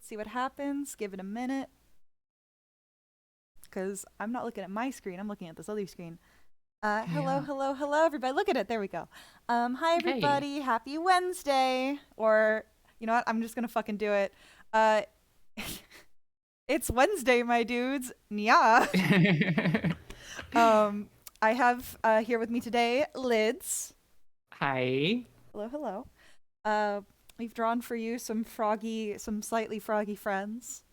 Let's see what happens. Give it a minute. Because I'm not looking at my screen. I'm looking at this other screen. Hello, Yeah. hello, hello, everybody. Look at it. There we go. Hi, Hey. everybody. Happy Wednesday. Or, you know what? I'm just going to fucking do it. Uh, it's Wednesday, my dudes. Yeah. Um, I have here with me today Lyds. Hi. Hello, hello. We've drawn for you some slightly froggy friends.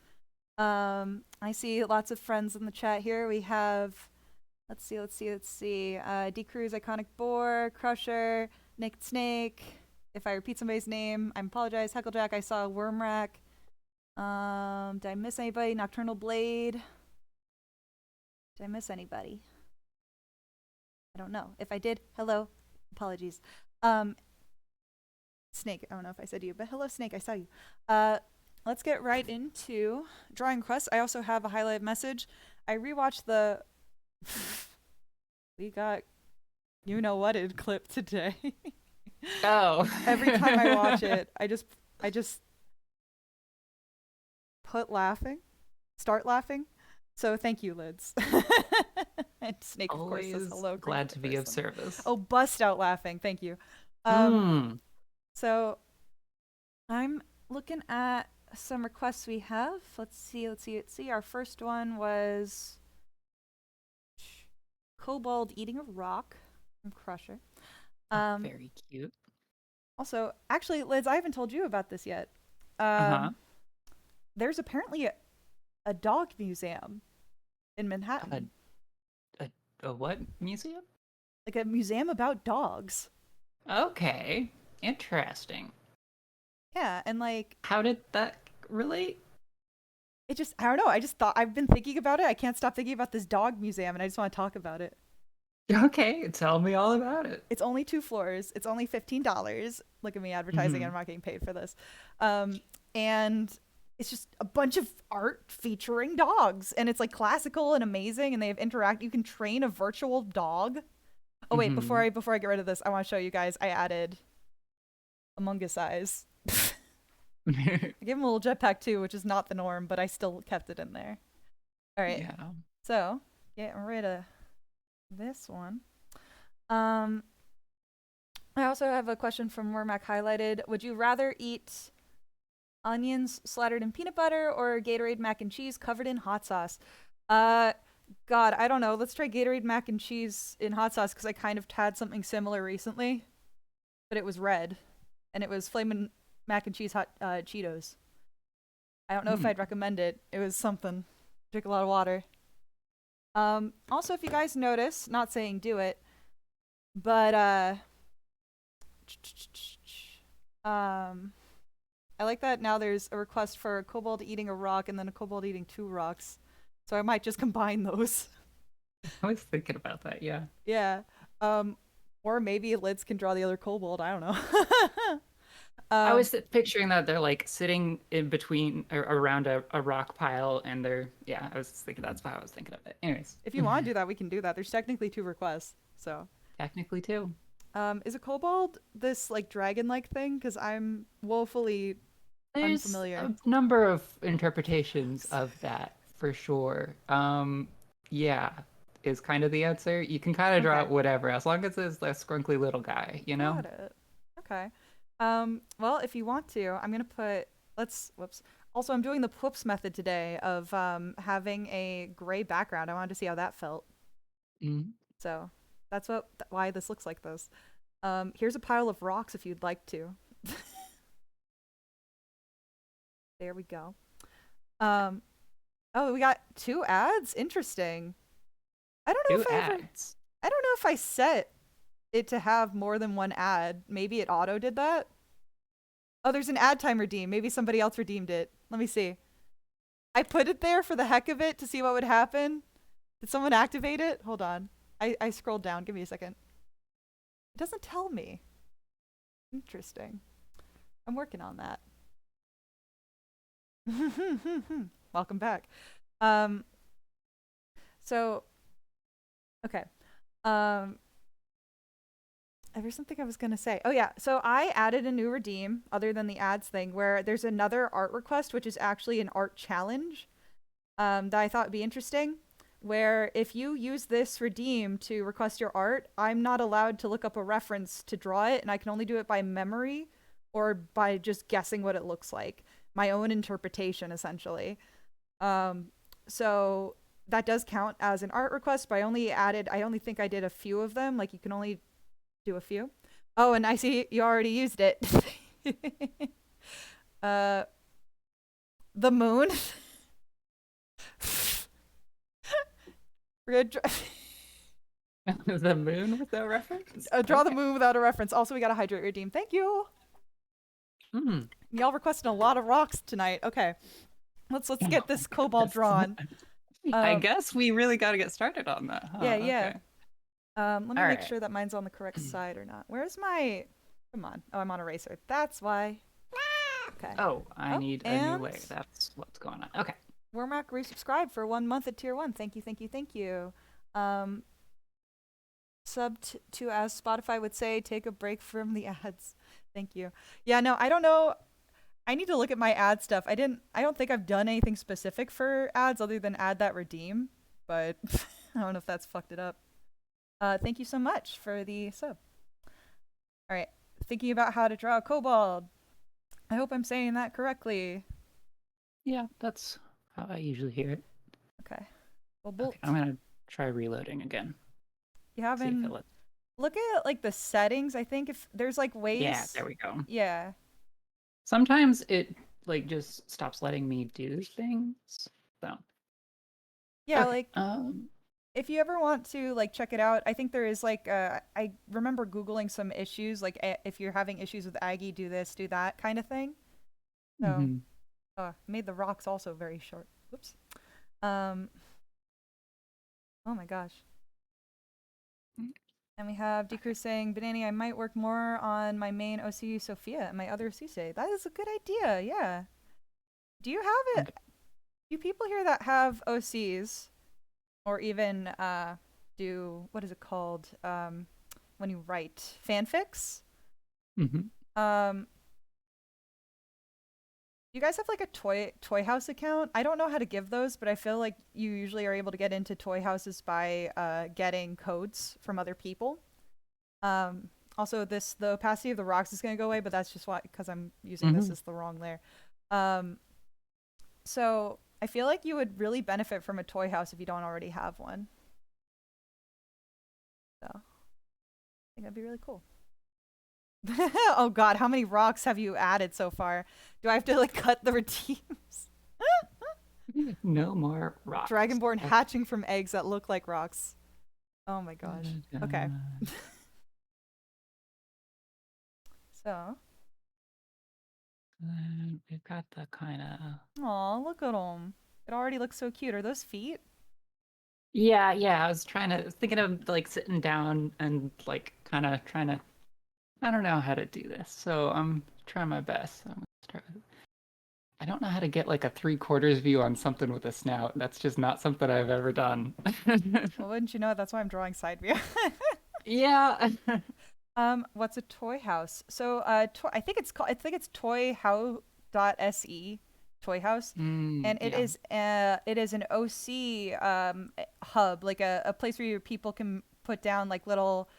I see lots of friends in the chat here. We have, let's see. D Cruz, Iconic Boar, Crusher, Nick Snake. If I repeat somebody's name, I apologize. Hecklejack, I saw Wormrack. Did I miss anybody? Nocturnal Blade. Did I miss anybody? I don't know. If I did, hello. Apologies. Um, Snake, I don't know if I said you, but hello, Snake, I saw you. Let's get right into drawing requests. I also have a highlighted message. I rewatched the we got you know what it clip today. Oh. Every time I watch it, I just start laughing. So thank you, Lids. And Snake, of course, says Always hello. Great glad to be of person. service. Oh, bust out laughing. Thank you. Um, Hmm. so I'm looking at some requests we have. Let's see. Our first one was Kobold eating a rock from Crusher. Oh, Um, very cute. Also, actually, Liz, I haven't told you about this yet. Uh-huh. Um, there's apparently a dog museum in A, Manhattan, a, a what museum? like a museum about dogs. Okay. Interesting. Yeah, and like How did that relate? I don't know. I just thought I've been thinking about it. I can't stop thinking about this dog museum, and I just want to talk about it. Okay, tell me all about it. It's only 2 floors. It's only $15. Look at me advertising. Mm-hmm. I'm not getting paid for this. And it's just a bunch of art featuring dogs, and it's like classical and amazing. And they have interact. You can train a virtual dog. Oh wait, Mm-hmm. before I get rid of this, I want to show you guys. I added Among Us eyes. I gave him a little jetpack too, which is not the norm, but I still kept it in there. All right, Yeah. so getting rid of this one. Um, I also have a question from Wormack highlighted. Would you rather eat onions slathered in peanut butter or Gatorade mac and cheese covered in hot sauce? Uh, God, I don't know. Let's try Gatorade mac and cheese in hot sauce because I kind of had something similar recently, but it was red, and it was flamin' mac and cheese hot Cheetos. I don't know if Hmm. I'd recommend it. It was something. Drink a lot of water. Also, if you guys notice, not saying do it, but um, I like that now there's a request for a kobold eating a rock and then a kobold eating 2 rocks. So I might just combine those. I was thinking about that, yeah. Yeah. Um, or maybe Lids can draw the other kobold. I don't know. I um, was picturing that they're like sitting in between or around a rock pile and they're yeah, I was thinking that's how I was thinking of it. Anyways. if you want to do that, we can do that. There's technically 2 requests. So, Technically too. is a kobold this like dragon-like thing? Because I'm woefully There's unfamiliar. a number of interpretations of that for sure. Yeah, is kind of the answer. You can kind of draw it Okay, whatever, as long as it's that scrunkly little guy, you know? got it. Okay. Well, if you want to, I'm gonna put. Let's. Whoops. Also, I'm doing the whoops method today of having a gray background. I wanted to see how that felt. Mm. So that's why this looks like this. Here's a pile of rocks if you'd like to. There we go. Um, oh, we got 2 ads. Interesting. I don't know Two if I ever. ads. I don't know if I set it to have more than 1 ad. Maybe it auto did that. Oh, there's an ad time redeem. Maybe somebody else redeemed it. Let me see. I put it there for the heck of it to see what would happen. Did someone activate it? Hold on. I scrolled down. Give me a second. It doesn't tell me. Interesting. I'm working on that. Welcome back. Um, so, okay. Um, There's something I was gonna say. Oh yeah, so I added a new redeem other than the ads thing, where there's another art request, which is actually an art challenge that I thought would be interesting. Where if you use this redeem to request your art, I'm not allowed to look up a reference to draw it, and I can only do it by memory or by just guessing what it looks like. My own interpretation, essentially. Um, so that does count as an art request, but I only think I did a few of them. Like you can only do a few. Oh, and I see you already used it. uh, the moon. We're gonna The moon with no reference? draw the Okay. moon without a reference. Also, we got a hydrate redeem. Thank you. Hmm. Y'all requested a lot of rocks tonight. Okay, let's Oh get this my cobalt goodness. drawn. I Um, guess we really got to get started on that, yeah, huh? yeah. Okay. Let me All make right. sure that mine's on the correct side or not. Where's my? Come on. Oh, I'm on eraser. That's why. Okay. Oh, I Oh, need a new and layer. That's what's going on. Okay. Wormack resubscribed for 1 month at tier 1. Thank you, thank you, thank you. Um, to, as Spotify would say, take a break from the ads. Thank you. Yeah, no, I don't know. I need to look at my ad stuff. I don't think I've done anything specific for ads other than add that redeem, but I don't know if that's fucked it up. Thank you so much for the sub. All right. Thinking about how to draw a kobold. I hope I'm saying that correctly. Yeah, that's how I usually hear it. Okay. Well, Okay, I'm gonna try reloading again. you See if it haven't lets. look at like the settings. I think if there's like Yeah, ways. there we go. Yeah. Sometimes it like just stops letting me do things. So Yeah, okay. like if you ever want to like check it out, I think there is like I remember googling some issues like if you're having issues with Aggie, do this, do that kind of thing. So, Mhm. made the rocks also very short. Whoops. Um oh my gosh. And we have Okay. Decru saying, Banani, I might work more on my main OC Sophia and my other Suse. That is a good idea, yeah. Do you have it? Okay. Do people here that have OCs or even do what is it called? When you write fanfics? Mhm. Um you guys have like a toy house account? I don't know how to give those, but I feel like you usually are able to get into toy houses by getting codes from other people. Um, Also, the opacity of the rocks is going to go away, but that's just why because I'm using this Mhm. as the wrong layer. Um, so I feel like you would really benefit from a toy house if you don't already have one. So I think that'd be really cool. Oh God, how many rocks have you added so far? Do I have to like cut the redeems? No more rocks. Dragonborn Okay. hatching from eggs that look like rocks. Oh my gosh. Okay. So, We've got the kind of. aw, look at them. It already looks so cute. Are those feet? Yeah, yeah. I was thinking of like sitting down and like kind of trying to. I don't know how to do this, so I'm trying my best. I'm gonna start with I don't know how to get like a three-quarters view on something with a snout. That's just not something I've ever done. Well, wouldn't you know it? That's why I'm drawing side view. Yeah. What's a toy house? So, I think it's called. I think it's toyhow.se, toy house, and Yeah. it is an OC hub, like a place where your people can put down like little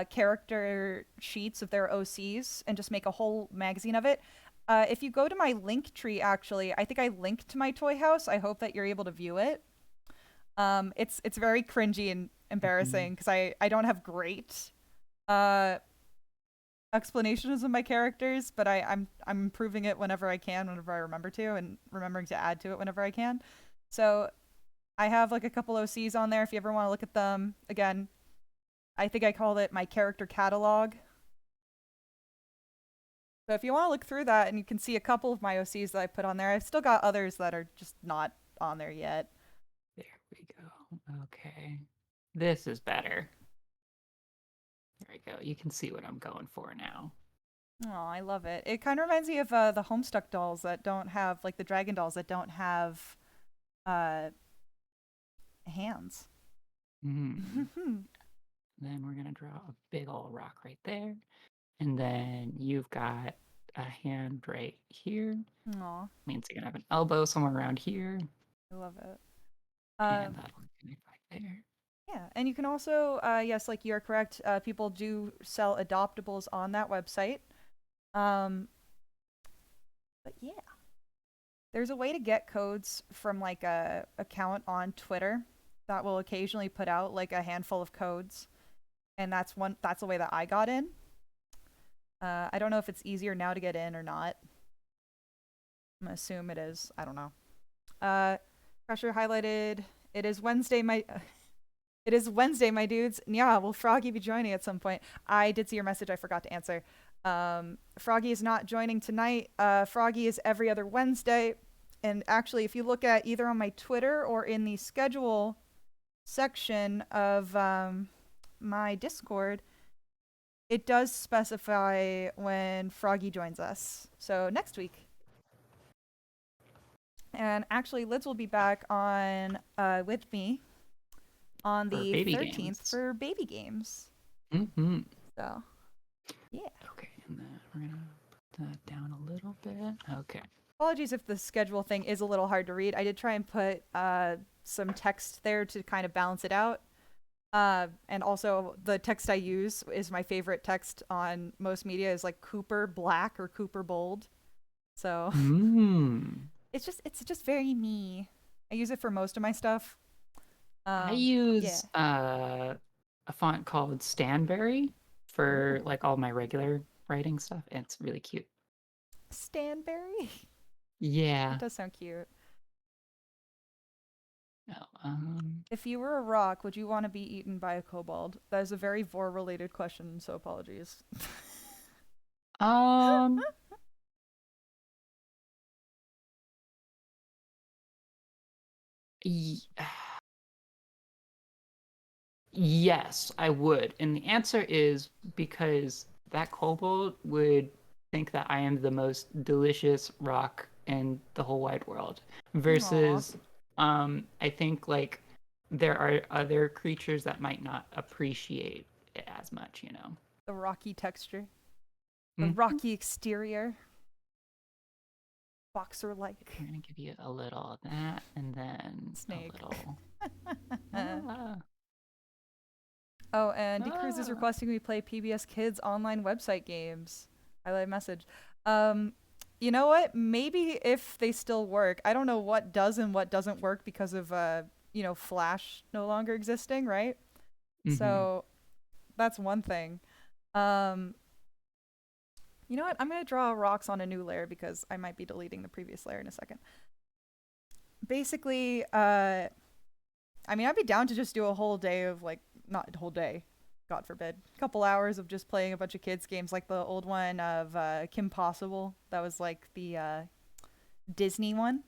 character sheets of their OCs and just make a whole magazine of it. If you go to my link tree, actually, I think I linked to my toy house. I hope that you're able to view it. It's very cringy and Mhm. embarrassing because I don't have great uh explanations of my characters, but I'm improving it whenever I can, whenever I remember to, and remembering to add to it whenever I can. So I have like a couple OCs on there if you ever want to look at them. Again, I think I called it my character catalog. So if you want to look through that and you can see a couple of my OCs that I put on there, I've still got others that are just not on there yet. There we go. Okay. This is better. There we go. You can see what I'm going for now. Oh, I love it. It kind of reminds me of the Homestuck dolls that don't have, like the dragon dolls that don't have uh, hands. Mm. Then we're gonna draw a big old rock right there. And then you've got a hand right here. Aw, Means you're gonna have an elbow somewhere around here. I love it. And that'll connect right there. Yeah, and you can also, yes, like you're correct. People do sell adoptables on that website. Um, but yeah, there's a way to get codes from like a account on Twitter that will occasionally put out like a handful of codes, and that's the way that I got in. I don't know if it's easier now to get in or not. I'm gonna assume it is. I don't know. Pressure highlighted. It is Wednesday, my. It is Wednesday, my dudes. Yeah, will Froggy be joining at some point? I did see your message. I forgot to answer. Froggy is not joining tonight. Froggy is every other Wednesday. And actually, if you look at either on my Twitter or in the schedule section of my Discord, it does specify when Froggy joins us. So next week. And actually, Lyds will be back on with me on For the baby 13th games. for baby games. Mm-hmm. So, yeah. Okay, and then we're gonna put that down a little bit. Okay. Apologies if the schedule thing is a little hard to read. I did try and put some text there to kind of balance it out. And also, the text I use is my favorite text on most media is like Cooper Black or Cooper Bold. So Mm. it's just very me. I use it for most of my stuff. I Yeah. use a font called Stanberry for Ooh. like all my regular writing stuff, and it's really cute. Stanberry? That Yeah. does sound cute. No, If you were a rock, would you want to be eaten by a kobold? That is a very vor related question, so apologies. um, y- yes, I would. And the answer is because that kobold would think that I am the most delicious rock in the whole wide world. Aw, Versus, I think like there are other creatures that might not appreciate it as much, you know. the rocky texture, the Mhm. rocky exterior, boxer like We're gonna give you a little of that, and then a snake. little. Ah, Oh, and D Cruz is ah. requesting we play PBS Kids online website games. Highlight message. Um, you know what? Maybe if they still work. I don't know what does and what doesn't work because of Flash no longer existing, right? Mm-hmm. So that's one thing. Um, you know what? I'm gonna draw rocks on a new layer because I might be deleting the previous layer in a second. Basically, I mean, I'd be down to just do a whole day of like, not a whole day, God forbid, a couple hours of just playing a bunch of kids games, like the old one of Kim Possible. That was like the Disney one,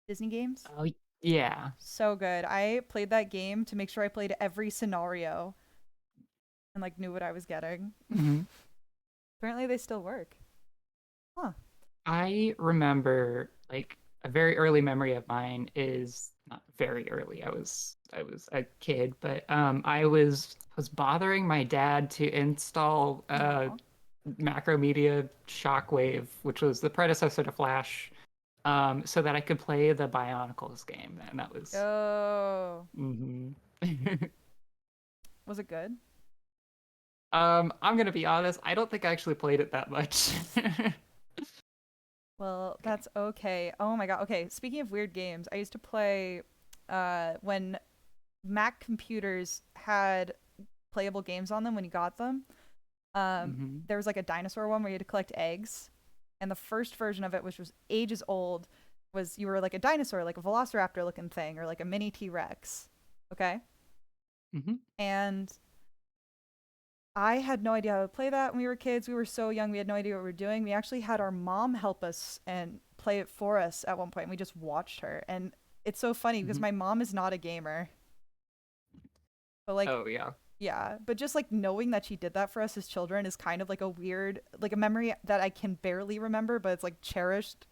Disney games. Oh, yeah. So good. I played that game to make sure I played every scenario and like knew what I was getting. Mm-hmm. Apparently, they still work. Huh. I remember like a very early memory of mine is not very early. I was a kid, but I was bothering my dad to install Aw. Macromedia Shockwave, which was the predecessor to Flash, so that I could play the Bionicles game, and that was. Oh. Hmm. Was it good? I'm gonna be honest. I don't think I actually played it that much. Well, Okay. that's okay. Oh my god. Okay, speaking of weird games, I used to play when Mac computers had playable games on them when you got them. Hmm. There was like a dinosaur one where you had to collect eggs, and the first version of it, which was ages old, was you were like a dinosaur, like a velociraptor looking thing, or like a mini T Rex. Okay, Hmm. and I had no idea how to play that when we were kids. We were so young, we had no idea what we were doing. We actually had our mom help us and play it for us at one point. And we just watched her, and it's so funny because Hmm. my mom is not a gamer, but like Oh yeah. yeah, but just like knowing that she did that for us as children is kind of like a weird, like a memory that I can barely remember, but it's like cherished.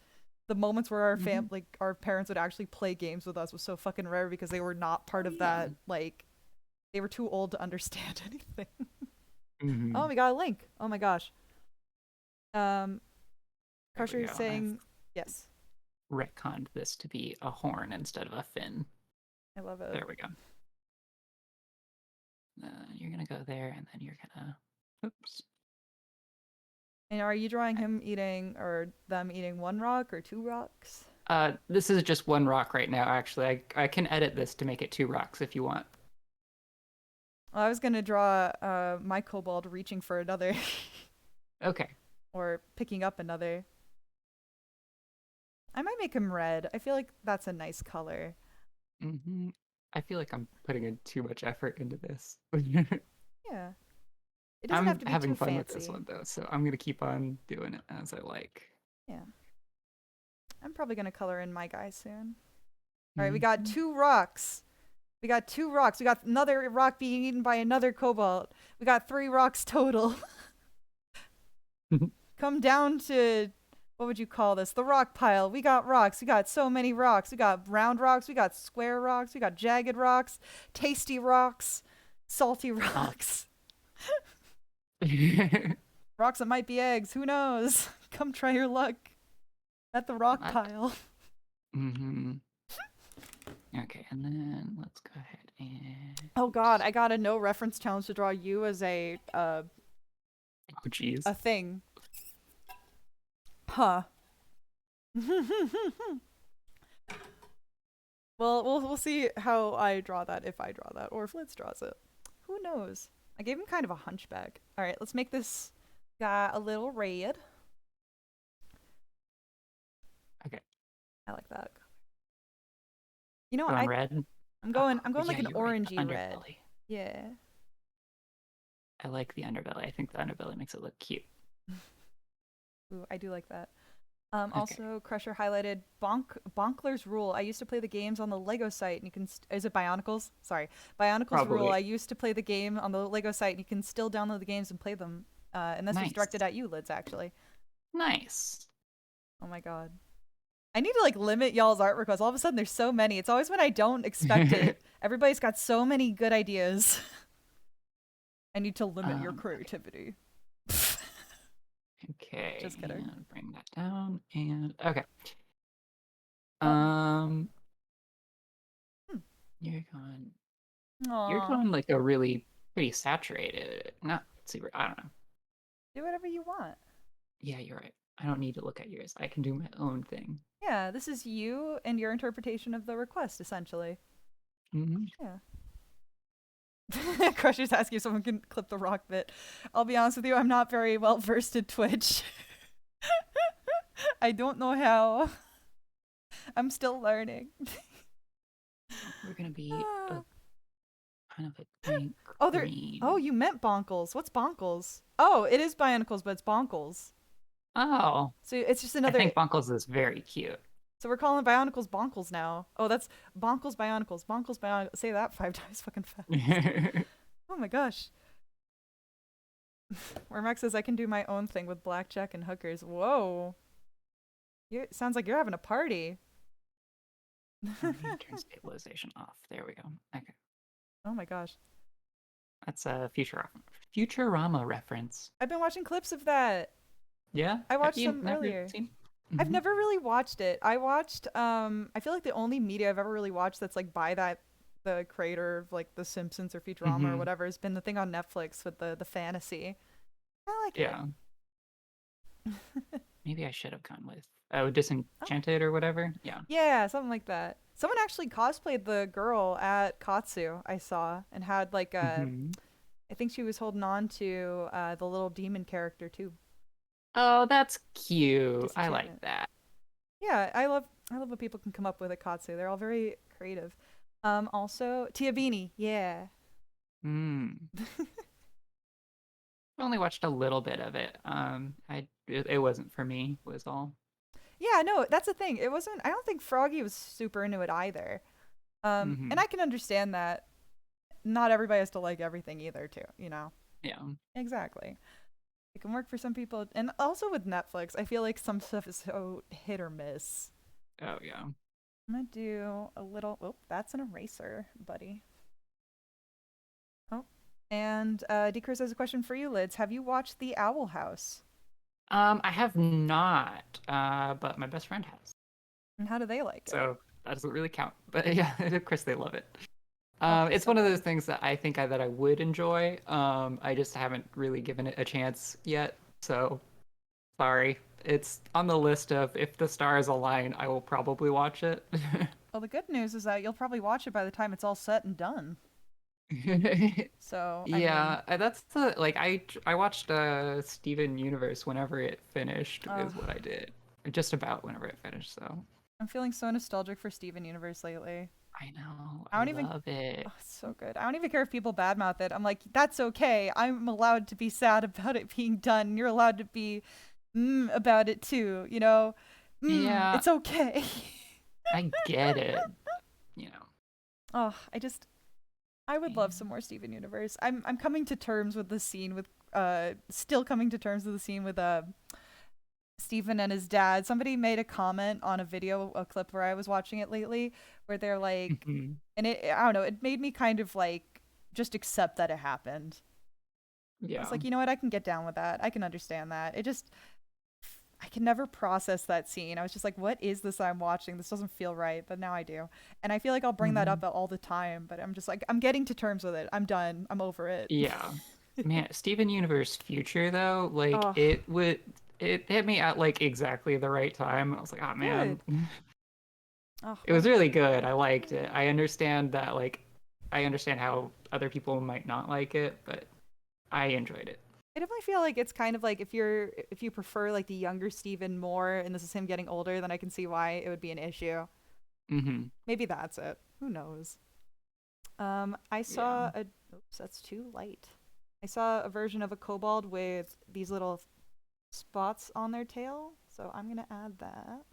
The moments where Hmm. like our parents would actually play games with us was so fucking rare because they were not Oh part of yeah. that like They were too old to understand anything. Oh, Hmm. we got a link. Oh my gosh. Um, There we Crusher is go. I've saying yes. retconned this to be a horn instead of a fin. I love it. There we go. You're gonna go there, and then you're gonna. Oops. And are you drawing him eating or them eating one rock or two rocks? This is just one rock right now. Actually, I can edit this to make it two rocks if you want. Well, I was gonna draw my kobold reaching for another Okay. or picking up another. I might make him red. I feel like that's a nice color. Hmm. I feel like I'm putting in too much effort into this. Yeah. It doesn't have I'm to be too having fun with this fancy. one though, so I'm gonna keep on doing it as I like. Yeah. I'm probably gonna color in my guy soon. All right, we got Hmm. two rocks. We got two rocks. We got another rock being eaten by another cobalt. We got three rocks total. Come down to what would you call this? The rock pile. We got rocks. We got so many rocks. We got round rocks. We got square rocks. We got jagged rocks, tasty rocks, salty Oh. rocks, rocks that might be eggs. Who knows? Come try your luck at the rock pile. Hmm. Okay, and then let's go ahead and Oh God, oops. I got a no reference challenge to draw you as Oh geez. a thing. Huh. Well, we'll see how I draw that if I draw that or if Lyds draws it. Who knows? I gave him kind of a hunchback. All right, let's make this guy a little red. Okay. I like that. You know what? Going red. I'm Oh going yeah, like an you're right. The orangey red. underbelly. Yeah. I like the underbelly. I think the underbelly makes it look cute. Ooh, I do like that. Okay. Also, Crusher highlighted Bonkler's Rule. I used to play the games on the Lego site, and you can. Is it Bionicles? Sorry, Bionicles Rule. I Probably. used to play the game on the Lego site, and you can still download the games and play them. And this was Nice. directed at you, Lids, actually. Nice. Oh my god. I need to like limit y'all's art requests. All of a sudden, there's so many. It's always when I don't expect it. Everybody's got so many good ideas. I need to limit your Okay. creativity. Okay. Just kidding. And bring that down. And okay. Oh. Um, Hmm. you're going. You're Aw. going like a really pretty saturated. Not super. I don't know. Do whatever you want. Yeah, you're right. I don't need to look at yours. I can do my own thing. Yeah, this is you and your interpretation of the request, essentially. Hmm. Yeah. Crusher's asking if someone can clip the rock bit. I'll be honest with you, I'm not very well versed in Twitch. I don't know how. I'm still learning. We're gonna be a kind of a dank Oh, there. Oh, green. you meant bonkles. What's bonkles? Oh, it is Bionicles, but it's bonkles. Oh, So it's just I another. think Bunkles is very cute. So we're calling Bionicles bonkles now. Oh, that's bonkles Bionicles. Bonkles Bionicles. Say that 5 times fucking fast. Oh my gosh. Where Max says I can do my own thing with blackjack and hookers. Whoa. You sounds like you're having a party. I need to turn stabilization off. There we go. Okay. Oh my gosh. That's a Futurama reference. I've been watching clips of that. Yeah? I Have watched you some never earlier. seen? I've Hmm. never really watched it. I watched I feel like the only media I've ever really watched that's like by that the creator of like The Simpsons or Futurama or Hmm. whatever has been the thing on Netflix with the fantasy. I like it. Yeah. Maybe I should have gone with Oh, Disenchanted or whatever. Yeah. yeah, something like that. Someone actually cosplayed the girl at Katsu I saw and had like a Hmm. I think she was holding on to the little demon character too. Oh, that's cute. I like Disenchantment. that. Yeah, I love what people can come up with at Katsu. They're all very creative. Also Tia Beanie, yeah. Mm. I only watched a little bit of it. It wasn't for me, was all. Yeah, no, that's the thing. It wasn't I don't think Froggy was super into it either. And Hmm. I can understand that. Not everybody has to like everything either, too, you know. Yeah. Exactly. It can work for some people and also with Netflix, I feel like some stuff is so hit or miss. Oh yeah. I'm gonna do a little oh, that's an eraser, buddy. Oh, and Decurs has a question for you, Lids. Have you watched The Owl House? I have not, but my best friend has. And how do they like it? So that doesn't really count. But yeah, of course they love it. Oh, It's so one of good. those things that I think that I would enjoy. I just haven't really given it a chance yet. So sorry. It's on the list of if the stars align, I will probably watch it. Well, the good news is that you'll probably watch it by the time it's all set and done. So, I mean, Yeah, that's the like I watched Steven Universe whenever it finished oh, is what I did. Just about whenever it finished, so I'm feeling so nostalgic for Steven Universe lately. I know. I I don't even. love it. Oh, it's so good. I don't even care if people badmouth it. I'm like, that's okay. I'm allowed to be sad about it being done. You're allowed to be about it too. Yeah, It's okay. I get it, you know. Oh, I would love some And more Steven Universe. I'm coming to terms with the scene with still coming to terms with the scene with Steven and his dad. Somebody made a comment on a video, a clip where I was watching it lately, where they're like, mhm. and I don't know, it made me kind of like just accept that it happened. I was Yeah. like, you know what, I can get down with that. I can understand that. I can never process that scene. I was just like, what is this I'm watching? This doesn't feel right, but now I do. And I feel like I'll bring that Hmm. up all the time, but I'm just like, I'm getting to terms with it. I'm done. I'm over it. Yeah. Man, Steven Universe Future though, like Oh, it hit me at like exactly the right time. I was like, oh man. good. Oh, It was really good. I liked it. I understand that like I understand how other people might not like it, but I enjoyed it. I definitely feel like it's kind of like if you prefer like the younger Steven more and this is him getting older, then I can see why it would be an issue. Hmm. Maybe that's it. Who knows? I Yeah. saw a oops, that's too light. I saw a version of a kobold with these little spots on their tail, so I'm gonna add that.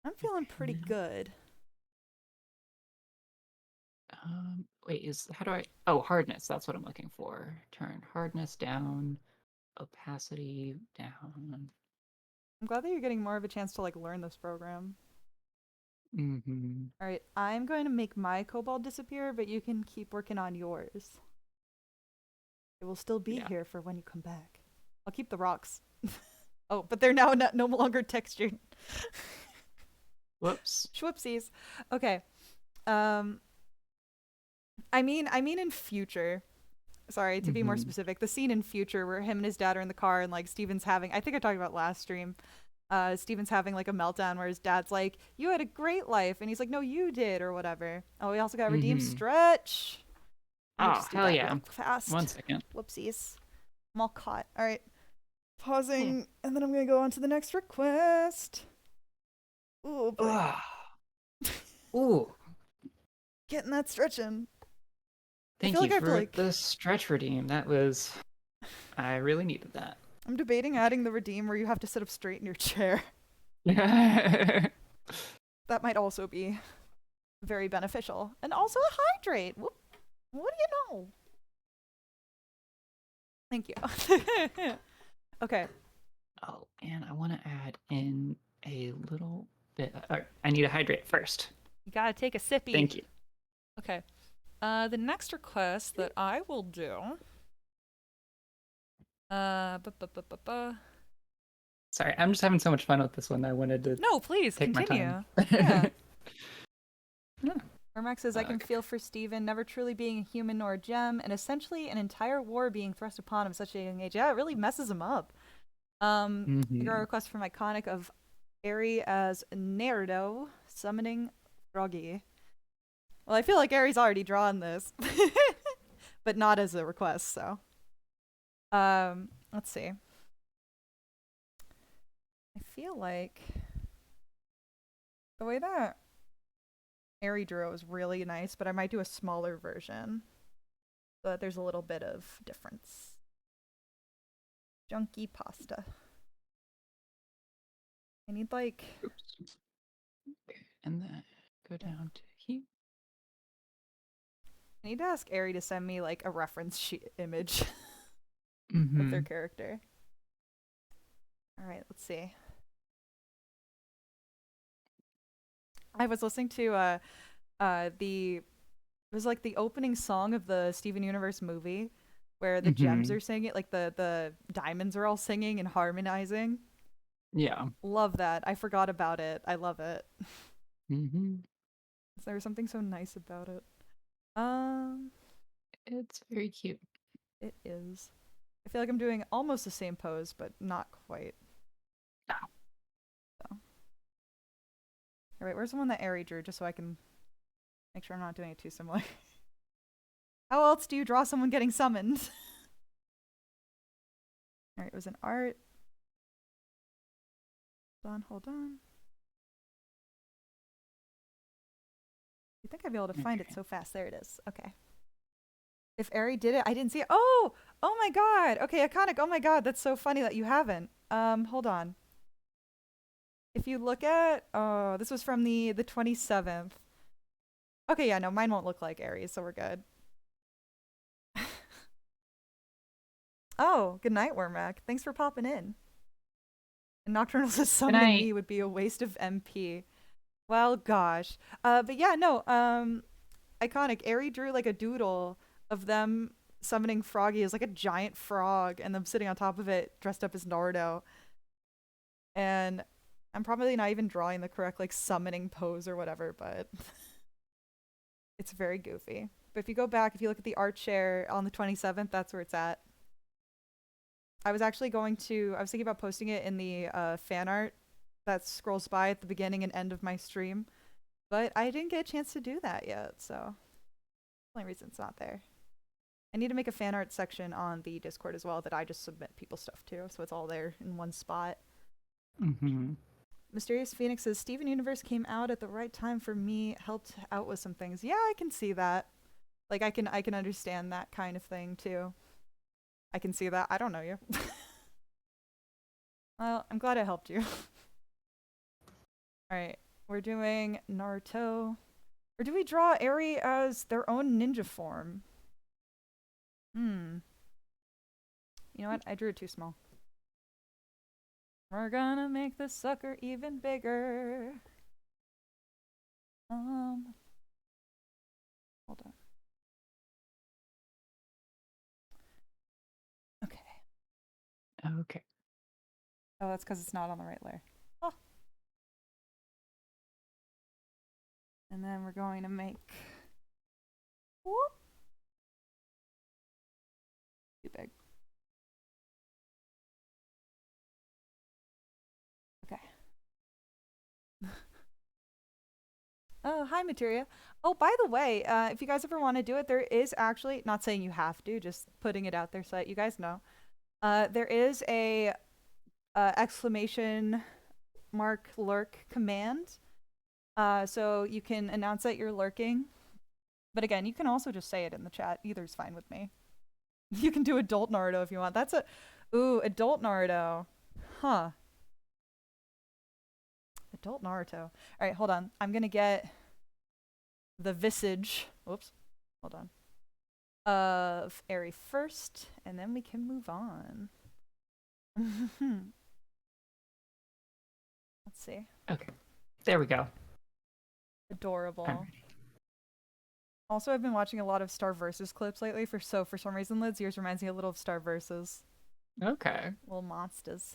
I'm feeling pretty Yeah. good. Wait, is how do I? Oh, hardness. That's what I'm looking for. Turn hardness down, opacity down. I'm glad that you're getting more of a chance to like learn this program. Hmm. All right, I'm going to make my kobold disappear, but you can keep working on yours. It will still be Yeah. here for when you come back. I'll keep the rocks. Oh, but they're now no longer textured. Whoops. Schwipsies. Okay. Um, I mean, in future. Sorry, to be more Hmm. specific, the scene in future where him and his dad are in the car and like Steven's having. I think I talked about last stream. Steven's having like a meltdown where his dad's like, "You had a great life," and he's like, "No, you did," or whatever. Oh, we also got redeemed Hmm. stretch. Let me Oh, just do hell that yeah. real fast. 1 second. Whoopsies. I'm all caught. All right. Hmm. Pausing, and then I'm gonna go on to the next request. Oh boy, Ugh. Ooh. getting that stretching. I feel Thank like you I have to for like. the stretch redeem. That was I really needed that. I'm debating adding the redeem where you have to sit up straight in your chair. That might also be very beneficial, and also hydrate. What do you know? Thank you. Okay, Oh, and I want to add in a little bit. I need to hydrate first. you gotta take a sippy. Thank you. Okay. The next request that I will do. Bu- bu- bu- bu- bu- Sorry, I'm just having so much fun with this one. I wanted to No, please take my time. continue. Yeah. Yeah. Ermac says, I can Okay. feel for Steven, never truly being a human nor a gem, and essentially an entire war being thrust upon him at such a young age. Yeah, it really messes him up. I got a Hmm. request from Iconic of Aerie as Nerdo summoning Froggy. Well, I feel like Aerie's already drawn this, but not as a request, so. Let's see. I feel like the way that Aerie drew is really nice, but I might do a smaller version so that there's a little bit of difference. Junky pasta. I need like Oops. Okay. And then go down to here. I need to ask Aerie to send me like a reference sheet image of their Hmm. character. All right, let's see. I was listening to the It was like the opening song of the Steven Universe movie where the gems Hmm. are singing, like the diamonds are all singing and harmonizing. Yeah. Love that. I forgot about it. I love it. Hmm. There was something so nice about it. Um, It's very cute. it is. I feel like I'm doing almost the same pose, but not quite. So, all right, where's the one that Ari drew, just so I can make sure I'm not doing it too similar. How else do you draw someone getting summoned? All right, it was an art. Hold on, hold on. You think I'd be able to find it Okay. so fast? There it is. Okay. If Ari did it, I didn't see it. Oh, oh my god. Okay, iconic. Oh my god, that's so funny that you haven't. Hold on. If you look at, oh, this was from the 27th. Okay, yeah, no, mine won't look like Aries, so we're good. Oh, good night, Wormac. Thanks for popping in. And Nocturnal says Good summoning night. me would be a waste of MP. Well, gosh. But yeah, no, iconic. Ari drew like a doodle of them summoning Froggy as like a giant frog and them sitting on top of it dressed up as Nardo. And I'm probably not even drawing the correct like summoning pose or whatever, but it's very goofy. But if you go back, if you look at the art share on the 27th, that's where it's at. I was actually I was thinking about posting it in the fan art that scrolls by at the beginning and end of my stream, but I didn't get a chance to do that yet, so that's the only reason it's not there. I need to make a fan art section on the Discord as well that I just submit people stuff to, so it's all there in one spot. Hmm. Mysterious Phoenix says Steven Universe came out at the right time for me, helped out with some things. Yeah, I can see that. Like I can understand that kind of thing too. I can see that. I don't know you. Well, I'm glad I helped you. All right, we're doing Naruto. Or do we draw Eri as their own ninja form? Hmm. You know what? I drew it too small. We're gonna make this sucker even bigger. Hold on. Okay. Okay. Oh, that's because it's not on the right layer. Oh. And then we're going to make. Whoop. Too big. Okay. Oh, hi, Materia. Oh, by the way, if you guys ever want to do it, there is actually, not saying you have to, just putting it out there so that you guys know. There is a exclamation mark lurk command. So you can announce that you're lurking. But again, you can also just say it in the chat. Either's fine with me. You can do adult Naruto if you want. That's a. Ooh, adult Naruto. Huh. Adult Naruto. All right, hold on. I'm going to get the visage. Whoops. Hold on. Of Eri first, and then we can move on. Let's see. Okay. There we go. I'm Adorable. ready. Also, I've been watching a lot of Star Versus clips lately. For some reason, Lyds, yours reminds me a little of Star Versus. Okay. Little monsters.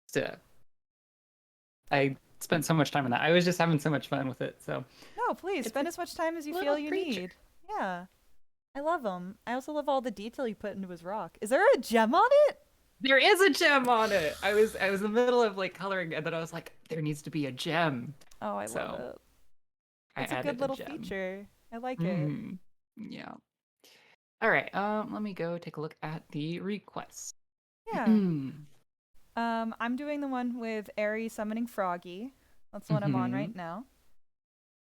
So I spent so much time on that. I was just having so much fun with it. So No, please it's spend a as much time as you little feel you creature. need. Yeah, I love him. I also love all the detail you put into his rock. Is there a gem on it? There is a gem on it. I was in the middle of like coloring and then I was like, there needs to be a gem. Oh, I love So it. I It's a good added a little gem. feature. I like it. Hmm. Yeah. All right. Let me go take a look at the requests. Yeah. I'm doing the one with Aerie summoning Froggy. That's the one I'm on Hmm. right now.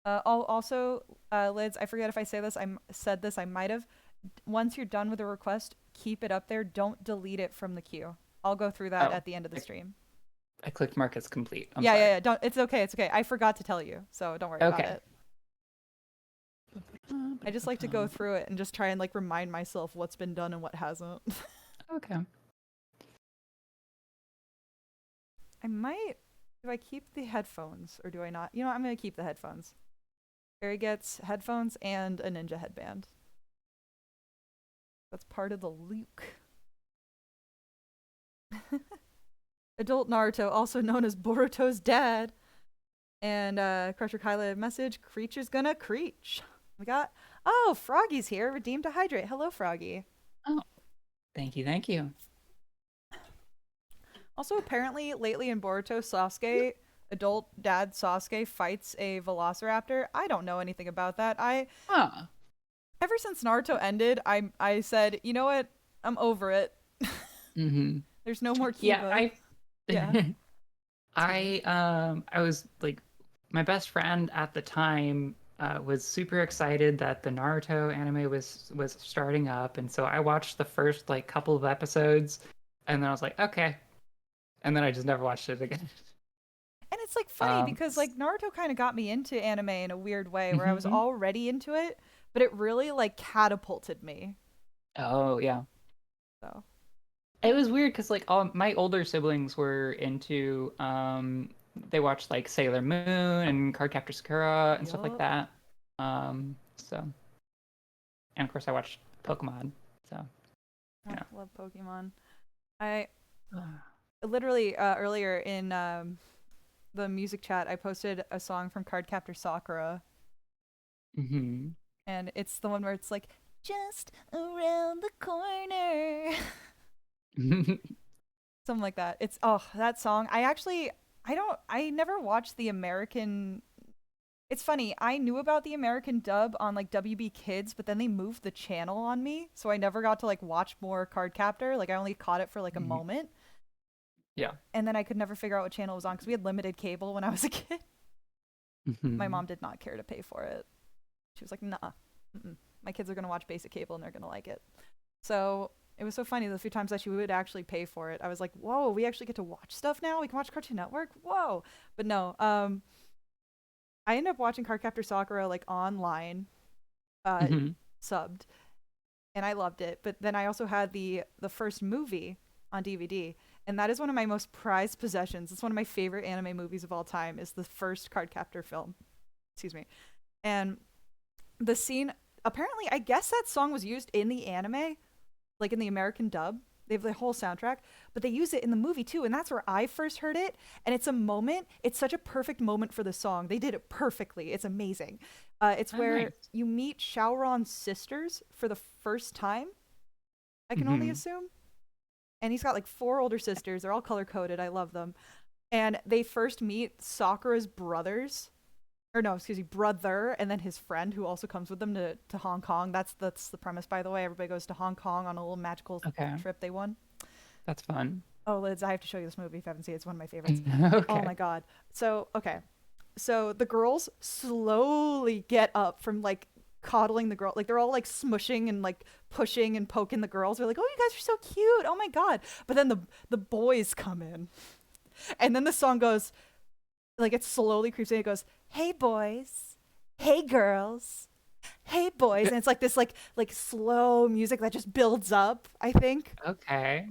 Also, Lids, I forget if I say this. Said this. I might have. Once you're done with a request, keep it up there. Don't delete it from the queue. I'll go through that Oh, at the end of the I, stream. I clicked mark as complete. I'm Yeah, yeah, sorry. yeah. Don't. It's okay. It's okay. I forgot to tell you, so don't worry about Okay. it. I just like to go through it and just try and like remind myself what's been done and what hasn't. Okay. I might. Do I keep the headphones or do I not? You know, I'm gonna keep the headphones. Harry gets headphones and a ninja headband. That's part of the Luke. Adult Naruto, also known as Boruto's dad. And Crusher Kyla message, creature's gonna creech. We got, oh, Froggy's here, redeemed to hydrate. Hello, Froggy. Oh, thank you, thank you. Also, apparently, lately in Boruto, Sasuke, adult dad Sasuke fights a velociraptor. I don't know anything about that. Huh. Ever since Naruto ended, I said, you know what? I'm over it. Mm-hmm. There's no more Yeah, Kiba. Yeah. Excuse me. I was like, my best friend at the time was super excited that the Naruto anime was starting up, and so I watched the first like couple of episodes, and then I was like, okay, and then I just never watched it again. And it's like funny Um, because like Naruto kind of got me into anime in a weird way where I was mhm. already into it, but it really like catapulted me. Oh yeah, So, it was weird because like all my older siblings were into they watched like Sailor Moon and Cardcaptor Sakura and stuff like yup. that. So and of course I watched Pokemon. So Oh, yeah. love Pokemon. I literally earlier in the music chat, I posted a song from Cardcaptor Sakura, Hmm. and it's the one where it's like just around the corner, something like that. It's oh that song. I never watched the American. It's funny. I knew about the American dub on like WB Kids, but then they moved the channel on me, so I never got to like watch more Cardcaptor. Like I only caught it for like a moment, Yeah. and then I could never figure out what channel it was on because we had limited cable when I was a kid. My Hmm. mom did not care to pay for it. She was like, "Nah, mm-mm. My kids are gonna watch basic cable and they're gonna like it." So it was so funny the few times that she would actually pay for it. I was like, "Whoa, we actually get to watch stuff now. We can watch Cartoon Network. Whoa!" But no, I ended up watching Cardcaptor Sakura like online, uh, Hmm. subbed, and I loved it. But then I also had the first movie on DVD, and that is one of my most prized possessions. It's one of my favorite anime movies of all time. Is the first Cardcaptor film. Excuse me. And the scene, apparently, I guess that song was used in the anime, like in the American dub. They have the whole soundtrack, but they use it in the movie too, and that's where I first heard it. And it's a moment. It's such a perfect moment for the song. They did it perfectly. It's amazing. It's Oh, where nice. you meet Shaoran's sisters for the first time. I can only Hmm. assume. And he's got like four older sisters. They're all color coded. I love them. And they first meet Sakura's brothers, or no, excuse me, brother, and then his friend who also comes with them to Hong Kong. That's the premise, by the way. Everybody goes to Hong Kong on a little magical Okay, trip they won. that's fun. Oh, Lids, I have to show you this movie if you haven't seen it. It's one of my favorites. Oh Okay. my god. So okay, so the girls slowly get up from like coddling the girl, like they're all like smushing and like pushing and poking the girls. They're like, "Oh, you guys are so cute! Oh my god!" But then the boys come in, and then the song goes like it slowly creeps in. It goes, "Hey boys, hey girls, hey boys," and it's like this like slow music that just builds up. I think, Okay.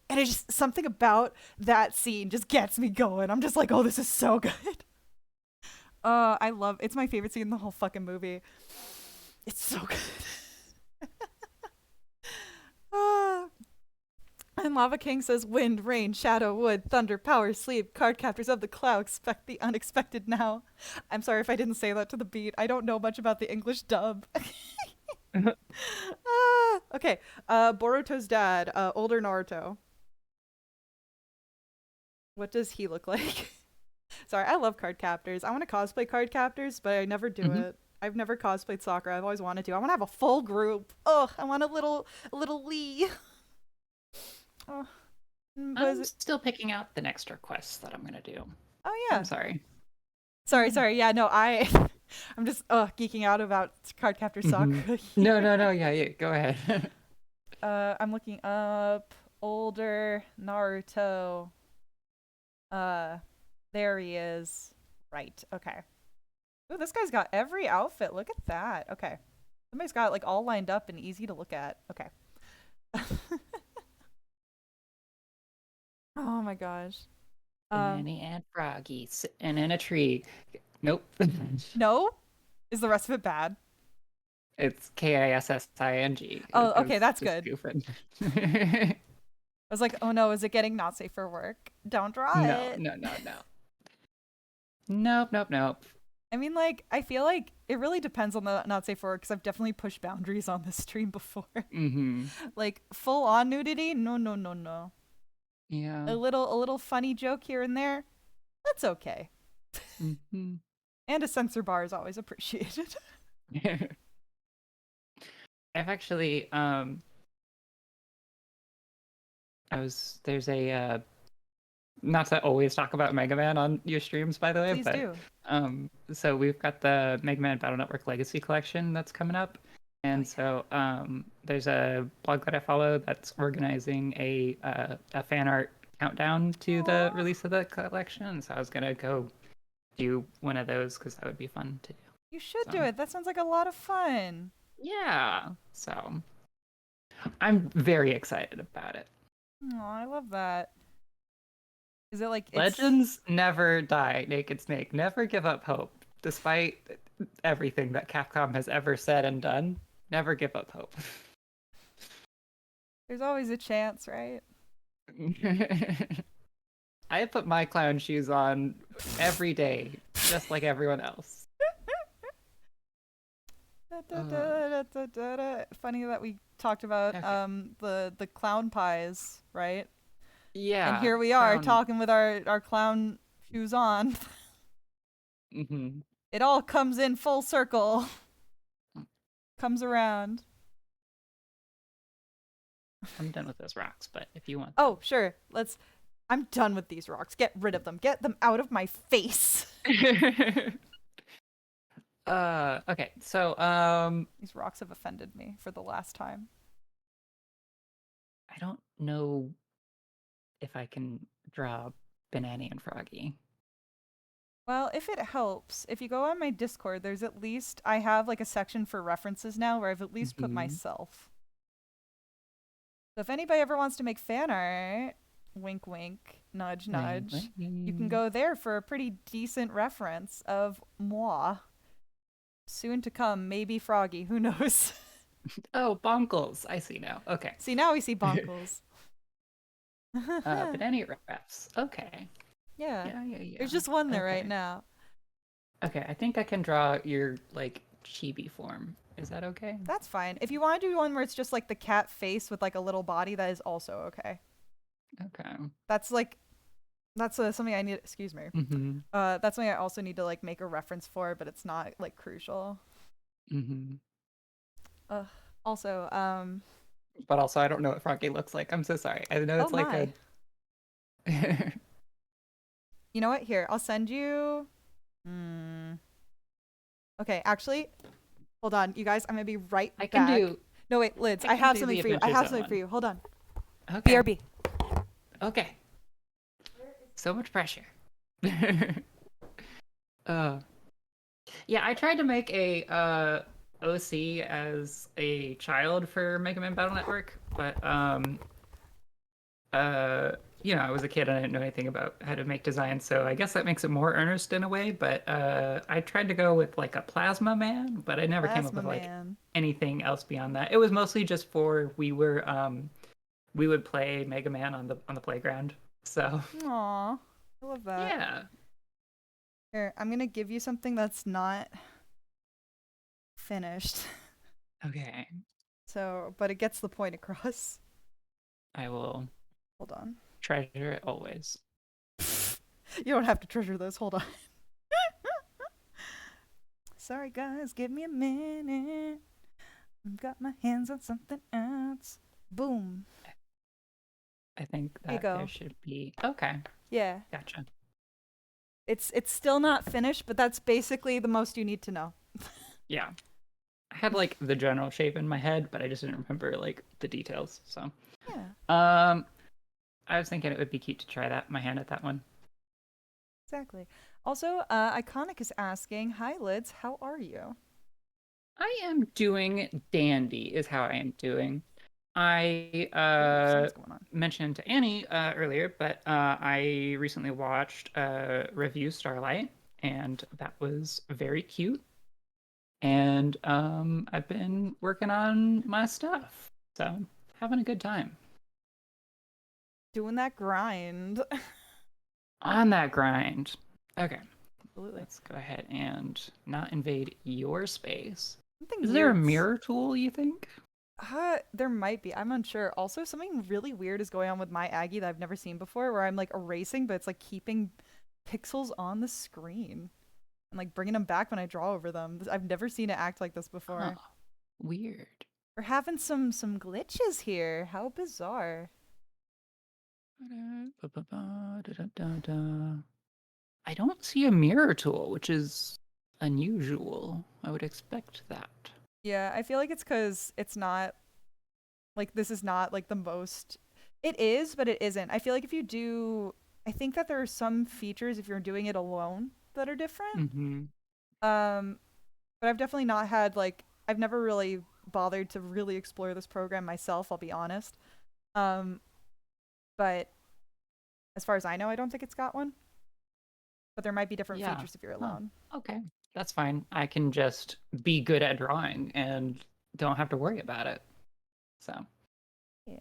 and it's just something about that scene just gets me going. I'm just like, "Oh, this is so good." I love. It's my favorite scene in the whole fucking movie. It's so good. Ah. And Lava King says, "Wind, rain, shadow, wood, thunder, power, sleep, card captors of the cloud, expect the unexpected now." I'm sorry if I didn't say that to the beat. I don't know much about the English dub. Okay. Boruto's dad, older Naruto. What does he look like? Sorry, I love card captors. I want to cosplay card captors, but I never do Hmm. it. I've never cosplayed Sakura. I've always wanted to. I want to have a full group. Oh, I want a little Lee. Oh, but is I'm it? still picking out the next request that I'm gonna do. Oh I'm yeah. sorry. Sorry, sorry. Yeah, no, I'm just geeking out about Cardcaptor Hmm. Sakura No, here. no, no. Yeah, yeah. Go ahead. I'm looking up older Naruto. Uh, there he is. Right. Okay. Ooh, this guy's got every outfit. Look at that. Okay. Somebody's got it like all lined up and easy to look at. Okay. Oh my gosh. Um, Benny and Froggy sitting in a tree. Nope. no. Is the rest of it bad? It's Kissing. Oh, It okay, was that's just good. goofing. I was like, oh no, is it getting not safe for work? Don't draw No, it. no, no, no. Nope, nope, nope. I mean, like, I feel like it really depends on the not safe for work because I've definitely pushed boundaries on this stream before. Mm-hmm. Like full on nudity? No, no, no, no. Yeah. A little funny joke here and there. That's okay. Mm-hmm. And a censor bar is always appreciated. I've actually there's a not to always talk about Mega Man on your streams, by the way, Please but do. so we've got the Mega Man Battle Network Legacy Collection that's coming up. Oh And yeah. so there's a blog that I follow that's organizing a fan art countdown to the Aw. release of the collection. So I was gonna go do one of those because that would be fun to do. You should do So it. That sounds like a lot of fun. yeah, so I'm very excited about it. Oh, I love that. Is it like it's Legends never die, Naked Snake. Never give up hope, despite everything that Capcom has ever said and done. Never give up hope. there's always a chance, right? I put my clown shoes on every day, just like everyone else. Da, da, Uh, da, da, da, da, da. Funny that we talked about okay. the clown pies, right? And Yeah, here we are clown. talking with our clown shoes on. Hmm. It all comes in full circle. Comes around. I'm done with those rocks, but if you want Oh, sure. Let's I'm done with these rocks. Get rid of them. Get them out of my face. them. Okay, so These rocks have offended me for the last time. I don't know if I can draw Banana and Froggy. Well, if it helps, if you go on my Discord, there's at least I have like a section for references now where I've at least put Hmm. myself. So if anybody ever wants to make fan art, wink wink, nudge Wait, nudge, you can wait. go there for a pretty decent reference of moi. Soon to come, maybe Froggy, who knows? Oh, Bonkles. I see now. Okay. See, now we see Bonkles. Banana refs. Okay. Yeah, Yeah, yeah, yeah. there's just one there right Okay. now. Okay, I think I can draw your like chibi form. Is that okay? That's fine. If you want to do one where it's just like the cat face with like a little body, that is also okay. Okay. That's like that's something I need. Excuse me. Mm-hmm. That's something I also need to like make a reference for, but it's not like crucial. Mm-hmm. Ugh. Also, But also, I don't know what Froggy looks like. I'm so sorry. I know oh it's like a. my. You know what? Here, I'll send you. Hmm. Okay, actually, hold on, you guys. I'm gonna be right I can back. do. No, wait, Lids. I I can have do something the for you. I Adventure have Zone something for one. you. Hold on. Okay. BRB. Okay. So much pressure. uh. Yeah, I tried to make a OC as a child for Mega Man Battle Network, but I was a kid and I didn't know anything about how to make designs, so I guess that makes it more earnest in a way. But I tried to go with like a Plasma Man, but I never came up Plasma with like Man. anything else beyond that. It was mostly just for we would play Mega Man on the playground. So Aw, I love that. yeah. Here, I'm gonna give you something that's not finished. Okay. So, but it gets the point across. I will Hold on. treasure it always. You don't have to treasure this. Hold on. Sorry, guys. Give me a minute. I've got my hands on something else. Boom. I think There you that there go. should be okay. Yeah. Gotcha. It's still not finished, but that's basically the most you need to know. Yeah. I had like the general shape in my head, but I just didn't remember like the details. So, Yeah, um, I was thinking it would be cute to try that my hand at that one. exactly. Also, Iconic is asking, "Hi, Lids. How are you?" I am doing dandy, is how I am doing. I Ooh, something's going on. mentioned to Annie earlier, but I recently watched Review Starlight, and that was very cute. and I've been working on my stuff. So having a good time. Doing that grind. On that grind. Okay, Absolutely. let's go ahead and not invade your space. Something Is there a weird's mirror tool, you think? there might be. I'm unsure. Also, something really weird is going on with my Aggie that I've never seen before, where I'm like erasing, but it's like keeping pixels on the screen and like bringing them back when I draw over them. I've never seen it act like this Huh. before. Weird. We're having some glitches here. How bizarre. Ba-da-ba-da-da-da-da. I don't see a mirror tool, which is unusual. I would expect that. Yeah, I feel like it's because it's not like this is not like the most. It is, but it isn't. I feel like if you do, I think that there are some features if you're doing it alone that are different. Mm-hmm. Um, but I've definitely not had like I've never really bothered to really explore this program myself. I'll be honest. Um, but as far as I know, I don't think it's got one. But there might be different Yeah. features if you're Huh. alone. Okay. That's fine. I can just be good at drawing and don't have to worry about it. So, Yeah,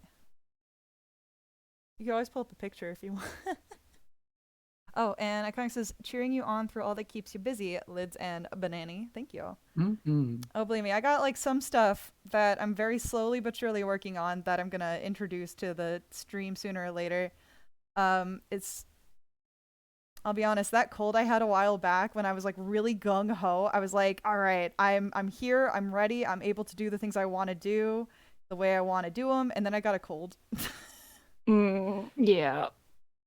you can always pull up a picture if you want. Oh, and Iconic says, cheering you on through all that keeps you busy, Lids and Banani. Thank you. mm-hmm. Oh, believe me, I got like some stuff that I'm very slowly but surely working on that I'm gonna introduce to the stream sooner or later. It's I'll be honest, that cold I had a while back when I was like really gung ho, I was like, all right, I'm here, I'm ready, I'm able to do the things I want to do the way I want to do them, and then I got a cold. Yeah.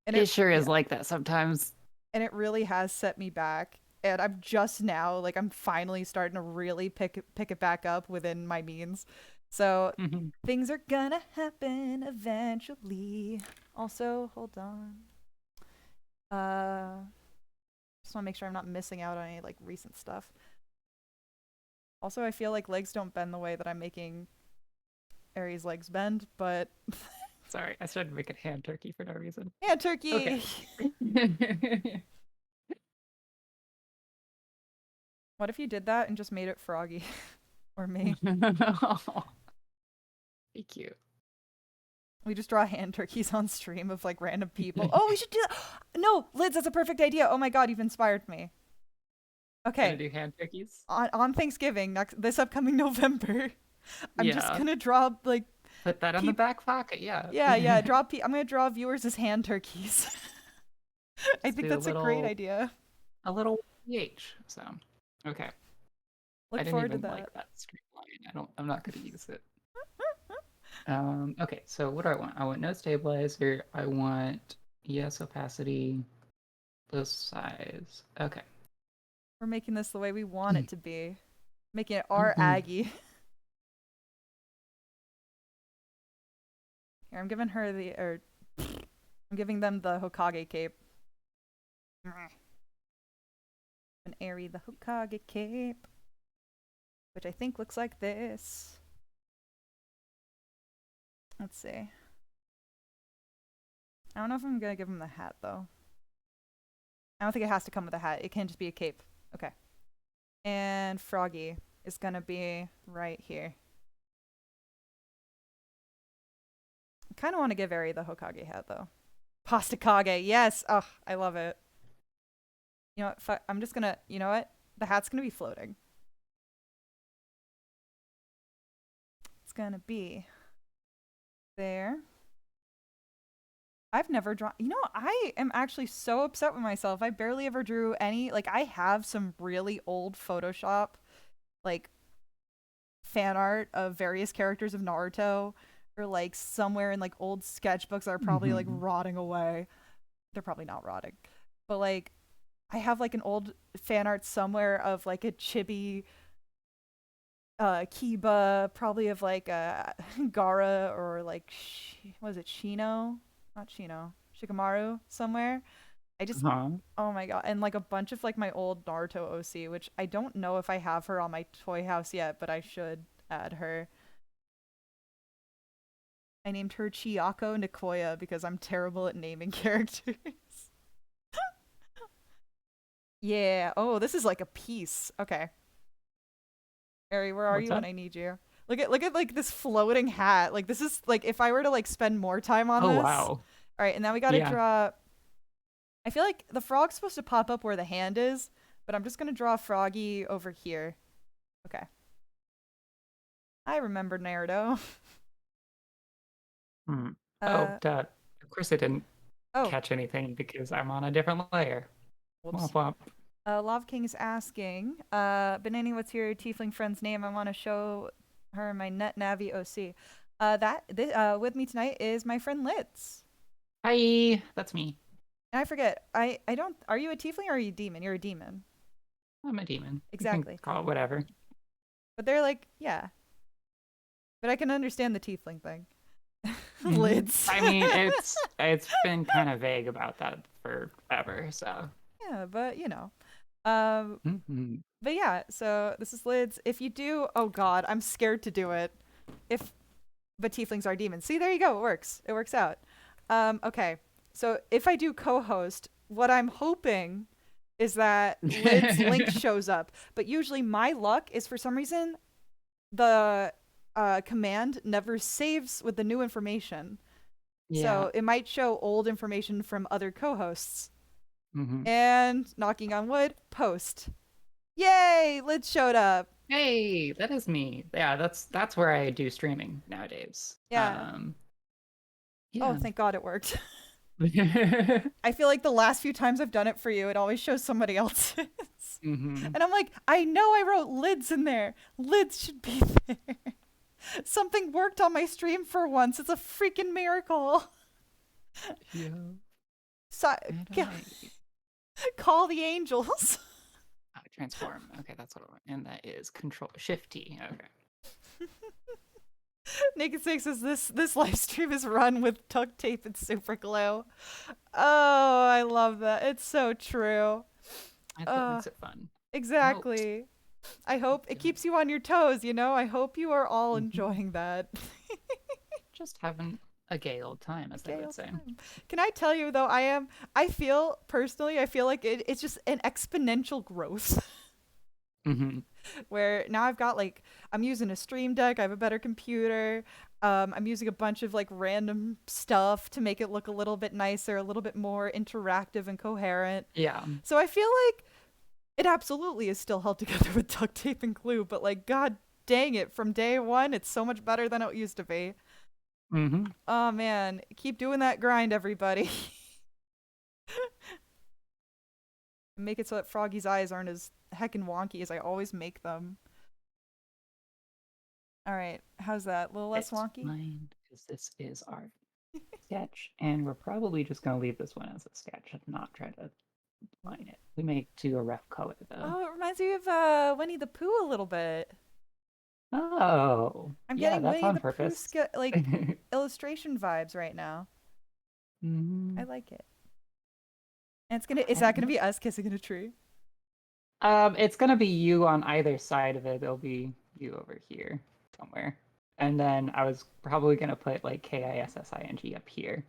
And It it sure is yeah, like that sometimes. and it really has set me back. And I'm just now like I'm finally starting to really pick it back up within my means. So Mhm. things are gonna happen eventually. Also, hold on. Just want to make sure I'm not missing out on any like recent stuff. Also, I feel like legs don't bend the way that I'm making Aries' legs bend, but Sorry, I started making hand turkey for no reason. yeah, Okay. turkey. What if you did that and just made it Froggy or me? Be cute. We just draw hand turkeys on stream of like random people. Oh, we should do that. No, Lids, that's a perfect idea. Oh my god, you've inspired me. Gonna Okay, do hand turkeys? on Thanksgiving next this upcoming November, I'm just Yeah. gonna draw like Put that in the peep. back pocket, yeah. Yeah, draw. I'm gonna draw viewers as hand turkeys. I Just think do that's a great idea. a little ph. So okay. I Look didn't forward to even that. like that streamline. I'm not gonna use it. Okay, so what do I want? I want no stabilizer. I want yes opacity, this size. Okay. We're making this the way we want it to be. Making it our Mm-hmm. Aggie. Here, I'm giving her the or I'm giving them the Hokage cape. An Airy the Hokage cape, which I think looks like this. Let's see. I don't know if I'm gonna give him the hat though. I don't think it has to come with a hat. It can just be a cape. Okay. And Froggy is gonna be right here. I kind of want to give Eri the Hokage hat though. Pasta Kage, yes. Oh, I love it. You know what? I'm just gonna. You know what? The hat's gonna be floating. It's gonna be there. I've never drawn. You know, I am actually so upset with myself. I barely ever drew any. Like, I have some really old Photoshop, like, fan art of various characters of Naruto, or like somewhere in like old sketchbooks that are probably like Mm-hmm. rotting away. They're probably not rotting, but like, I have like an old fan art somewhere of like a chibi Kiba, probably of like Gara or like was it Shino? Not Shino. Shikamaru somewhere. I just Uh-huh. oh my god, and like a bunch of like my old Naruto OC, which I don't know if I have her on my toy house yet, but I should add her. I named her Chiyako Nikoya because I'm terrible at naming characters. Yeah. Oh, this is like a piece. Okay. Ari, where are What's you when up? I need you? Look at like this floating hat. Like this is like if I were to like spend more time on Oh this. wow. All right, and now we got to Yeah. draw. I feel like the frog's supposed to pop up where the hand is, but I'm just gonna draw Froggy over here. Okay. I remember Naruto. Hmm. Oh, Uh duh. Of course I didn't oh, catch anything because I'm on a different layer. whoops. Womp womp. Love King is asking, Benani, what's your tiefling friend's name? I want to show her my net navi OC. With me tonight is my friend Lyds. Hi, that's me. And I forget, I don't, are you a tiefling or are you a demon? You're a demon. I'm a demon. You can Exactly. call it whatever. But they're like, yeah. But I can understand the tiefling thing. Lyds. I mean, it's been kind of vague about that forever, so. Yeah, but you know. Um, Mhm. but yeah, so this is Lyds. If you do, oh god, I'm scared to do it. If but tieflings are demons. See, there you go. It works. It works out. Okay. So if I do co-host, what I'm hoping is that Lid's link shows up. But usually my luck is for some reason the command never saves with the new information. Yeah. So it might show old information from other co-hosts. hmm And knocking on wood, post. Yay! Lid showed up. Hey, that is me. Yeah, that's where I do streaming nowadays. Yeah. Oh, Yeah. thank God it worked. I feel like the last few times I've done it for you, it always shows somebody else's. hmm And I'm like, I know I wrote lids in there. Lids should be there. Something worked on my stream for once. It's a freaking miracle. Yeah. So, And call the angels. transform. Okay, that's what I want. And that is Control Shift T. Okay. Naked Six says this live stream is run with duct tape and super glue. Oh, I love that. It's so true. That makes it fun. Oh, Exactly. I hope it keeps you on your toes, you know? I hope you are all mhm. enjoying that. Just having a gay old time, as they Okay, would all say. time. Can I tell you though, I feel personally, I feel like it's just an exponential growth hmm where now I've got like, I'm using a stream deck, I have a better computer. I'm using a bunch of like random stuff to make it look a little bit nicer, a little bit more interactive and coherent. Yeah. So I feel like it absolutely is still held together with duct tape and glue, but like, god dang it, from day one, it's so much better than it used to be. hmm Oh man, keep doing that grind, everybody. Make it so that Froggy's eyes aren't as heckin' wonky as I always make them. All right, how's that? A little less It's wonky? fine, because this is our sketch, and we're probably just going to leave this one as a sketch and not try to line it. We may do a rough color, though. Oh, it reminds me of Winnie the Pooh a little bit. Oh, I'm yeah, getting that's Winnie on the Pooh purpose. like illustration vibes right now. I Mhm. like it. And is I that don't gonna know. be us kissing in a tree? It's gonna be you on either side of it. There'll be you over here somewhere. And then I was probably gonna put like KISSING up here.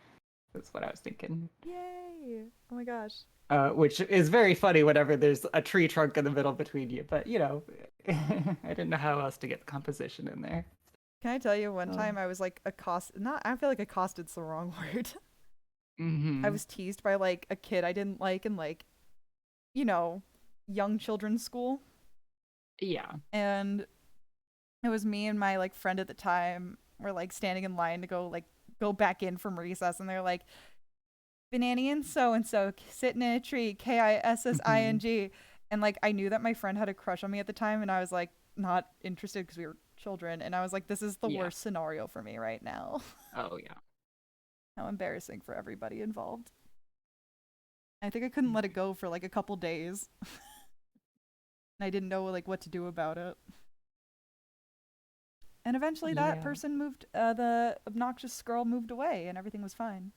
That's what I was thinking. Yay! Oh my gosh. Which is very funny whenever there's a tree trunk in the middle between you. But you know, I didn't know how else to get the composition in there. Can I tell you one Oh. time I was like accosted, not, I feel like accosted's the wrong word. I Mm-hmm. was teased by like a kid I didn't like in like, you know, young children's school. Yeah. And it was me and my like friend at the time were like standing in line to go back in from recess and they're like, Banani and so sitting in a tree, Mm-hmm. KISSING. And like I knew that my friend had a crush on me at the time and I was like not interested because we were children and I was like, this is the Yeah. worst scenario for me right now. Oh yeah. How embarrassing for everybody involved. I think I couldn't let it go for like a couple days. And I didn't know like what to do about it. And eventually that Yeah. person moved, the obnoxious girl moved away and everything was fine.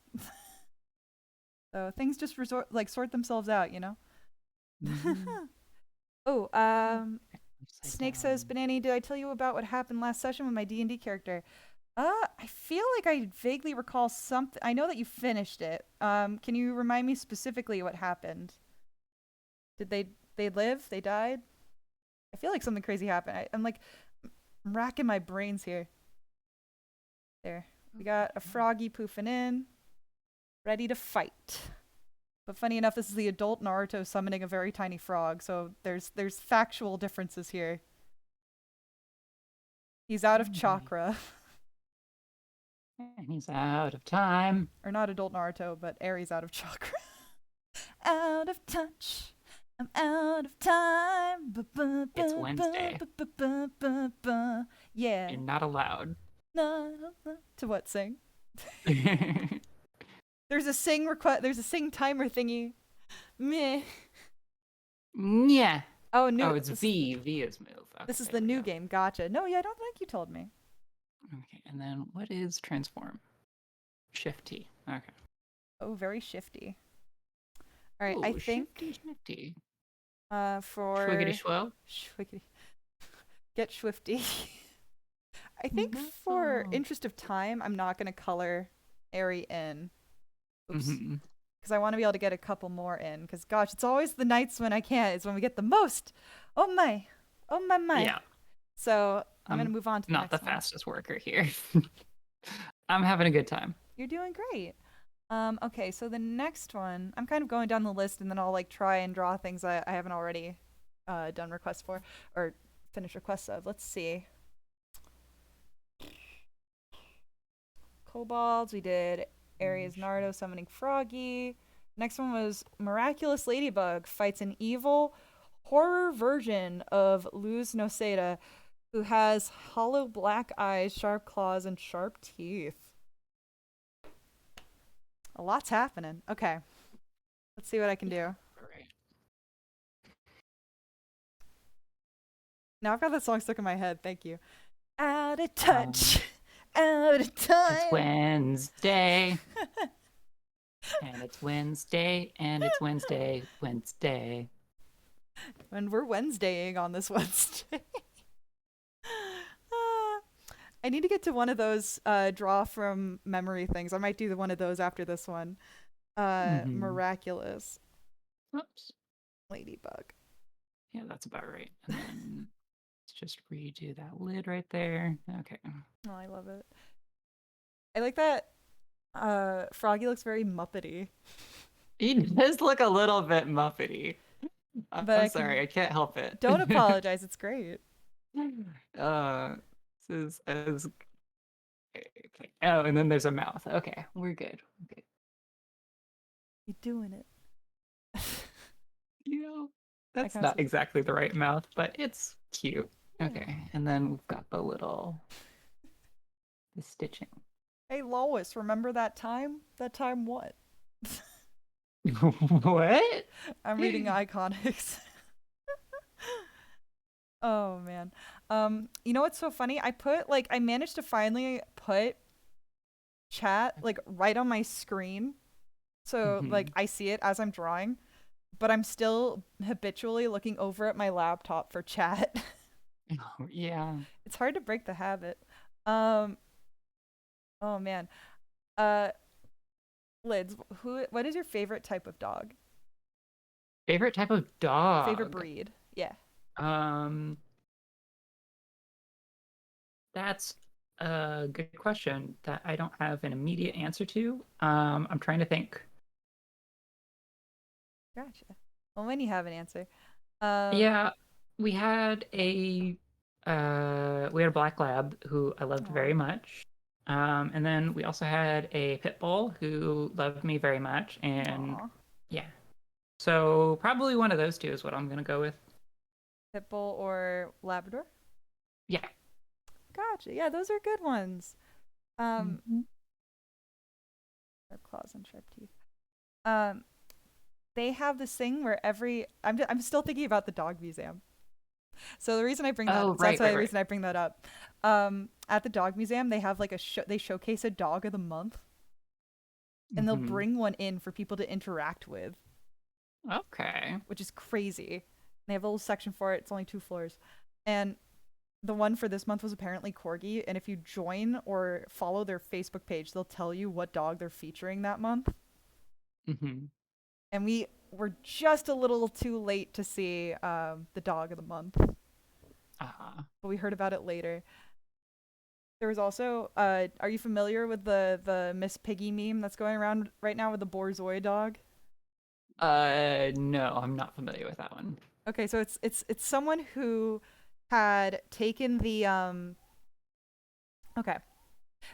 So things just sort themselves out, you know? Mm-hmm. Oh, Upside Snake says, down. Banani, did I tell you about what happened last session with my D&D character? I feel like I vaguely recall something. I know that you finished it. Can you remind me specifically what happened? Did they live? They died? I feel like something crazy happened. I'm like racking my brains here. There. We got a froggy poofing in, ready to fight. But funny enough, this is the adult Naruto summoning a very tiny frog, so there's factual differences here. He's out of Okay. chakra. And he's out of time. Or not adult Naruto, but Aries out of chakra. Out of touch. I'm out of time. It's Wednesday. Yeah. You're not allowed. To what sing? There's a sing timer thingy. Meh. Yeah. Oh, new. Oh, it's V. V is move. Okay, This is there the we new go. game. Gotcha. No, yeah, I don't think you told me. Okay, and then what is transform? Shift T. Okay. Oh, very shifty. All right, I Oh, think shifty, shifty. Schwiggity for schwo. Schwiggity, get Swifty. I think for No. interest of time, I'm not gonna color Airy in. Oops. Mm-hmm. Because I want to be able to get a couple more in. Because gosh, it's always the nights when I can't. Is when we get the most. Oh my, oh my my. Yeah, So I'm gonna I'm move on to the not the next one. fastest worker here. I'm having a good time. You're doing great. Okay, so the next one, I'm kind of going down the list, and then I'll like try and draw things I haven't already done requests for or finished requests of. Let's see. Kobolds. We did Aries Nardo summoning Froggy. Next one was Miraculous Ladybug fights an evil horror version of Luz Noceda, who has hollow black eyes, sharp claws, and sharp teeth. A lot's happening. Okay, let's see what I can Yeah. do. Right. Now I've got that song stuck in my head. Thank you. Out of Um, touch, out of it's time. Wednesday, and it's Wednesday, and it's Wednesday, Wednesday. And we're Wednesdaying on this Wednesday. Ah, I need to get to one of those draw from memory things. I might do one of those after this one. Mm-hmm. Miraculous Oops. Ladybug. Yeah, that's about right. And then let's just redo that lid right there. Okay. Oh, I love it. I like that Froggy looks very Muppety. He does look a little bit Muppety. But I'm I sorry, can I can't help it. don't apologize, it's great. uh, this is as okay. Oh, and then there's a mouth. Okay, we're good. Okay. You're doing it. You know, I that's kind of not see. exactly the right mouth, but it's cute. Yeah. Okay, and then we've got the stitching. Hey Lois, remember that time? That time what? What? I'm reading Iconics. Oh man. You know what's so funny? I managed to finally put chat like right on my screen. So like Hmm. I see it as I'm drawing, but I'm still habitually looking over at my laptop for chat. Oh, yeah. It's hard to break the habit. Um oh man. Uh Lids, what is your favorite type of dog? Favorite type of Favorite dog? breed? Yeah. Um, that's a good question that I don't have an immediate answer to. I'm trying to think. Gotcha. Well, when you have an answer. Um Yeah, we had a we had a black lab who I loved Aw. very much. And then we also had a pit bull who loved me very much. And Aw. yeah, so probably one of those two is what I'm gonna go with. Pitbull or Labrador? Yeah. Gotcha. Yeah, those are good ones. Um, Mhm. sharp claws and sharp teeth. Um, they have this thing where I'm still thinking about the dog museum. So the reason I bring that Oh, up, so that's right, why right, the right. reason I bring that up. At the dog museum, they have like they showcase a dog of the month, and they'll Hmm. bring one in for people to interact with, Okay. which is crazy. They have a little section for it. It's only 2 floors, and the one for this month was apparently corgi. And if you join or follow their Facebook page, they'll tell you what dog they're featuring that month. Hmm. And we were just a little too late to see the dog of the month. Ah. but we heard about it later. There was also are you familiar with the Miss Piggy meme that's going around right now with the Borzoi dog? No, I'm not familiar with that one. Okay, so it's someone who had taken the okay.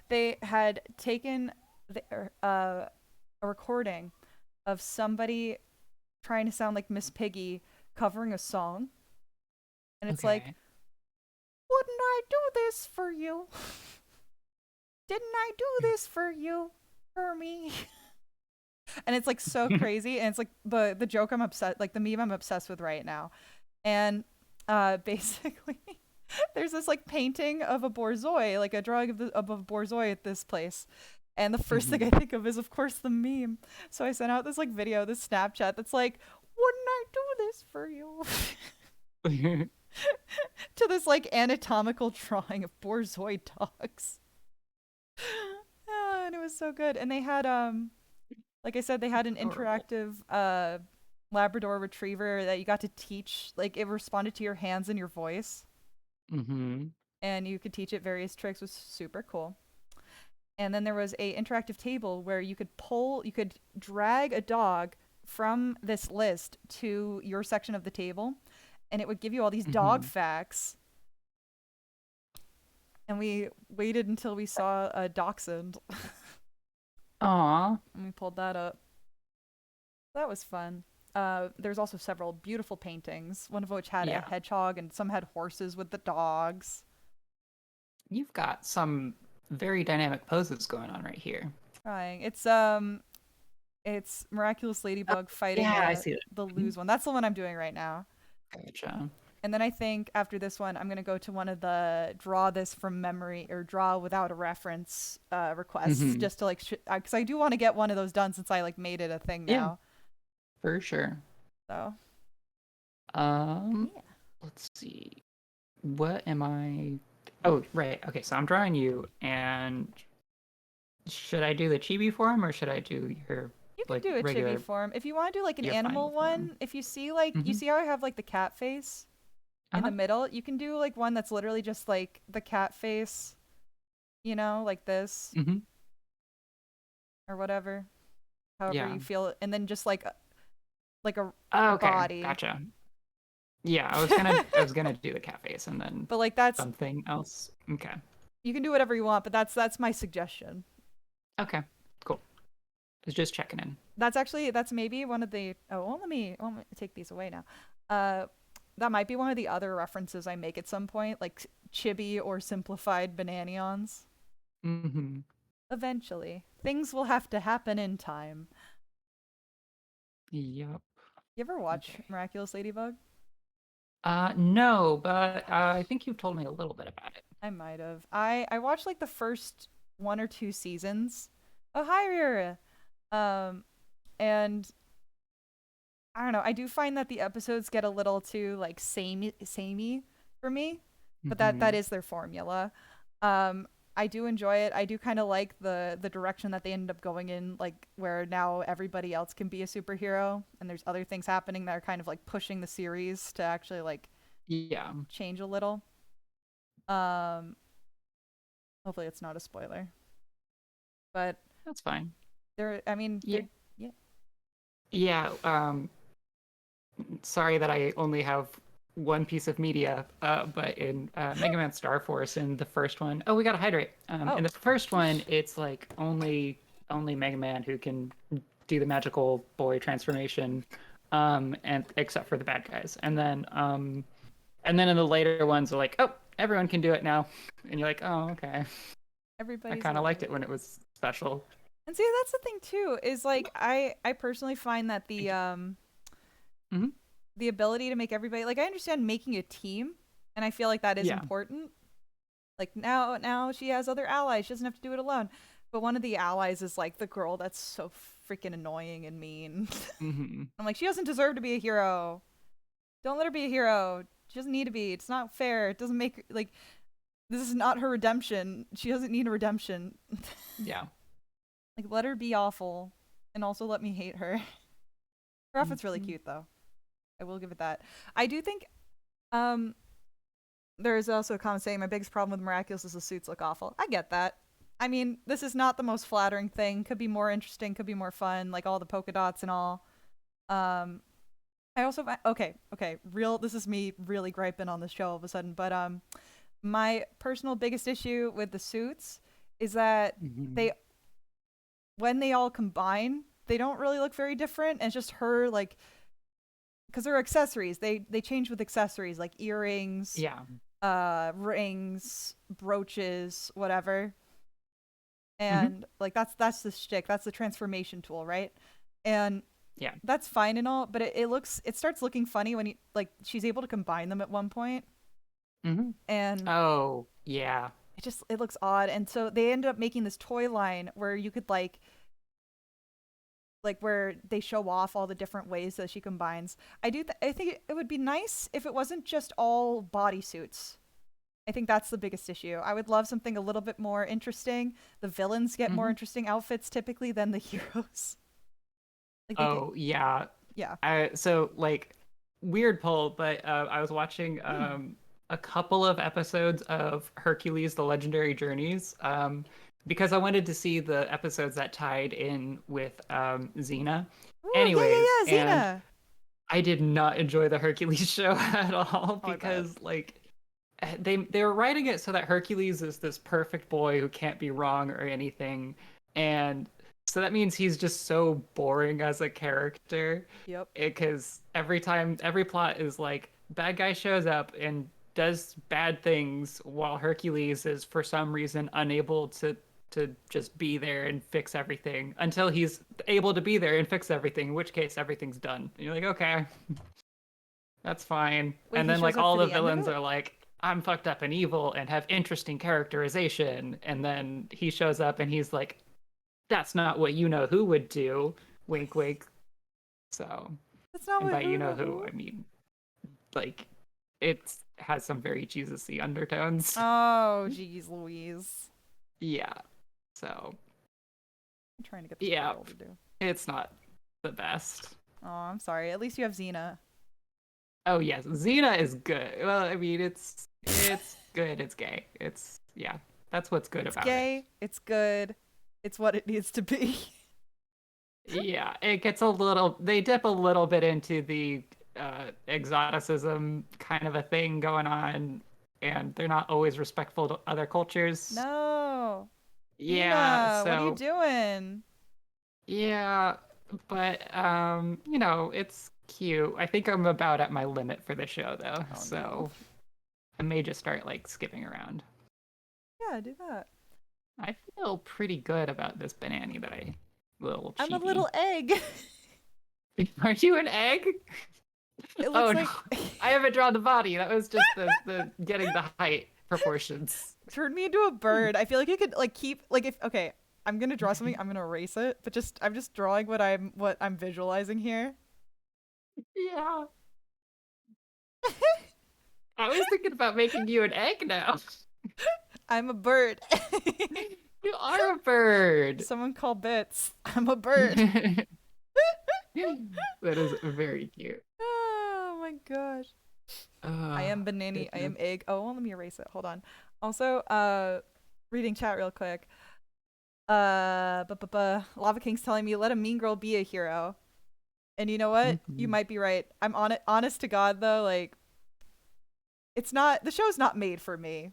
They had taken a recording of somebody trying to sound like Miss Piggy covering a song, and it's like, Okay. "Wouldn't I do this for you? Didn't I do this for you? For me?" And it's like so crazy, and it's like the joke I'm upset, like the meme I'm obsessed with right now. And basically, there's this like painting of a borzoi, like a drawing of a borzoi at this place. And the first thing I Hmm. think of is, of course, the meme. So I sent out this like video, this Snapchat that's like, "Wouldn't I do this for you?" To this like anatomical drawing of borzoi dogs. And it was so good. And they had like I said, they had an Adorable. interactive Labrador retriever that you got to teach. Like it responded to your hands and your voice, Hmm. and you could teach it various tricks. It was super cool. And then there was a interactive table where you could drag a dog from this list to your section of the table, and it would give you all these dog Hmm. facts. And we waited until we saw a dachshund, Aw. and we pulled that up. That was fun. There's also several beautiful paintings, one of which had a Yeah. hedgehog, and some had horses with the dogs. You've got some very dynamic poses going on right here. Trying. It's Miraculous Oh, Ladybug fighting yeah, I see it. the Mhm. lose one. That's the one I'm doing right now. Gotcha. And then I think after this one, I'm gonna go to one of the draw this from memory or draw without a reference requests, Hmm. just to like, because I do want to get one of those done since I like made it a thing Yeah, now. for sure. So Um, yeah, let's see. What am I? Oh, right. Okay, so I'm drawing you, and should I do the chibi form or should I do your you can like do a chibi regular? form if you want to do like an You're fine animal with form. one. If you see like you Mm-hmm. see how I have like the cat face in the Uh-huh. middle, you can do like one that's literally just like the cat face, like this Mm-hmm. or whatever, however Yeah. you feel it, and then just like a Oh, okay, body. gotcha. Yeah, I was gonna do the cat face and then But like that's something else. Okay. you can do whatever you want, but that's my suggestion. Okay. Cool. Was just checking in. That's maybe one of the let me take these away now. Uh, that might be one of the other references I make at some point, like chibi or simplified bananions. Mm-hmm. Eventually, things will have to happen in time. Yep. You ever watch Okay. Miraculous Ladybug? No, but I think you've told me a little bit about it. I might have. I watched like the first one or two seasons. Oh hi Rira. Um, and I don't know. I do find that the episodes get a little too like samey for me, but that Mm-hmm. is their formula. Um, I do enjoy it. I do kind of like the direction that they ended up going in, like where now everybody else can be a superhero, and there's other things happening that are kind of like pushing the series to actually like Yeah, change a little. Um, hopefully it's not a spoiler, but that's fine. I mean, Yeah, they're yeah. yeah. Sorry that I only have one piece of media, but in Mega Man Star Force, in the first one, oh, we gotta hydrate. In Oh, the first one, it's like only Mega Man who can do the magical boy transformation, and except for the bad guys. And then in the later ones, they're like, oh, everyone can do it now, and you're like, oh, okay. I everybody's kind of liked allowed. it when it was special. And see, that's the thing too, is like I personally find that Thank you. Hmm. the ability to make everybody like I understand making a team, and I feel like that is Yeah. important. Like now she has other allies. She doesn't have to do it alone. But one of the allies is like the girl that's so freaking annoying and mean. Hmm. I'm like, she doesn't deserve to be a hero. Don't let her be a hero. She doesn't need to be. It's not fair. It doesn't make like this is not her redemption. She doesn't need a redemption. Yeah. Like let her be awful, and also let me hate her. Her outfit's really Hmm. cute though. I will give it that. I do think um there's also a comment saying my biggest problem with Miraculous is the suits look awful. I get that. I mean, this is not the most flattering thing. Could be more interesting. Could be more fun. Like all the polka dots and all. Um, I also okay. Real. This is me really griping on this show all of a sudden. But my personal biggest issue with the suits is that Hmm. they when they all combine, they don't really look very different. And it's just her like because they're accessories. They change with accessories like earrings, Yeah. rings, brooches, whatever. Hmm. And like that's the shtick. That's the transformation tool, right? And Yeah. that's fine and all, but it starts looking funny when you like she's able to combine them at one point, Hmm. and Oh, yeah. it looks odd. And so they ended up making this toy line where you could like where they show off all the different ways that she combines. I think it would be nice if it wasn't just all bodysuits. I think that's the biggest issue. I would love something a little bit more interesting. The villains get more Hmm. interesting outfits typically than the heroes. Like they get Oh, yeah. yeah. So like weird poll, but I was watching Hmm. a couple of episodes of Hercules: The Legendary Journeys because I wanted to see the episodes that tied in with Xena. Ooh, yeah, Anyways, yeah, yeah, and Xena. I did not enjoy the Hercules show at all Oh, I bet. because like they were writing it so that Hercules is this perfect boy who can't be wrong or anything, and so that means he's just so boring as a character. Yep. Because every time, every plot is like bad guy shows up and does bad things while Hercules is for some reason unable to just be there and fix everything until he's able to be there and fix everything, in which case everything's done. And you're like, okay, that's fine. Wait, And he then shows like up all for the the end of villains it? are like, I'm fucked up and evil and have interesting characterization. And then he shows up and he's like, that's not what you know who would do. Wink, wink. So, That's not and what by you who know know who, who. I mean like it has some very Jesus-y undertones. Oh, jeez, Louise. Yeah. So, I'm trying to get this poor yeah, girl to do. it's not the best. Oh, I'm sorry. At least you have Xena. Oh yes, Xena is good. Well, I mean, it's good. It's gay. It's yeah. That's what's good It's about it. gay. It's good. It's what it needs to be. Yeah, it gets a little. They dip a little bit into the exoticism kind of a thing going on, and they're not always respectful to other cultures. No. Yeah, Xena, what are you so doing? yeah, but you know, it's cute. I think I'm about at my limit for the show though, Oh no. so I may just start like skipping around. Yeah, do that. I feel pretty good about this banana that I little I'm a chibi. little egg. Are you an egg? It Oh looks no, like I haven't drawn the body. That was just the getting the height proportions. turn me into a bird. I feel like you could like keep like if okay, I'm gonna draw something. I'm gonna erase it, but just I'm just drawing what I'm visualizing here. Yeah, I was thinking about making you an egg now. I'm a bird. You are a bird. Someone call bits. I'm a bird. That is very cute. Oh my gosh. I Oh, am banana. I goodness. am egg. Oh, well, let me erase it. Hold on. Also, reading chat real quick. Lava King's telling me let a mean girl be a hero. And you know what? You Mhm. might be right. I'm on it. Honest to God, though, like it's not the show's not made for me.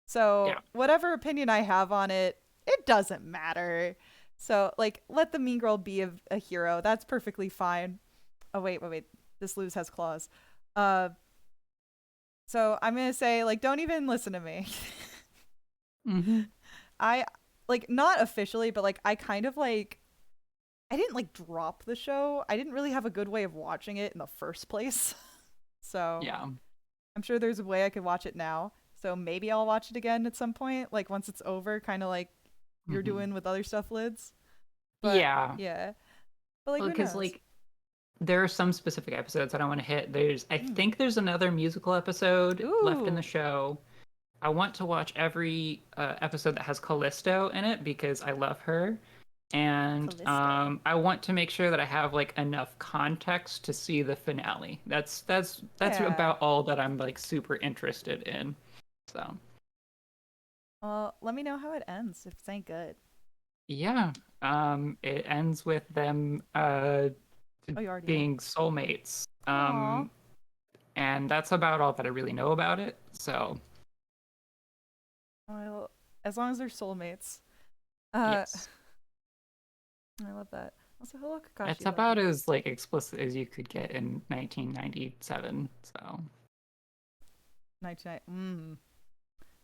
So Yeah. whatever opinion I have on it, it doesn't matter. So like, let the mean girl be a hero. That's perfectly fine. Oh wait. This Luz has claws. Uh, so I'm gonna say like, don't even listen to me. Hmm. I like not officially, but like I kind of like I didn't like drop the show. I didn't really have a good way of watching it in the first place. So Yeah. I'm sure there's a way I could watch it now. So maybe I'll watch it again at some point, like once it's over, kind of like you're Hmm. doing with other stuff, Lids. But Yeah. yeah, but like Well, who because knows? like there are some specific episodes that I want to hit. I Mm. think there's another musical episode left in the Ooh, show. I want to watch every episode that has Callisto in it because I love her. and Callisto. I want to make sure that I have like enough context to see the finale. That's Yeah. about all that I'm like super interested in. So Well, let me know how it ends if it's ain't good. yeah, it ends with them Oh, you already know. being soulmates. Aw. And that's about all that I really know about it. So Well, as long as they're soulmates. Uh, yes, I love that. Also, hello, it's Kakashi. Love about you. as like explicit as you could get in 1997. So 99.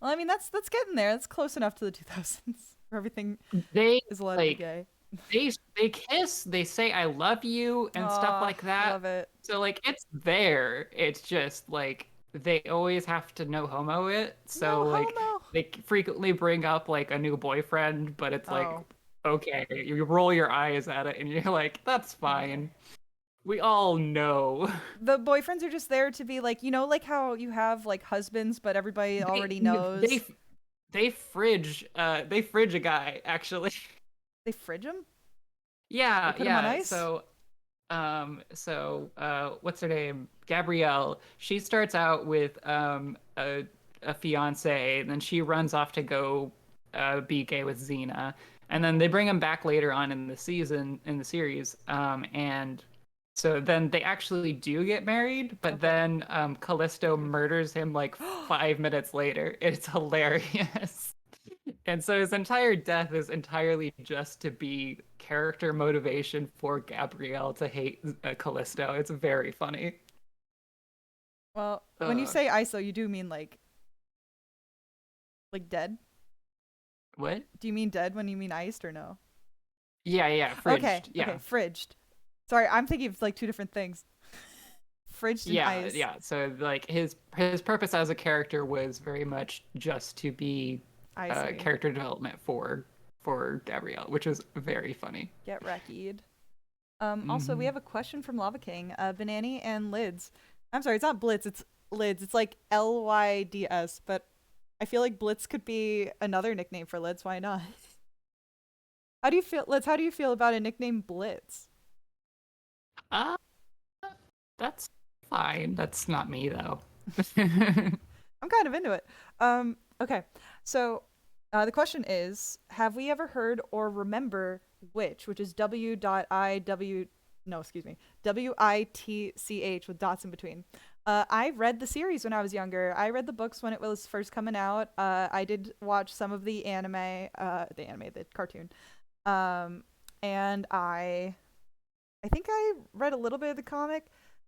Well, I mean, that's getting there. That's close enough to the 2000s where everything they is allowed to be like gay. they kiss, they say I love you and stuff Aw, like that. love it. So like it's there. It's just like they always have to no homo it. No So like homo. they frequently bring up like a new boyfriend, but it's like Oh, okay, you roll your eyes at it and you're like that's okay. fine. We all know. The boyfriends are just there to be like, like how you have like husbands, but everybody They already they knows. they fridge a guy actually. They fridge him? They Yeah, put him on yeah. ice? What's her name? Gabrielle. She starts out with a fiance, and then she runs off to go be gay with Xena. And then they bring him back later on in the season, in the series. And so then they actually do get married, but Okay. then Callisto murders him like 5 minutes later. It's hilarious. And so his entire death is entirely just to be character motivation for Gabrielle to hate Callisto. It's very funny. Well, when you Uh, say ice, though, you do mean like dead? what? Do you mean dead when you mean iced or no? Yeah, yeah, Okay, fridged. okay, Yeah. fridged. Sorry, I'm thinking of like two different things. Fridged and Yeah, ice. yeah. So like his purpose as a character was very much just to be I see. character development for Gabrielle, which was very funny. Get wrecked. Also, we Hmm. have a question from Lava King, Banani and Lids. I'm sorry, it's not Blitz, it's Lids. It's like Lyds, but I feel like Blitz could be another nickname for Lids. Why not? How do you feel, Lids? How do you feel about a nickname Blitz? Uh, that's fine. That's not me though. I'm kind of into it. Okay, so the question is: have we ever heard or remember which is W.I.W. No, excuse me, WITCH with dots in between. I read the series when I was younger. I read the books when it was first coming out. I did watch some of the cartoon, um, and I think I read a little bit of the comic.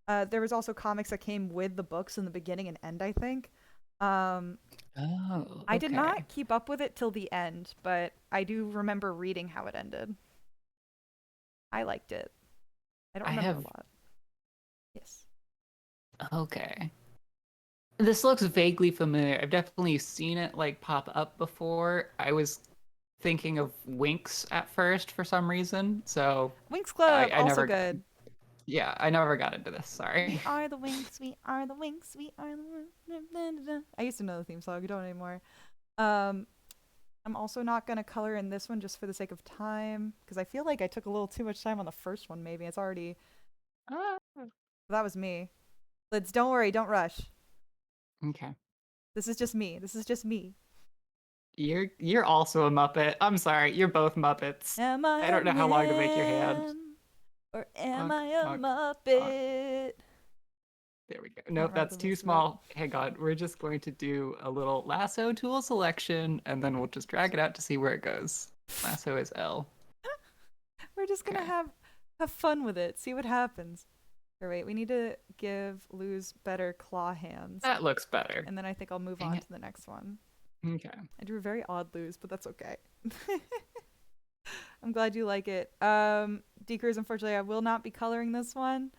There was also comics that came with the books in the beginning and end, I think. Um, Oh, I did okay. not keep up with it till the end, but I do remember reading how it ended. I liked it. I don't I remember a have lot. Yes. okay. This looks vaguely familiar. I've definitely seen it like pop up before. I was thinking of Winx at first for some reason, so Winx Club, I also never good. yeah, I never got into this. We Sorry. are the Winx, we are the Winx, we are the. I used to know the theme song, I don't anymore. Um, I'm also not gonna color in this one just for the sake of time, because I feel like I took a little too much time on the first one, maybe. It's already. Ah, That was me. Lids, don't worry, don't rush. okay. This is just me. This is just me. You're also a Muppet. I'm sorry, you're both Muppets. Am I I a don't know how long to make your hand. man? Or am Honk, I a honk, honk. Muppet? There we go. I don't Nope, remember that's the too rest of it. small. Hang on. We're just going to do a little lasso tool selection, and then we'll just drag it out to see where it goes. Lasso is L. We're just gonna Okay. have fun with it. See what happens. Or wait, we need to give Luz better claw hands, That looks better. and then I think I'll move Dang on it. to the next one. Okay. I drew a very odd Luz, but that's okay. I'm glad you like it. Decrease, unfortunately, I will not be coloring this one.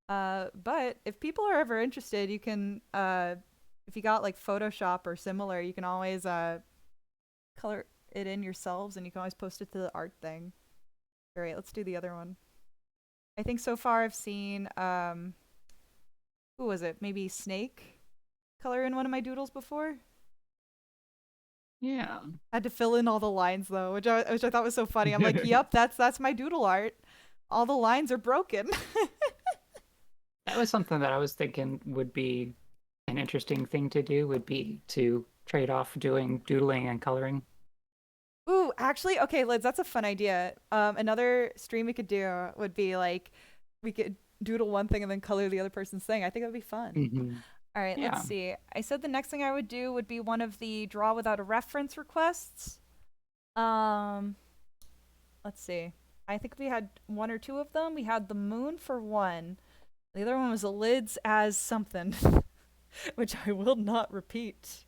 But if people are ever interested, you can if you got like Photoshop or similar, you can always color it in yourselves, and you can always post it to the art thing. All right, let's do the other one. I think so far I've seen who was it? Maybe Snake color in one of my doodles before. Yeah. I had to fill in all the lines though, which I thought was so funny. I'm like, "Yep, that's my doodle art. All the lines are broken." That was something that I was thinking would be an interesting thing to do, would be to trade off doing doodling and coloring. Ooh, actually, okay, Liz, that's a fun idea. Another stream we could do would be like we could doodle one thing and then color the other person's thing. I think that would be fun. All right, let's Yeah. see. I said the next thing I would do would be one of the draw without a reference requests. Um, let's see. I think we had one or two of them. We had the moon for one. The other one was the lids as something, which I will not repeat.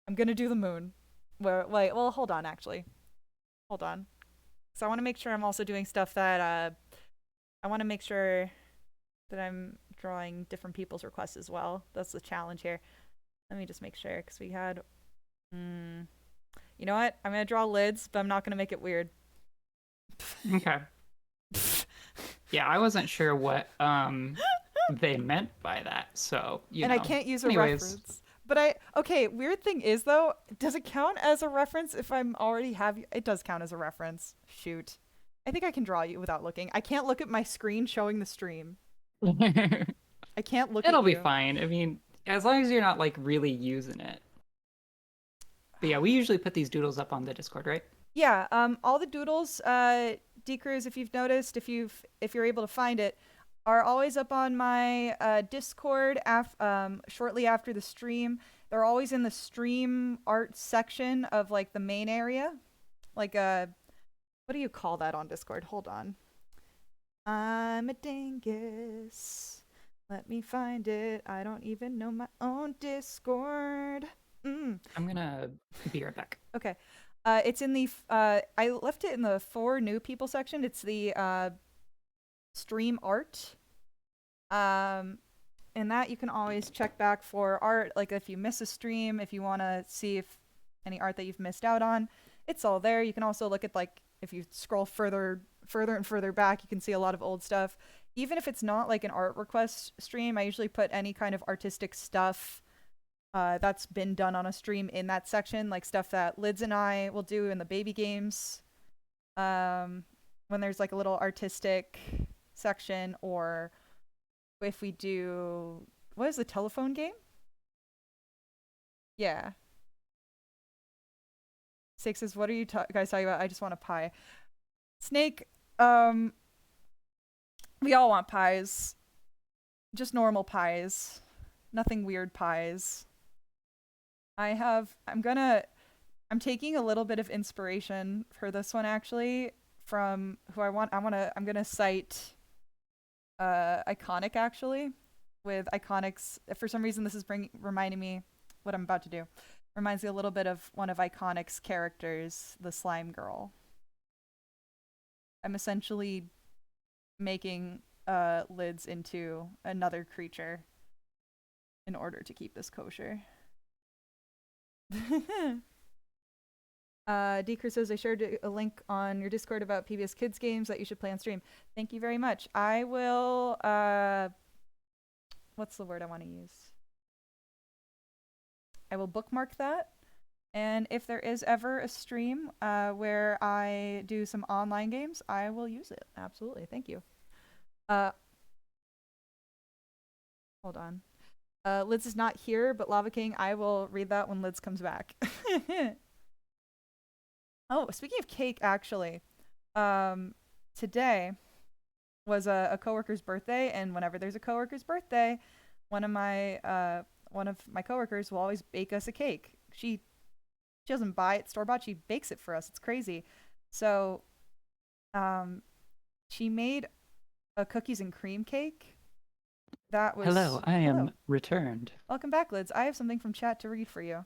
I'm gonna do the moon. Wait, well, hold on, actually. Hold on. So I want to make sure I'm also doing stuff that I want to make sure that I'm drawing different people's requests as well. That's the challenge here. Let me just make sure because we had. Mm, you know what? I'm gonna draw lids, but I'm not gonna make it weird. Okay. Yeah, I wasn't sure what they meant by that. So, And I can't use a Anyways, reference. But I okay. Weird thing is though, does it count as a reference if I'm already have? It does count as a reference. Shoot. I think I can draw you without looking. I can't look at my screen showing the stream. I can't look at it'll be you. fine. I mean, as long as you're not like really using it. But yeah, we usually put these doodles up on the Discord, right? Yeah, all the doodles, Decrews, if you've noticed, if you're able to find it, are always up on my Discord shortly after the stream. They're always in the stream art section of like the main area. Like what do you call that on Discord? Hold on. I'm a dingus. Let me find it. I don't even know my own Discord. Mm. I'm gonna be right back. Okay. It's in the I left it in the for new people section. It's the stream art. Um and that you can always check back for art, like if you miss a stream, if you want to see if any art that you've missed out on, it's all there. You can also look at like if you scroll further and further back, you can see a lot of old stuff. Even if it's not like an art request stream, I usually put any kind of artistic stuff that's been done on a stream in that section, like stuff that Lyds and I will do in the baby games. When there's like a little artistic section, or if we do, what is the telephone game? Yeah. Snake says, "What are you guys talking about? I just want a pie." Snake, we all want pies, just normal pies, nothing weird pies. I'm taking a little bit of inspiration for this one actually from who I'm gonna cite Iconic actually. With Iconic's, for some reason this is reminding me what I'm about to do. Reminds me a little bit of one of Iconic's characters, the slime girl. I'm essentially making Lyds into another creature in order to keep this kosher. Decre says I shared a link on your Discord about PBS Kids games that you should play on stream. Thank you very much. I will. What's the word I want to use? I will bookmark that. And if there is ever a stream where I do some online games, I will use it. Absolutely. Thank you. Hold on. Lids is not here, but Lava King, I will read that when Lids comes back. Oh, speaking of cake, actually, today was a coworker's birthday, and whenever there's a coworker's birthday, one of my coworkers will always bake us a cake. She doesn't buy it store bought; she bakes it for us. It's crazy. So, she made a cookies and cream cake. That Hello, was I am hello. returned. Welcome back, Lids. I have something from chat to read for you.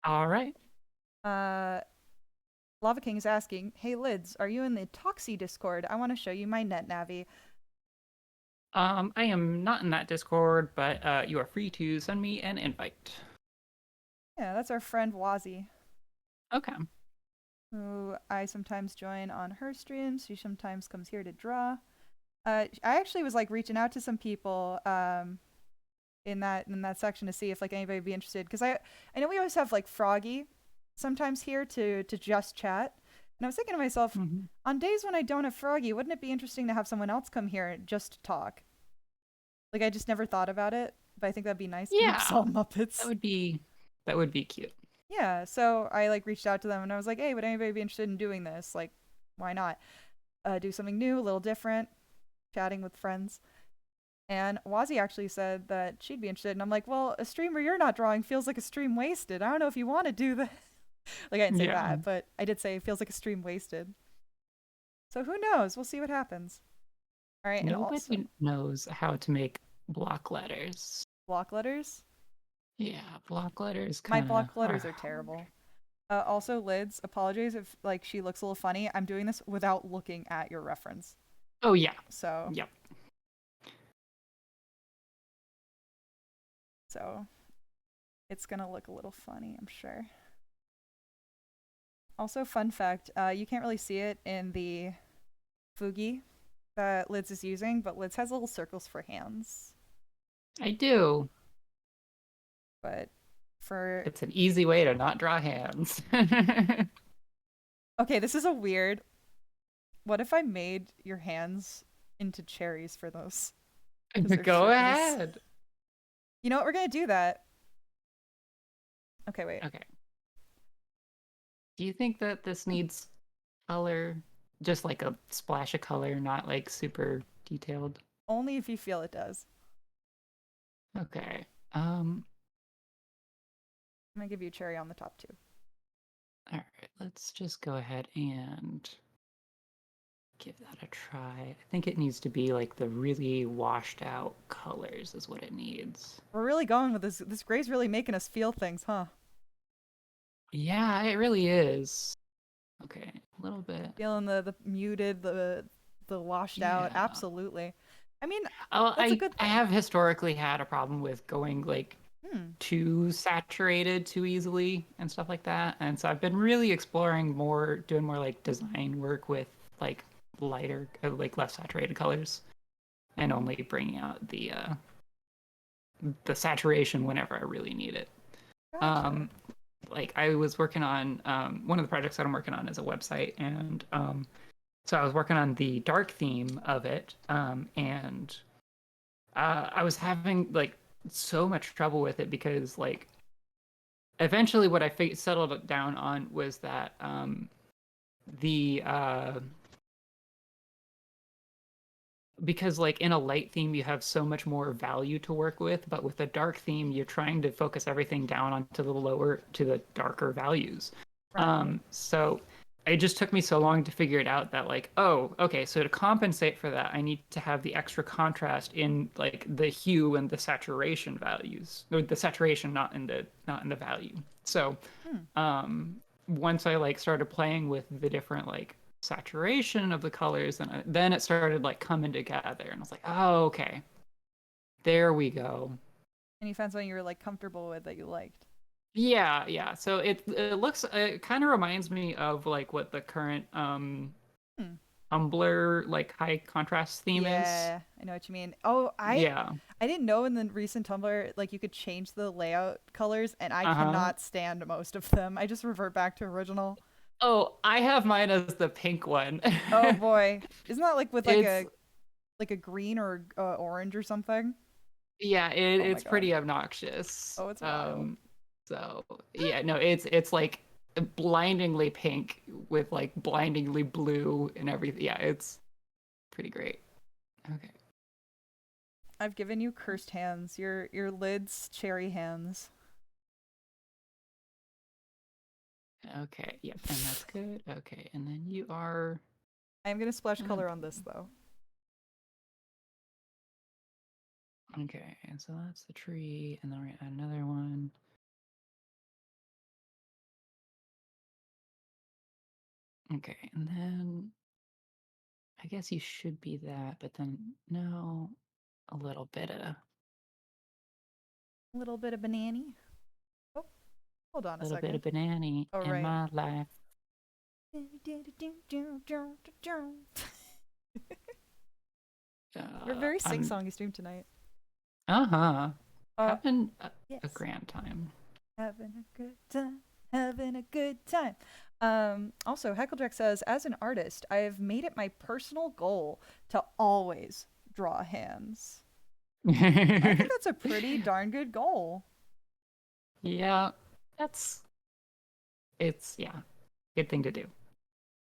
All right. Uh, Lava King is asking, "Hey Lids, are you in the Toxie Discord? I want to show you my NetNavi." I am not in that Discord, but you are free to send me an invite. Yeah, that's our friend Wazi, Okay. who I sometimes join on her streams. She sometimes comes here to draw. I actually was like reaching out to some people in that section to see if like anybody would be interested because I know we always have like Froggy sometimes here to just chat. And I was thinking to myself, Mhm. on days when I don't have Froggy, wouldn't it be interesting to have someone else come here just to talk? Like I just never thought about it, but I think that'd be nice. Oops, Yeah, all that Muppets. would be that would be cute. Yeah, so I like reached out to them and I was like, hey, would anybody be interested in doing this? Like, why not? Do something new, a little different, chatting with friends. And Wazi actually said that she'd be interested. And I'm like, well, a stream where you're not drawing feels like a stream wasted. I don't know if you want to do that. Like, I didn't say Yeah. that, but I did say it feels like a stream wasted. So who knows? We'll see what happens. All right. And also, Nobody knows how to make block letters. block letters. Yeah, block letters My kind of block letters are are hard. terrible. Also, Lyds, apologies if like she looks a little funny. I'm doing this without looking at your reference. Oh yeah. So, Yep. so it's gonna look a little funny, I'm sure. Also, fun fact: you can't really see it in the Fugi that Lyds is using, but Lyds has little circles for hands. I do. But for It's an easy way to not draw hands. okay, this is a weird. What if I made your hands into cherries for those? Because they're Go circles. ahead. You know what? We're gonna do that. Okay, wait. Okay. Do you think that this needs color? Just like a splash of color, not like super detailed. Only if you feel it does. Okay. Um, I'm gonna give you a cherry on the top too. all right, let's just go ahead and give that a try. I think it needs to be like the really washed out colors is what it needs. We're really going with this. This gray's really making us feel things, huh? Yeah, it really is. Okay, a little bit. Feeling the muted, the washed out. Yeah. Absolutely. I mean, Oh, that's a good I thing. have historically had a problem with going like Hmm. too saturated too easily and stuff like that. And so I've been really exploring more, doing more like design work with like lighter, like less saturated colors, and only bringing out the saturation whenever I really need it. Gotcha. Um, like I was working on one of the projects that I'm working on is a website, and so I was working on the dark theme of it, and I was having like so much trouble with it because like eventually what I settled it down on was that the because like in a light theme you have so much more value to work with, but with a dark theme you're trying to focus everything down onto the lower to the darker values. Right. So it just took me so long to figure it out that like, oh, okay, so to compensate for that, I need to have the extra contrast in like the hue and the saturation values, or the saturation not in the value. So Hmm. once I like started playing with the different like saturation of the colors, and then it started like coming together, and I was like, oh, okay, there we go. And you found something you were like comfortable with that you liked. Yeah, yeah. So it kind of reminds me of like what the current Hmm. Tumblr like high contrast theme is. Yeah, I know what you mean. Oh, Yeah. I didn't know in the recent Tumblr like you could change the layout colors, and I Uh-huh. cannot stand most of them. I just revert back to original. Oh, I have mine as the pink one. Oh boy, isn't that like with It's like a green or orange or something? yeah, Oh my it's god. pretty obnoxious. Oh, it's wild. So yeah, no, it's like blindingly pink with like blindingly blue and everything. Yeah, it's pretty great. Okay. I've given you cursed hands. Your lids cherry hands. Okay. Yep. And that's good. Okay. And then you are I am gonna splash gonna color on this though. okay. And so that's the tree, and then we're gonna add another one. Okay. And then I guess you should be that, but then no, a little bit of A little bit of banana. Oh, hold on a little bit second. of banana Oh in right. my life. We're very I'm sing-songy stream tonight. uh-huh. Uh, Having a yes. grand time. Having a good time. Having a good time. Also, Hecklejack says, as an artist, I have made it my personal goal to always draw hands. I think that's a pretty darn good goal. Yeah, that's yeah, good thing to do.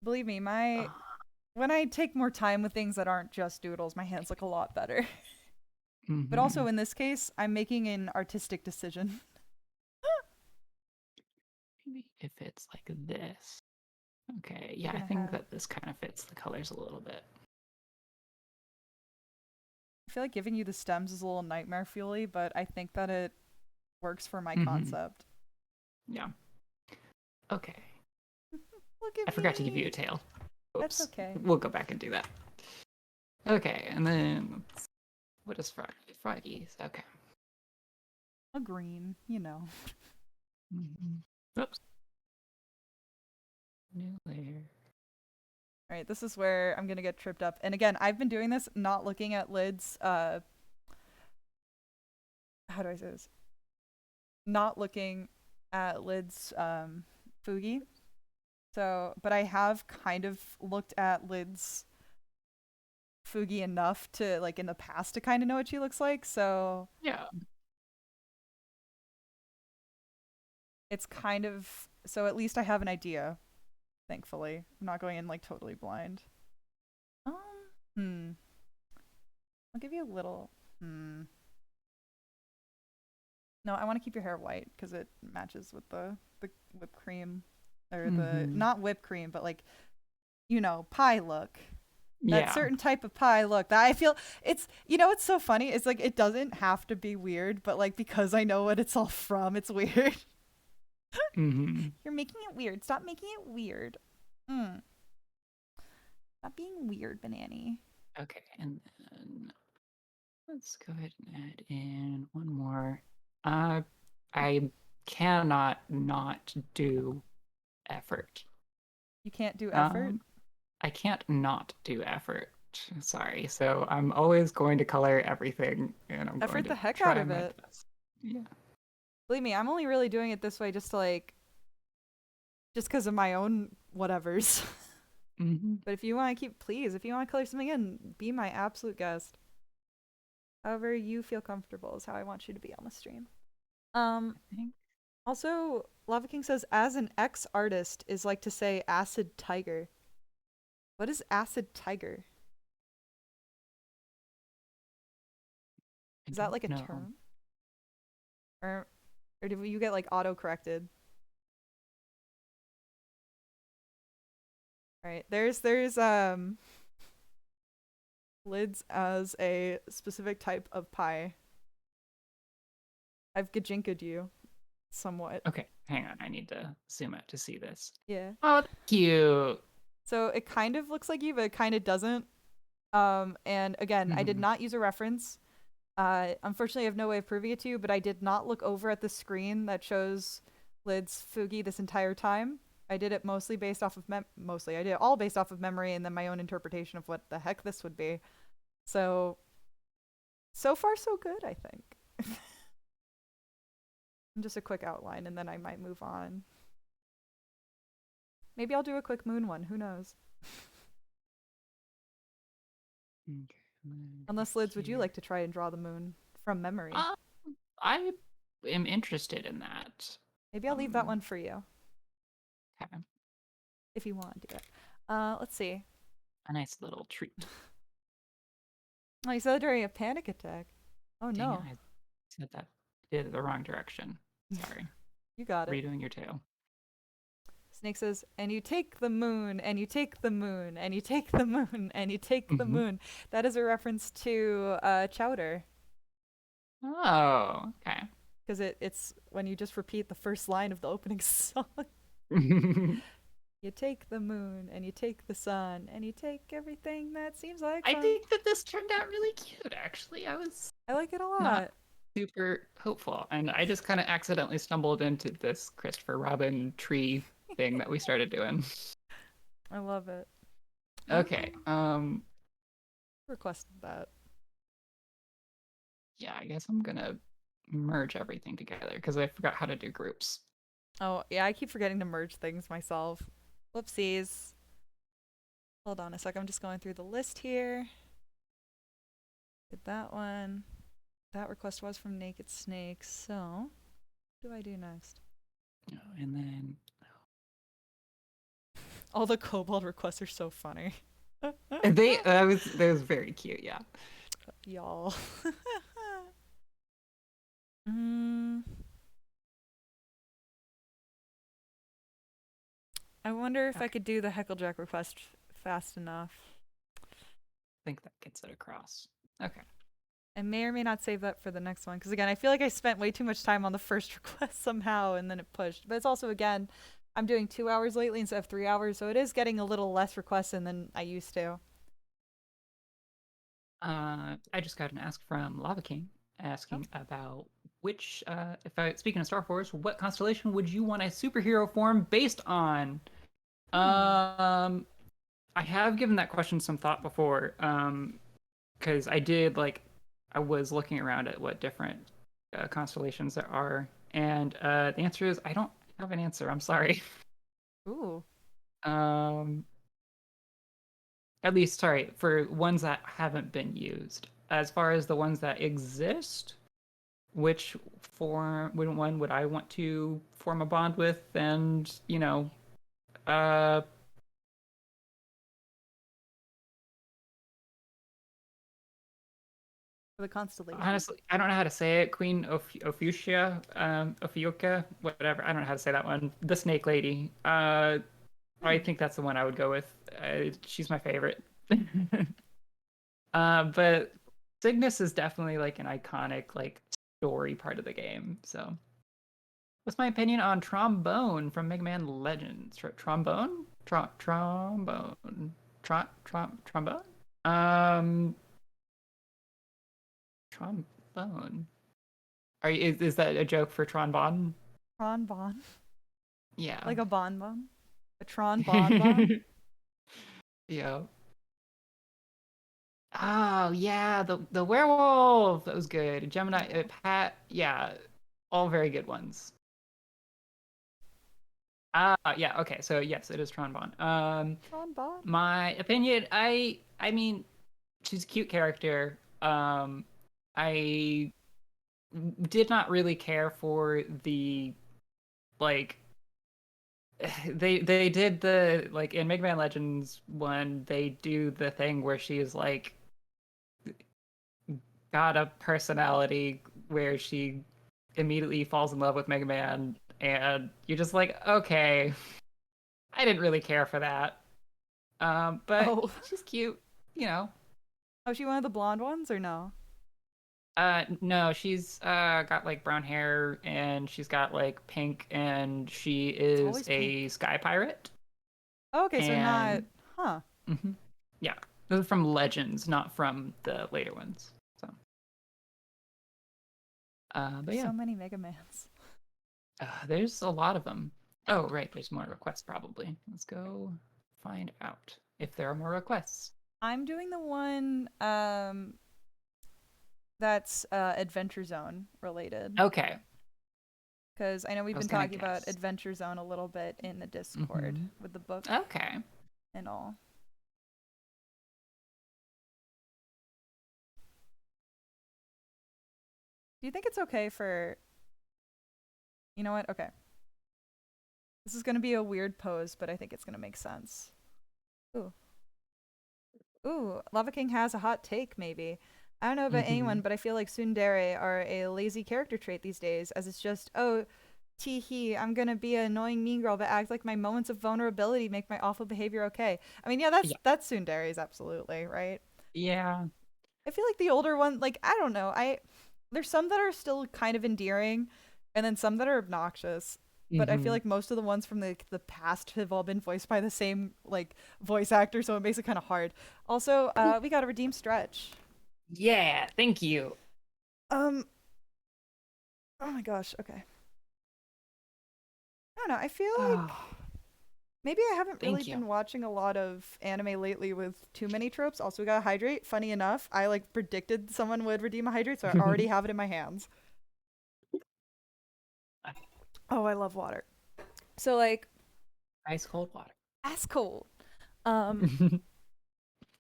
Believe me, my when I take more time with things that aren't just doodles, my hands look a lot better. But Mm-hmm. also in this case, I'm making an artistic decision. Maybe if it's like this. Okay, We're yeah, I gonna think have. that this kind of fits the colors a little bit. I feel like giving you the stems is a little nightmare fuely, but I think that it works for my Mm-hmm. concept. Yeah. Okay. Look at I forgot to give you a me. tail. That's Oops. okay. We'll go back and do that. Okay, and then what is Friday? Fridays. Okay. A green, you know. Oops. New layer. All right, this is where I'm gonna get tripped up. And again, I've been doing this not looking at Lyds. How do I say this? Not looking at Lyds Fugi. So, but I have kind of looked at Lyds Fugi enough to like in the past to kind of know what she looks like. So Yeah. it's kind of so at least I have an idea. Thankfully, I'm not going in like totally blind. Um, hmm. I'll give you a little. Hmm. No, I want to keep your hair white because it matches with the whipped cream or the Mm-hmm. not whipped cream, but like pie look. That Yeah. certain type of pie look that I feel it's what's so funny. It's like it doesn't have to be weird, but like because I know what it's all from, it's weird. Mm-hmm. You're making it weird. Stop making it weird. Mm. Stop being weird, Banani. Okay, and then let's go ahead and add in one more. Uh, I cannot not do effort. You can't do effort. Um, I can't not do effort. Sorry. So I'm always going to color everything and I'm going Effort to the heck out try of my it. best. Yeah. Believe me, I'm only really doing it this way just to like just because of my own whatevers. Mm-hmm. But if you want to please, if you want to color something in, be my absolute guest. However you feel comfortable is how I want you to be on the stream. Um, I think Also, Lava King says, as an ex artist is like to say acid tiger. What is acid tiger? I Is that don't like a know. term? Or did you get like auto corrected? All right. There's Lyds as a specific type of pie. I've gajinked you somewhat. Okay, hang on. I need to zoom out to see this. Yeah. Oh, cute. So it kind of looks like you, but it kind of doesn't. And again, I did Mm-hmm. not use a reference. Unfortunately, I have no way of proving it to you, but I did not look over at the screen that shows Lid's Fugi this entire time. I did it mostly based off of mostly. I did it all based off of memory and then my own interpretation of what the heck this would be. So so far so good, I think. Just a quick outline and then I might move on. Maybe I'll do a quick moon one, who knows? Okay, Unless Lids, would you here. like to try and draw the moon from memory? Uh, I am interested in that. Maybe I'll leave that Um, one for you okay. if you want to do it. Let's see. A nice little treat. Oh, you said it during a panic attack. Oh Dang it, no. I said that did it the wrong direction. Sorry. You got it. Redoing your tail. Snake says, and you take the moon, and you take the moon, and you take the moon, and you take the Mm-hmm. moon. That is a reference to Chowder. Oh, okay. Because it's when you just repeat the first line of the opening song. You take the moon, and you take the sun, and you take everything that seems like I fun. think that this turned out really cute, actually. I was I like it a not lot. super hopeful, and I just kind of accidentally stumbled into this Christopher Robin tree thing that we started doing. I love it. Okay. Requested that. Yeah, I guess I'm gonna merge everything together because I forgot how to do groups. Oh, yeah, I keep forgetting to merge things myself. Whoopsies. Hold on a sec. I'm just going through the list here. Did that one. That request was from Naked Snake. So, what do I do next? Oh, and then All the kobold requests are so funny. they that was very cute. Yeah. Y'all. mm, I wonder if I Okay. could do the Hecklejack request fast enough. I think that gets it across. Okay. I may or may not save that for the next one because again, I feel like I spent way too much time on the first request somehow, and then it pushed. But it's also again, I'm doing 2 hours lately instead of 3 hours, so it is getting a little less requests in than I used to. I just got an ask from Lava King Oh, asking about which, if I speaking of Star Wars, what constellation would you want a superhero form based on? hmm. Um, I have given that question some thought before. Because I did like, I was looking around at what different constellations there are, and the answer is I don't have an answer. I'm sorry. Ooh, Um, at least, sorry, for ones that haven't been used. As far as the ones that exist, which which one would I want to form a bond with? And uh, for the constellation. honestly, I don't know how to say it. Queen Ophusia, Ophioka, whatever. I don't know how to say that one. The Snake Lady. I Hmm. think that's the one I would go with. She's my favorite. But Cygnus is definitely like an iconic like story part of the game. So, what's my opinion on trombone from Mega Man Legends? Trombone? Trombone? Trombone? Um, trombone. Is that a joke for trombone? Tron Bon, Yeah. like a bonbon, a Tron bonbon. Yeah. Oh yeah, the werewolf. That was good. Gemini, Yeah. Pat. Yeah, all very good ones. Yeah. Okay. So yes, it is Tron Bond. Tron Bon. My opinion. I mean, she's a cute character. I did not really care for the like. They did the like in Mega Man Legends one. They do the thing where she's like got a personality where she immediately falls in love with Mega Man, and you're just like, okay, I didn't really care for that. But Oh, she's cute, you know. oh, she one of the blonde ones or no? No, she's got like brown hair and she's got like pink, and she It's is always a pink. sky pirate. Oh, okay, so not, And huh? mhm, yeah, those are from Legends, not from the later ones. So, but There's yeah, so many Mega Mans. there's a lot of them. Oh, right, there's more requests probably. Let's go find out if there are more requests. I'm doing the one that's Adventure Zone related Okay, because I know we've I was been gonna talking about guess. Adventure Zone a little bit in the Discord Mm-hmm. with the book Okay. and all. Do you think it's okay for, you know what? Okay. This is going to be a weird pose, but I think it's going to make sense. Ooh. Ooh, Lava King has a hot take, maybe. I don't know about Mm-hmm. anyone, but I feel like tsundere are a lazy character trait these days, as it's just, oh, tee hee, I'm gonna be an annoying mean girl, but act like my moments of vulnerability make my awful behavior okay. I mean, yeah, Yeah. that's tsundere's absolutely, right? Yeah. I feel like the older one, like, I don't know, there's some that are still kind of endearing, and then some that are obnoxious. But I feel Mm-hmm. like most of the ones from the past have all been voiced by the same like voice actor, so it makes it kind of hard. Also, Cool. we got a redeem stretch. Yeah. Thank you. Um, oh my gosh, okay. I don't know. I feel like Oh, maybe I haven't really thank you. been watching a lot of anime lately with too many tropes. Also, we got a hydrate. Funny enough, I like predicted someone would redeem a hydrate, so I already have it in my hands. Oh, I love water. So like Ice cold water. ice cold. Um,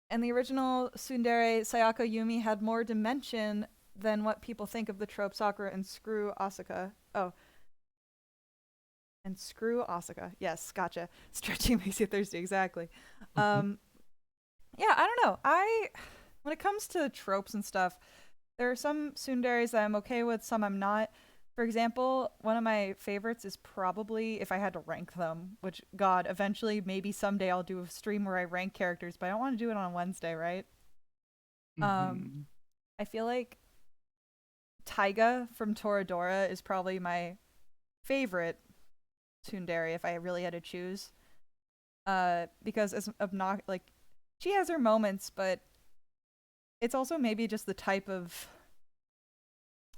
and the original Tsundere Sayaka Yumi had more dimension than what people think of the trope Sakura and Screw Asuka. Oh, and Screw Asuka. Yes, gotcha. Stretching makes you thirsty. Exactly. Um, yeah, I don't know. When it comes to tropes and stuff, there are some tsunderes that I'm okay with, some I'm not. For example, one of my favorites is probably if I had to rank them, which God, eventually maybe someday I'll do a stream where I rank characters, but I don't want to do it on Wednesday, right? Um Hmm. I feel like Taiga from Toradora is probably my favorite tsundere if I really had to choose. Because as like she has her moments, but it's also maybe just the type of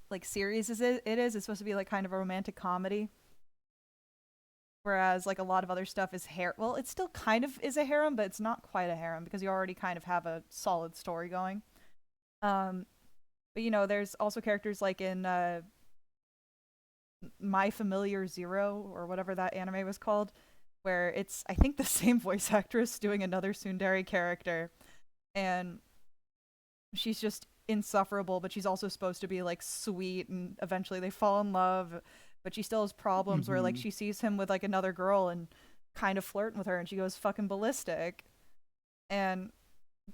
like series it is. It's supposed to be like kind of a romantic comedy, whereas like a lot of other stuff is well, it still kind of is a harem, but it's not quite a harem because you already kind of have a solid story going. Um, but there's also characters like in My Familiar Zero or whatever that anime was called, where it's I think the same voice actress doing another tsundere character, and she's just insufferable, but she's also supposed to be like sweet, and eventually they fall in love, but she still has problems where like Hmm. she sees him with like another girl and kind of flirting with her, and she goes fucking ballistic. And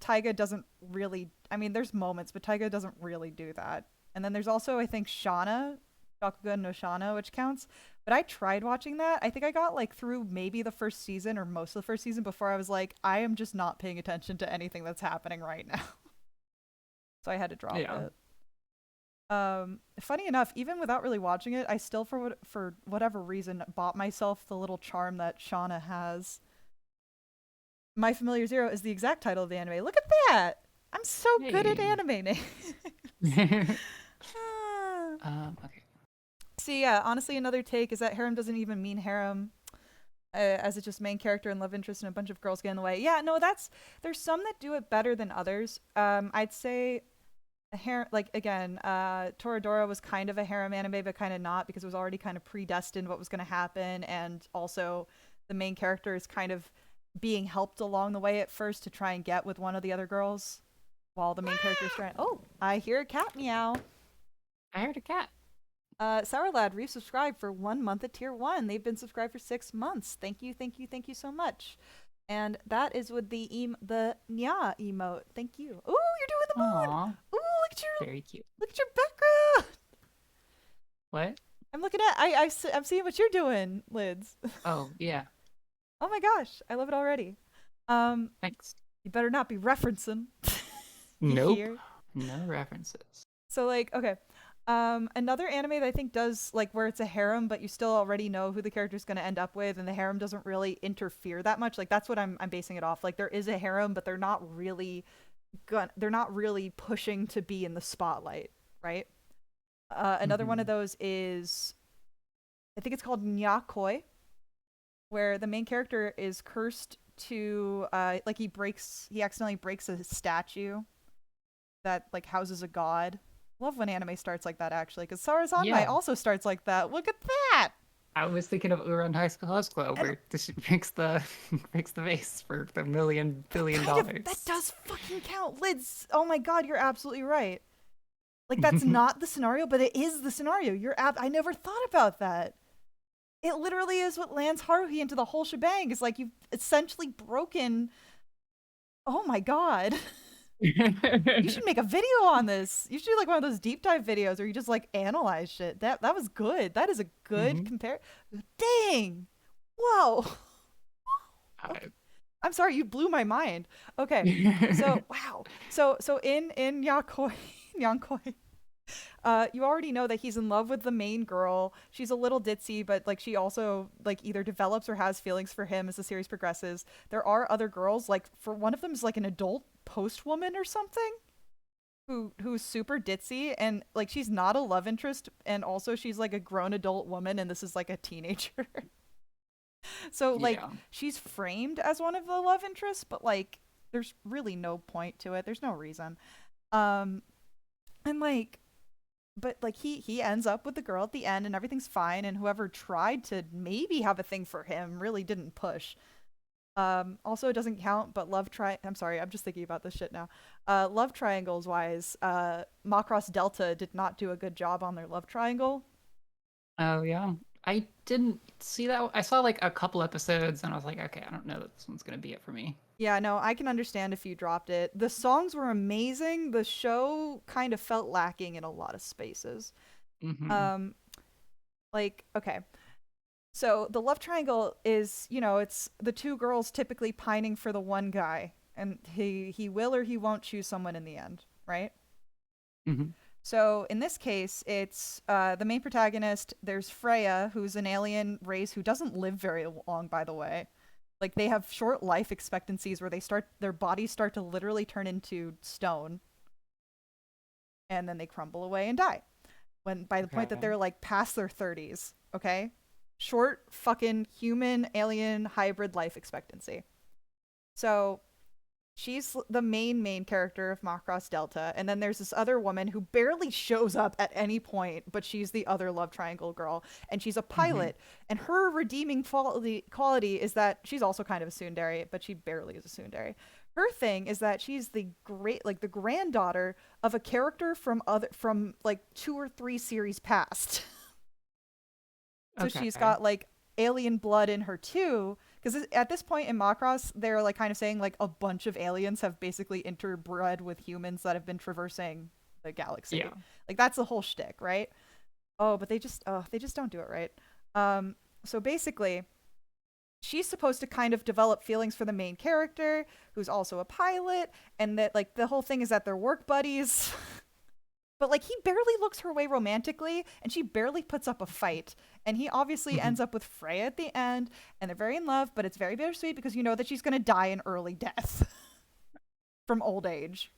Taiga doesn't really. I mean, there's moments, but Taiga doesn't really do that. And then there's also I think Shauna, Shakugan no Shana, which counts. But I tried watching that. I think I got like through maybe the first season or most of the first season before I was like, I am just not paying attention to anything that's happening right now. So I had to drop Yeah. it. Funny enough, even without really watching it, I still for whatever reason bought myself the little charm that Shauna has. My Familiar Zero is the exact title of the anime. Look at that! I'm so good at Hey. anime names. Ah. Okay. So yeah, honestly, another take is that harem doesn't even mean harem, as it's just main character and love interest and a bunch of girls get in the way. Yeah, no, there's some that do it better than others. I'd say a harem, like again, Toradora was kind of a harem anime, but kind of not because it was already kind of predestined what was going to happen, and also the main character is kind of being helped along the way at first to try and get with one of the other girls, while the main character is trying. Oh, I hear a cat meow. I heard a cat. Sour Lad resubscribed for 1 month at tier one. They've been subscribed for 6 months. Thank you, thank you, thank you so much. And that is with the nya emote. Thank you. Ooh, you're doing the moon. Aw, Ooh, very cute. look at your background. What? I'm looking at I'm seeing what you're doing, Lyds. Oh, yeah. Oh my gosh, I love it already. Um, Thanks. you better not be referencing. You Nope. hear? No references. So like, okay. Another anime that I think does like where it's a harem, but you still already know who the character's going to end up with, and the harem doesn't really interfere that much. Like that's what I'm basing it off. Like there is a harem, but they're not really pushing to be in the spotlight, right? Another one of Hmm. those is I think it's called Nyakoi, where the main character is cursed to like he accidentally breaks a statue that like houses a god. Love when anime starts like that actually, because Sarazanmai Yeah. also starts like that. Look at that! I was thinking of Uran High School House Club And where this makes the makes the vase for the million billion that dollars. does fucking count. Lyds. Oh my god, you're absolutely right. Like that's not the scenario, but it is the scenario. I never thought about that. It literally is what lands Haruhi into the whole shebang. Is like you've essentially broken. Oh my god. You should make a video on this. You should do like one of those deep dive videos where you just like analyze shit. That was good. That is a good Hmm. compare. Dang. Whoa. Okay. I'm sorry, you blew my mind. Okay. So wow. So in Yakoi Yankoi, you already know that he's in love with the main girl. She's a little ditzy, but like she also like either develops or has feelings for him as the series progresses. There are other girls, like for one of them is like an adult post woman or something who's super ditzy, and like she's not a love interest, and also she's like a grown adult woman and this is like a teenager. So like Yeah. she's framed as one of the love interests, but like there's really no point to it. There's no reason. Um and like but like he ends up with the girl at the end and everything's fine, and whoever tried to maybe have a thing for him really didn't push. Also, it doesn't count, but I'm sorry, I'm just thinking about this shit now. Love triangles wise, Macross Delta did not do a good job on their love triangle. Oh yeah. I didn't see that. I saw like a couple episodes and I was like, okay, I don't know that this one's gonna be it for me. Yeah, no, I can understand if you dropped it. The songs were amazing. The show kind of felt lacking in a lot of spaces. Mm-hmm. Um, like, okay. So the love triangle is, it's the two girls typically pining for the one guy, and he will or he won't choose someone in the end, right? Mm-hmm. So in this case, it's the main protagonist. There's Freya, who's an alien race who doesn't live very long, by the way. Like they have short life expectancies where their bodies start to literally turn into stone, and then they crumble away and die. When by the point that Okay. they're like past their 30s, okay? Short fucking human alien hybrid life expectancy. So she's the main character of Macross Delta, and then there's this other woman who barely shows up at any point, but she's the other love triangle girl, and she's a Mm-hmm. pilot. And her redeeming quality is that she's also kind of a tsundere, but she barely is a tsundere. Her thing is that she's the granddaughter of a character from like 2 or 3 series past. So she's Okay. got like alien blood in her too, because at this point in Macross they're like kind of saying like a bunch of aliens have basically interbred with humans that have been traversing the Yeah. galaxy. Like that's the whole shtick, right? Oh, but they just don't do it right. So basically she's supposed to kind of develop feelings for the main character who's also a pilot, and that like the whole thing is that they're work buddies. But like he barely looks her way romantically, and she barely puts up a fight. And he obviously Mm-hmm. ends up with Freya at the end, and they're very in love, but it's very bittersweet because you know that she's gonna die an early death from old age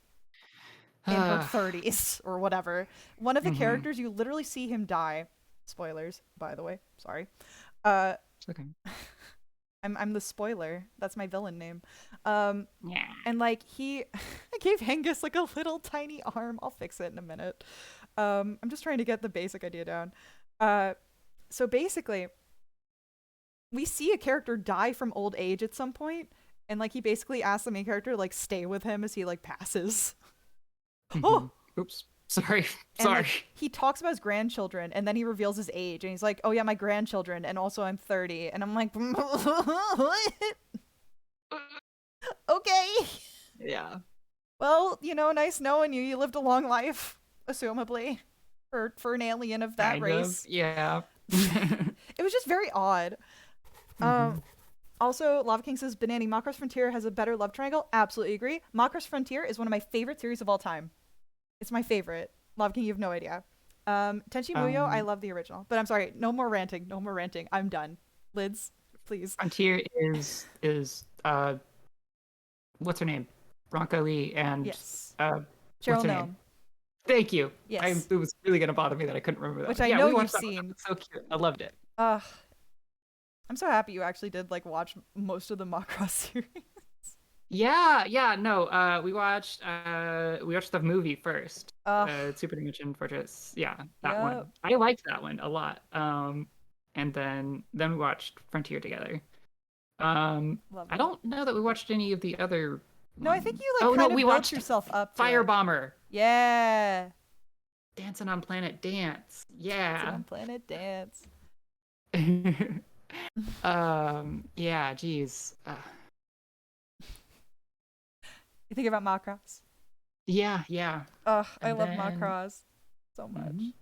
in her 30s or whatever. One of the Mm-hmm. characters, you literally see him die. Spoilers, by the way. Sorry. Uh, It's okay. I'm the spoiler. That's my villain name. Um, Yeah. and like I gave Hengus like a little tiny arm. I'll fix it in a minute. I'm just trying to get the basic idea down. Uh, so basically, we see a character die from old age at some point, and like he basically asks the main character to like stay with him as he like passes. Mm-hmm. Oh, Oops. Sorry. and Sorry. like he talks about his grandchildren, and then he reveals his age, and he's like, "Oh yeah, my grandchildren, and also I'm 30," and I'm like, "What? Okay." Yeah. Well, nice knowing you. You lived a long life, assumably, for an alien of that Kind of. race. Yeah. It was just very odd. Um, Mm-hmm. Also, Lava King says Banani Macross Frontier has a better love triangle. Absolutely agree. Macross Frontier is one of my favorite series of all time. It's my favorite. Lava King, you have no idea. Tenchi Muyo, I Um, love the original. But I'm sorry, no more ranting. No more ranting. I'm done. Lids, please. Frontier is what's her name? Bronco Lee and Yes. what's Cheryl her name? Gnome. Thank you. Yes. It was really gonna bother me that I couldn't remember that Which one. I Yeah, know we you've watched that one. That seen. was so cute. I loved it. Ugh. I'm so happy you actually did like watch most of the Macross series. Yeah, yeah, no. We watched the movie first. Ugh. Super Dimension Fortress. Yeah, that Yep. one. I liked that one a lot. And then we watched Frontier together. I Lovely. don't know that we watched any of the other No, I think ones. you like Oh no, kind we of built watched yourself up to Fire it. Bomber. Yeah. Dancing on Planet Dance. Dancing Yeah. on Planet Dance. Yeah, geez. You think about Macross? Yeah, yeah. Ugh, I And love then Macross so much. mhm.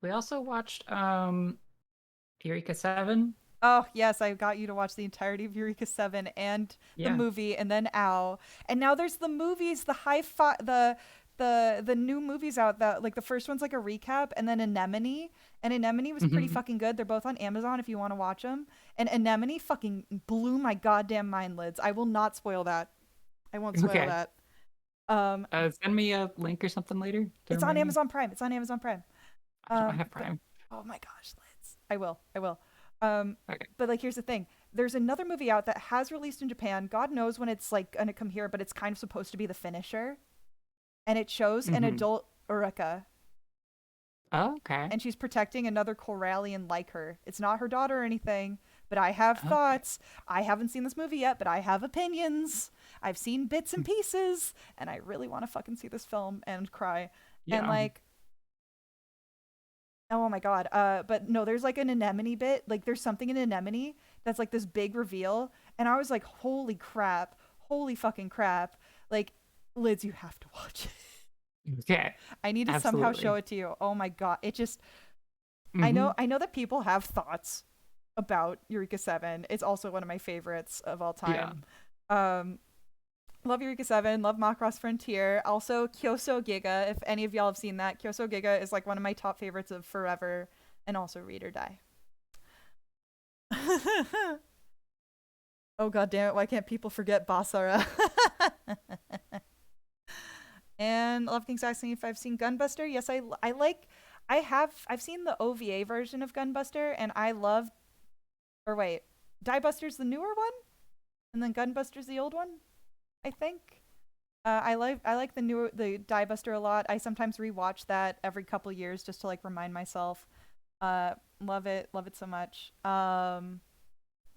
We also watched Eureka 7. Oh, yes, I got you to watch the entirety of Eureka 7 and the Yeah. movie and then Ow. And now there's the movies, the high the new movies out that like the first one's like a recap, and then Anemone. And Anemone was pretty Hmm. fucking good. They're both on Amazon if you want to watch them. And Anemone fucking blew my goddamn mind, Lids. I will not spoil that. I won't spoil Okay. that. Um Send me a link or something later to it's on remind me. Amazon Prime. It's on Amazon Prime. I don't have But Prime. oh my gosh, Liz. I will. I will. Um, Okay. but like here's the thing. There's another movie out that has released in Japan. God knows when it's like gonna come here, but it's kind of supposed to be the finisher. And it shows an Hmm. adult Urika, Oh, okay. and she's protecting another Corallian like her. It's not her daughter or anything, but I have Okay. thoughts. I haven't seen this movie yet, but I have opinions. I've seen bits and pieces, and I really want to fucking see this film and cry. And Yeah. like, oh my god. But no, there's like an anemone bit. Like, there's something in anemone that's like this big reveal, and I was like, holy crap, holy fucking crap. Like, Lids, you have to watch it. Okay. I need to somehow show Absolutely. it to you. Oh my god, it just Mm-hmm. I know that people have thoughts about Eureka 7. It's also one of my favorites of all Yeah. time. Um love Eureka 7, love Macross Frontier. Also Kyoso Giga, if any of y'all have seen that. Kyoso Giga is like one of my top favorites of forever, and also Read or Die. Oh god damn it, why can't people forget Basara? And Love King Saxony, if I've seen Gunbuster, yes, I like I've seen the OVA version of Gunbuster, and I love, or wait, Diebuster's the newer one, and then Gunbuster's the old one, I think. I like the Diebuster a lot. I sometimes rewatch that every couple years just to like remind myself. Love it so much.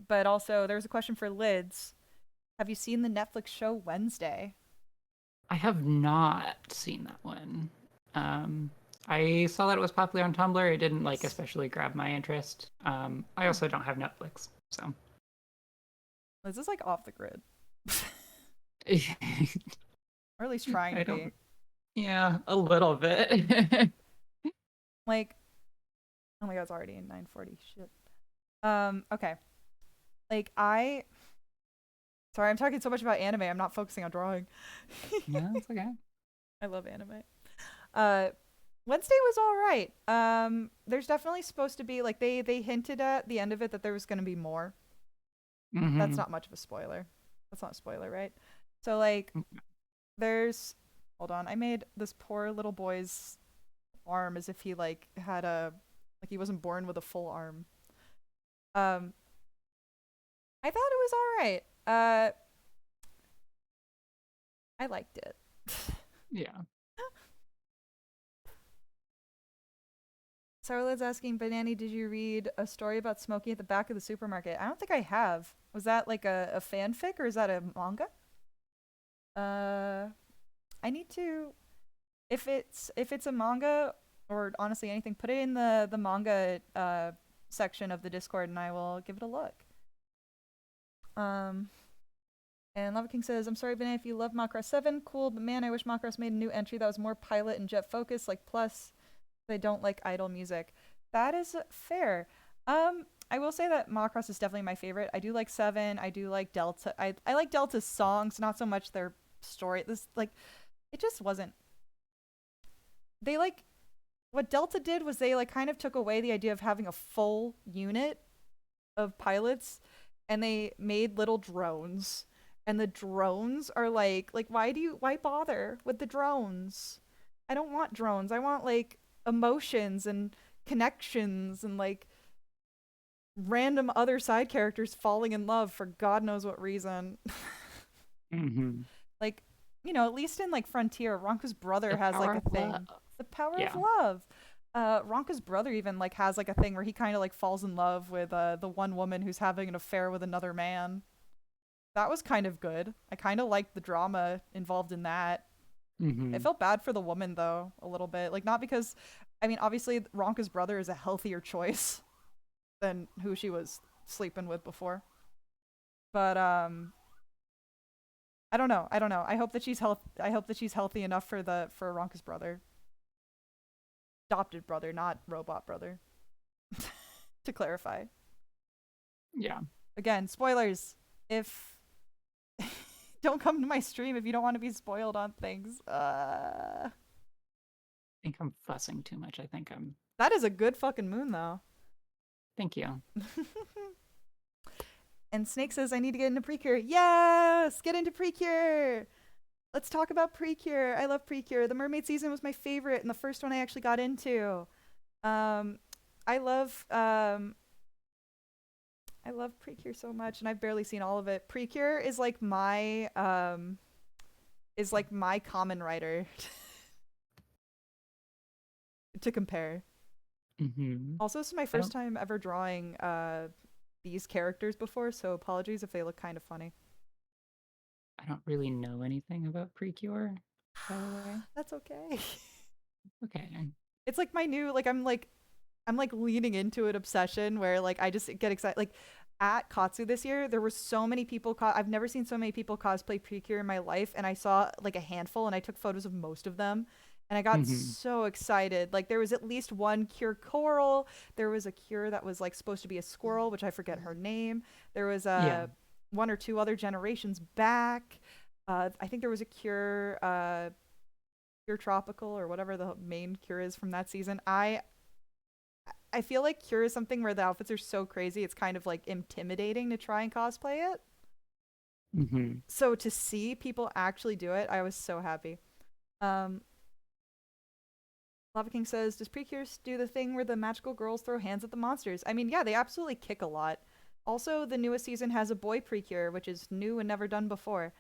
But also there was a question for Lids. Have you seen the Netflix show Wednesday? I have not seen that one. Um, I saw that it was popular on Tumblr. It didn't like Yes. especially grab my interest. I Huh. also don't have Netflix, so Liz is like off the grid, I or at least trying to be. don't. Yeah, a little bit. Like, oh my god, it's already in 9:40. Shit. Okay. Like I Sorry, I'm talking so much about anime. I'm not focusing on drawing. Yeah, it's okay. I love anime. Uh Wednesday was all right. There's definitely supposed to be like they hinted at the end of it that there was going to be more. That's Mm-hmm. not much of a spoiler. That's not a spoiler, right? So like there's hold on. I made this poor little boy's arm as if he like had a like he wasn't born with a full arm. Um I thought it was all right. I liked it. Yeah. Sarah's asking, Banani, did you read a story about Smokey at the back of the supermarket? I don't think I have. Was that like a fanfic or is that a manga? Uh, I need to if it's a manga or honestly anything, put it in the manga section of the Discord and I will give it a look. Um, and Lava King says, I'm sorry, Banana, if you love Macross 7, cool, but man, I wish Macross made a new entry that was more pilot and jet focused, like plus they don't like idle music. That is fair. I will say that Macross is definitely my favorite. I do like Seven. I do like Delta. I like Delta's songs, not so much their story. This like it just wasn't. They like what Delta did was they like kind of took away the idea of having a full unit of pilots, and they made little drones. And the drones are like why bother with the drones? I don't want drones. I want like emotions and connections and like random other side characters falling in love for God knows what reason. Mm-hmm. Like, you know, at least in like Frontier, Ronka's brother The has power like a of love. thing. The power of Yeah. love. Ronka's brother even like has like a thing where he kind of like falls in love with the one woman who's having an affair with another man. That was kind of good. I kind of liked the drama involved in that. I Mm-hmm. felt bad for the woman though, a little bit. Like not because I mean, obviously Ronka's brother is a healthier choice than who she was sleeping with before. But I don't know. I don't know. I hope that she's healthy enough for the for Ronka's brother. Adopted brother, not robot brother. To clarify. Yeah. Again, spoilers. If don't come to my stream if you don't want to be spoiled on things. I think I'm fussing too much. I think I'm. That is a good fucking moon though. Thank you. And Snake says I need to get into Precure. Yes, get into Precure. Let's talk about Precure. I love Precure. The Mermaid season was my favorite and the first one I actually got into. Um, I love I love Precure so much, and I've barely seen all of it. Precure is like my common writer. to compare. Mm-hmm. Also, this is my I first don't time ever drawing these characters before, so apologies if they look kind of funny. I don't really know anything about Precure, by the way. That's okay. Okay. It's like my new I'm like leaning into an obsession where like I just get excited. Like at Katsu this year, there were so many people. I've never seen so many people cosplay Precure in my life, and I saw like a handful, and I took photos of most of them, and I got Mm-hmm. so excited. Like there was at least one Cure Coral. There was a Cure that was like supposed to be a squirrel, which I forget her name. There was Yeah. one or two other generations back. I think there was a Cure. Cure Tropical or whatever the main Cure is from that season. I feel like Cure is something where the outfits are so crazy, it's kind of like intimidating to try and cosplay it. Mm-hmm. So to see people actually do it, I was so happy. Um, Lava King says, "Does Precure do the thing where the magical girls throw hands at the monsters?" I mean, yeah, they absolutely kick a lot. Also, the newest season has a boy Precure, which is new and never done before.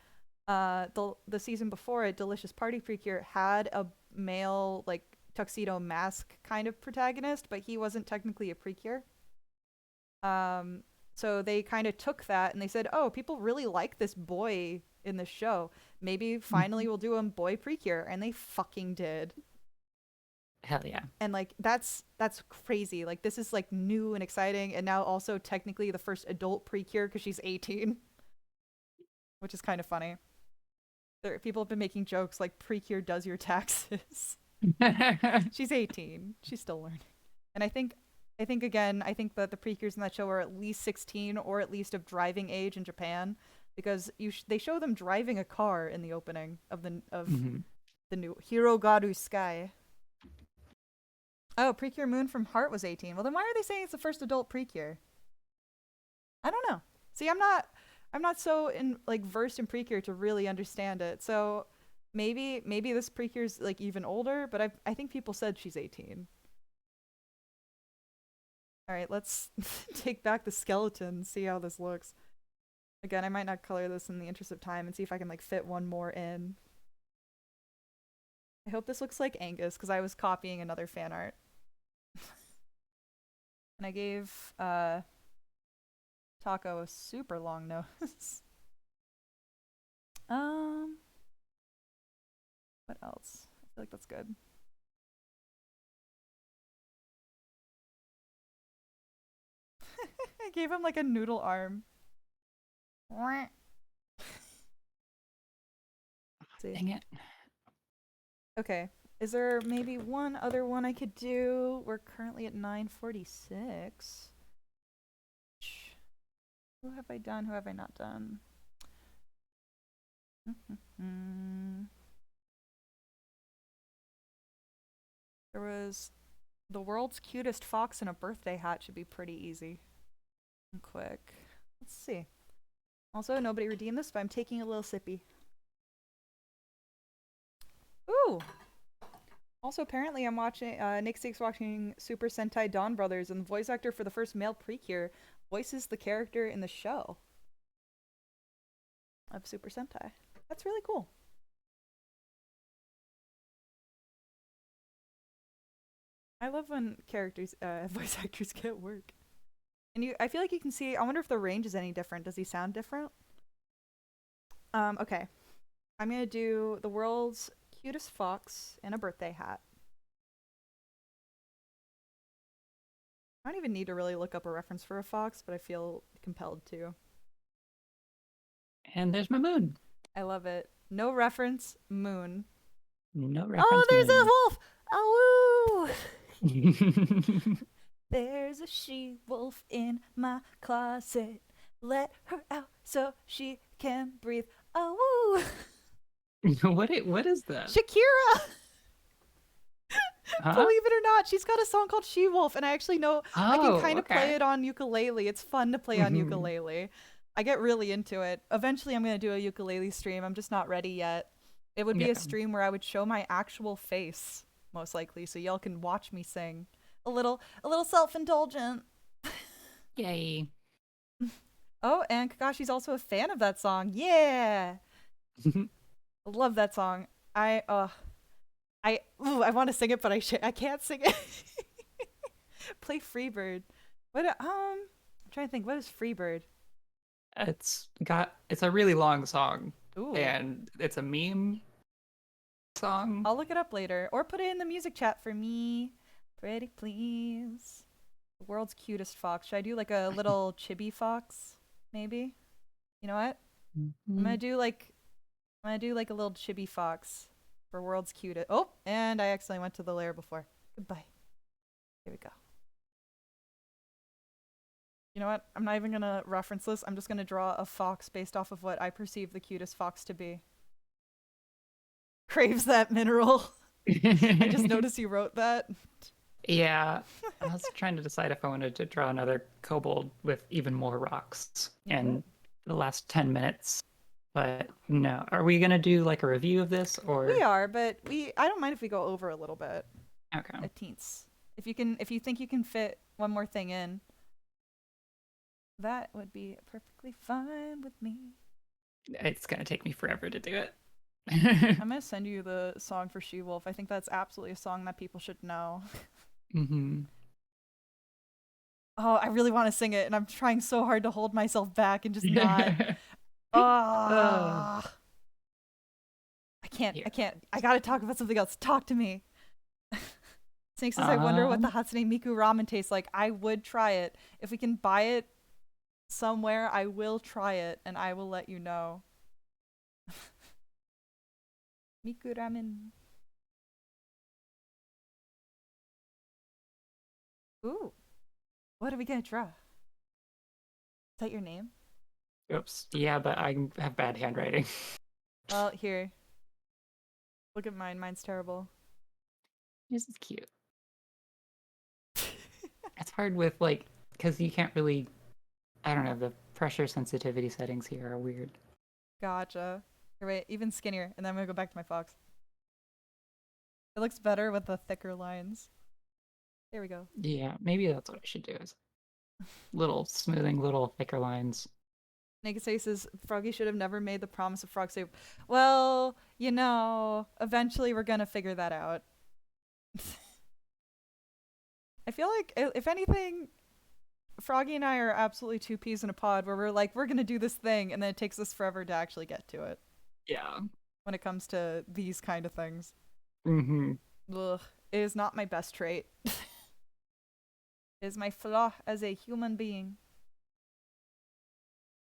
The season before it, Delicious Party Precure had a male like tuxedo mask kind of protagonist, but he wasn't technically a Precure. Um, so they kind of took that and they said, "Oh, people really like this boy in the show. Maybe finally we'll do a boy Precure," and they fucking did. Hell yeah. And like that's crazy. Like this is like new and exciting, and now also technically the first adult Precure because she's 18, which is kind of funny. People have been making jokes like Precure does your taxes. She's 18. She's still learning. And I think that the Precures in that show are at least 16 or at least of driving age in Japan because they show them driving a car in the opening of Mm-hmm. the new Hirogaru Sky. Oh, Precure Moon from Heart was 18. Well, then why are they saying it's the first adult Precure? I don't know. See, I'm not so in like versed in Precure to really understand it. So maybe this Precure's like even older, but I think people said she's 18. All right, let's take back the skeleton and see how this looks. Again, I might not color this in the interest of time and see if I can like fit one more in. I hope this looks like Angus because I was copying another fan art. And I gave Taco a super long nose. um, what else? I feel like that's good. I gave him like a noodle arm. Let's see. Dang it. Okay. Is there maybe one other one I could do? We're currently at 9:46. Who have I done? Who have I not done? There was the world's cutest fox in a birthday hat should be pretty easy and quick. Let's see. Also, nobody redeemed this, but I'm taking a little sippy. Ooh! Also, apparently, I'm watching. Nick Steak's watching Super Sentai Dawn Brothers, and the voice actor for the first male Precure voices the character in the show of Super Sentai. That's really cool. I love when characters, voice actors get work. And I feel like you can see. I wonder if the range is any different. Does he sound different? Okay. I'm gonna do the world's cutest fox in a birthday hat. I don't even need to really look up a reference for a fox, but I feel compelled to. And there's my moon. I love it. No reference, moon. No Oh, reference there's a moon. wolf! Oh, woo! There's a she wolf in my closet. Let her out so she can breathe. Oh, woo! What is that? Shakira! Huh? Believe it or not, she's got a song called She Wolf, and I actually know I can Oh, kind of play okay. it on ukulele. It's fun to play on Hmm. ukulele. I get really into it. Eventually, I'm going to do a ukulele stream. I'm just not ready yet. It would be a Yeah. stream where I would show my actual face, most likely, so y'all can watch me sing. A little self-indulgent. Yay. Oh, and Kakashi's also a fan of that song. Yeah, I love that song. I I want to sing it, but I can't sing it. Play Freebird. I'm trying to think. What is Freebird? It's a really long song, Ooh, and it's a meme song. I'll look it up later, or put it in the music chat for me. Pretty please. The world's cutest fox. Should I do like a little chibi fox? Maybe. You know what? I'm gonna Mhm. do like I'm gonna do like a little chibi fox for world's cutest. Oh, and I accidentally went to the layer before. Goodbye. Here we go. You know what? I'm not even gonna reference this. I'm just gonna draw a fox based off of what I perceive the cutest fox to be. Craves that mineral. I just noticed you wrote that. Yeah, I was trying to decide if I wanted to draw another kobold with even more rocks You could. in the last 10 minutes, but no. Are we gonna do like a review of this We or are, but I don't mind if we go over a little bit. okay. A teens. If you think you can fit one more thing in, that would be perfectly fine with me. It's gonna take me forever to do it. I'm gonna send you the song for She Wolf. I think that's absolutely a song that people should know. hmm Oh, I really want to sing it, and I'm trying so hard to hold myself back and just not. uh, Ah, I can't. here. I can't. I gotta talk about something else. Talk to me. Snake says, I wonder what the Um, Hatsune Miku ramen tastes like. I would try it. If we can buy it somewhere, I will try it, and I will let you know. Miku ramen. Ooh, what are we gonna draw? Is that your name? oops. Yeah, but I have bad handwriting. Well, here. Look at mine. Mine's terrible. This is cute. It's hard with like because you can't really. I don't know. The pressure sensitivity settings here are weird. Gotcha. Here, wait, even skinnier, and then I'm gonna go back to my fox. It looks better with the thicker lines. There we go. Yeah, maybe that's what I should do. Is little smoothing, little thicker lines. Naked says Froggy should have never made the promise of frog soup. Well, eventually we're gonna figure that out. I feel like, if anything, Froggy and I are absolutely two peas in a pod where we're like, we're gonna do this thing, and then it takes us forever to actually get to it Yeah. when it comes to these kind of things. Mm-hmm. Ugh, it is not my best trait. It is my flaw as a human being.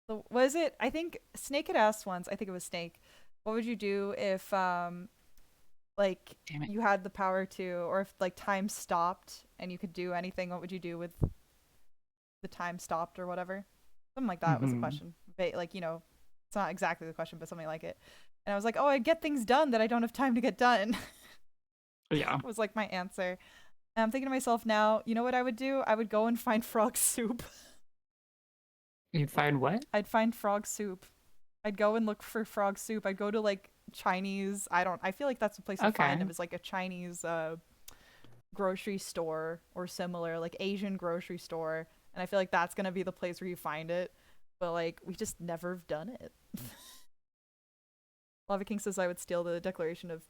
So was it? I think Snake had asked once. I think it was Snake. What would you do if like Damn it. you had the power to, or if like time stopped and you could do anything? What would you do with the time stopped or whatever? Something like that was the Mm-hmm. question. Like it's not exactly the question, but something like it. And I was like, oh, I'd get things done that I don't have time to get done. Yeah. Was like my answer. And I'm thinking to myself now, you know what I would do? I would go and find frog soup. You'd find what? I'd find frog soup. I'd go and look for frog soup. I'd go to like Chinese. I feel like that's the place to find Okay. them. Is like a Chinese grocery store or similar, like Asian grocery store. And I feel like that's gonna be the place where you find it. But like we just never have done it. Lava King says I would steal the Declaration of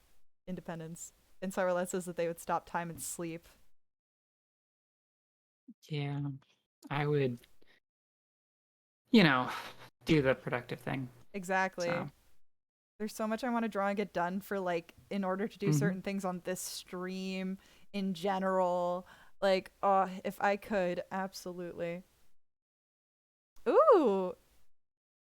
Independence. And Cyberlet says that they would stop time and sleep. Yeah. I would, you know, do the productive thing. Exactly. So. There's so much I want to draw and get done for like in order to do Mm-hmm. certain things on this stream in general. Like, oh, if I could, absolutely. Ooh,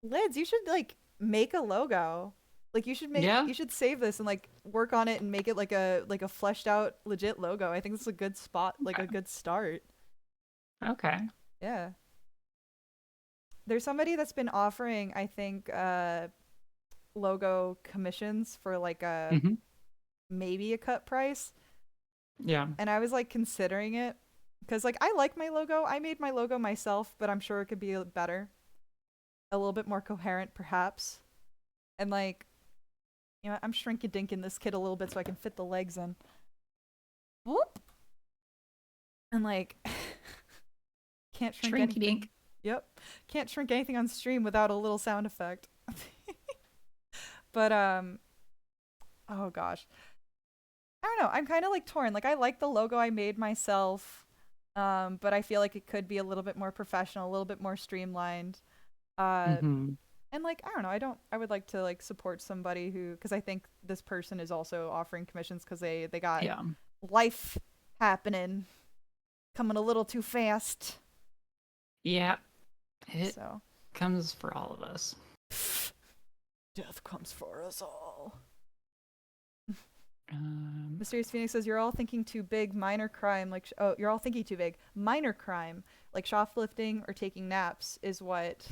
Lids, you should like make a logo. Like Yeah. you should save this and like work on it and make it like a fleshed out legit logo. I think this is a good spot, like a Okay. good start. Okay. Yeah. There's somebody that's been offering, I think, logo commissions for like a Mm-hmm. maybe a cut price. Yeah. And I was like considering it because like I like my logo. I made my logo myself, but I'm sure it could be better, a little bit more coherent, perhaps. And like, I'm shrinky dinking this kid a little bit so I can fit the legs in. Whoop! And like, can't shrink Shrinky anything. dink. Yep, can't shrink anything on stream without a little sound effect. But oh gosh, I don't know. I'm kind of like torn. Like I like the logo I made myself, but I feel like it could be a little bit more professional, a little bit more streamlined. Uh, Hmm. and like I don't know. I would like to like support somebody who because I think this person is also offering commissions because they got Yeah. life happening coming a little too fast. Yeah. It So comes for all of us. death comes for us all. Um, Mysterious Phoenix says you're all thinking too big. Minor crime, like oh, you're all thinking too big. Minor crime, like shoplifting or taking naps, is what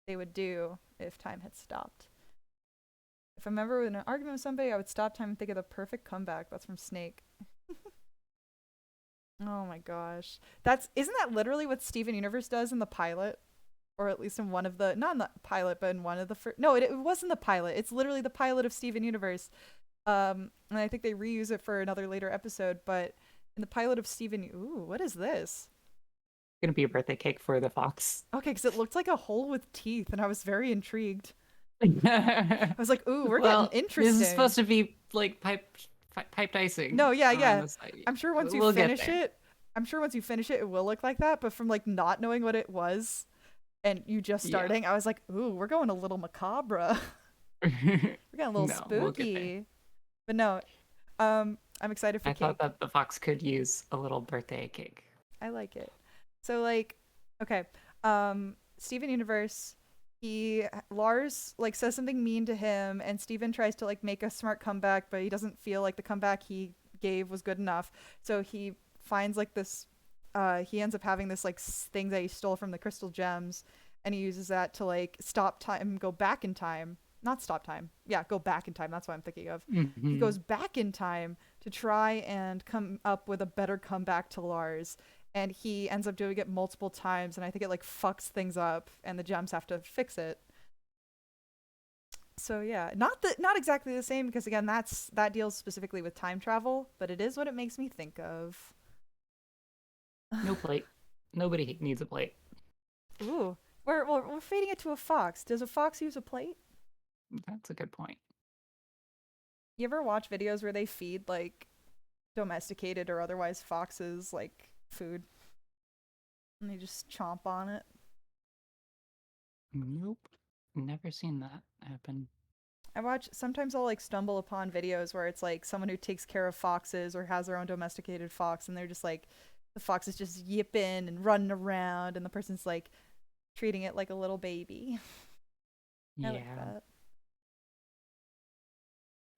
they would do if time had stopped. If I'm ever in an argument with somebody, I would stop time and think of the perfect comeback. That's from Snake. Oh my gosh, that's isn't that literally what Steven Universe does in the pilot, or at least in one of the not in the pilot, but in one of the first. No, it wasn't the pilot. It's literally the pilot of Steven Universe. And I think they reuse it for another later episode. But in the pilot of Steven, ooh, what is this? gonna be a birthday cake for the fox. Okay, because it looked like a hole with teeth, and I was very intrigued. I was like, ooh, we're getting Well, this is interesting. supposed to be like piped icing No, yeah, on yeah. the side. I'm sure once you We'll get finish there. it, I'm sure once you finish it, it will look like that. But from like not knowing what it was and you just Yeah. starting, I was like, ooh, we're going a little macabre. We're getting a little No, we'll get there. spooky. But no, I'm excited for I thought cake. that the fox could use a little birthday cake. I like it. So like, okay, Steven Universe, he Lars like says something mean to him, and Steven tries to like make a smart comeback, but he doesn't feel like the comeback he gave was good enough. So he finds like this. He ends up having this like thing that he stole from the crystal gems, and he uses that to like stop time, go back in time. Not stop time. Yeah, go back in time. That's what I'm thinking of. He Hmm. goes back in time to try and come up with a better comeback to Lars, and he ends up doing it multiple times, and I think it like fucks things up and the gems have to fix it. So yeah, not exactly the same because again that deals specifically with time travel, but it is what it makes me think of. No plate. Nobody needs a plate. Ooh, we're feeding it to a fox. Does a fox use a plate? That's a good point. You ever watch videos where they feed like domesticated or otherwise foxes like food and they just chomp on it? Nope. Never seen that happen. I watch sometimes I'll like stumble upon videos where it's like someone who takes care of foxes or has their own domesticated fox and they're just like the fox is just yipping and running around and the person's like treating it like a little baby. I like Yeah. that.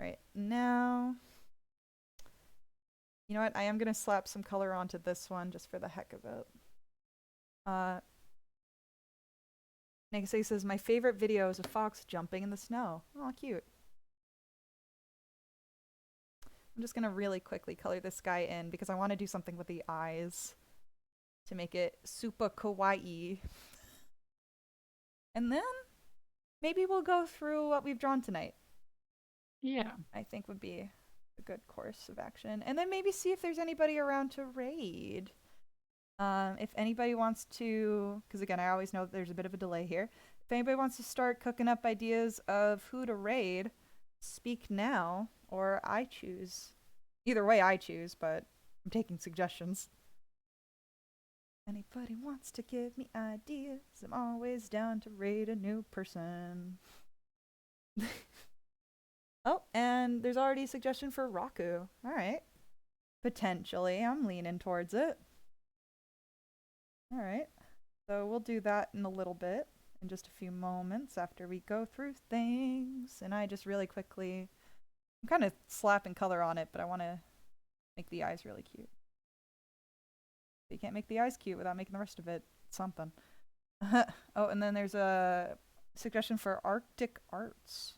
Right. Now, you know what? I am going to slap some color onto this one just for the heck of it. Uh Negasay says my favorite video is a fox jumping in the snow. Oh, cute. I'm just gonna really quickly color this guy in because I want to do something with the eyes to make it super kawaii. And then maybe we'll go through what we've drawn tonight. Yeah. I think would be a good course of action. And then maybe see if there's anybody around to raid. If anybody wants to, because again, I always know that there's a bit of a delay here. If anybody wants to start cooking up ideas of who to raid, speak now, or I choose. Either way, I choose, but I'm taking suggestions. Anybody wants to give me ideas? I'm always down to raid a new person. Oh, and there's already a suggestion for Raku. All right. Potentially, I'm leaning towards it. All right. So we'll do that in a little bit, in just a few moments after we go through things. And I just really quickly, I'm kind of slapping color on it, but I want to make the eyes really cute. You can't make the eyes cute without making the rest of it something. Oh, and then there's a suggestion for Arctic Arts.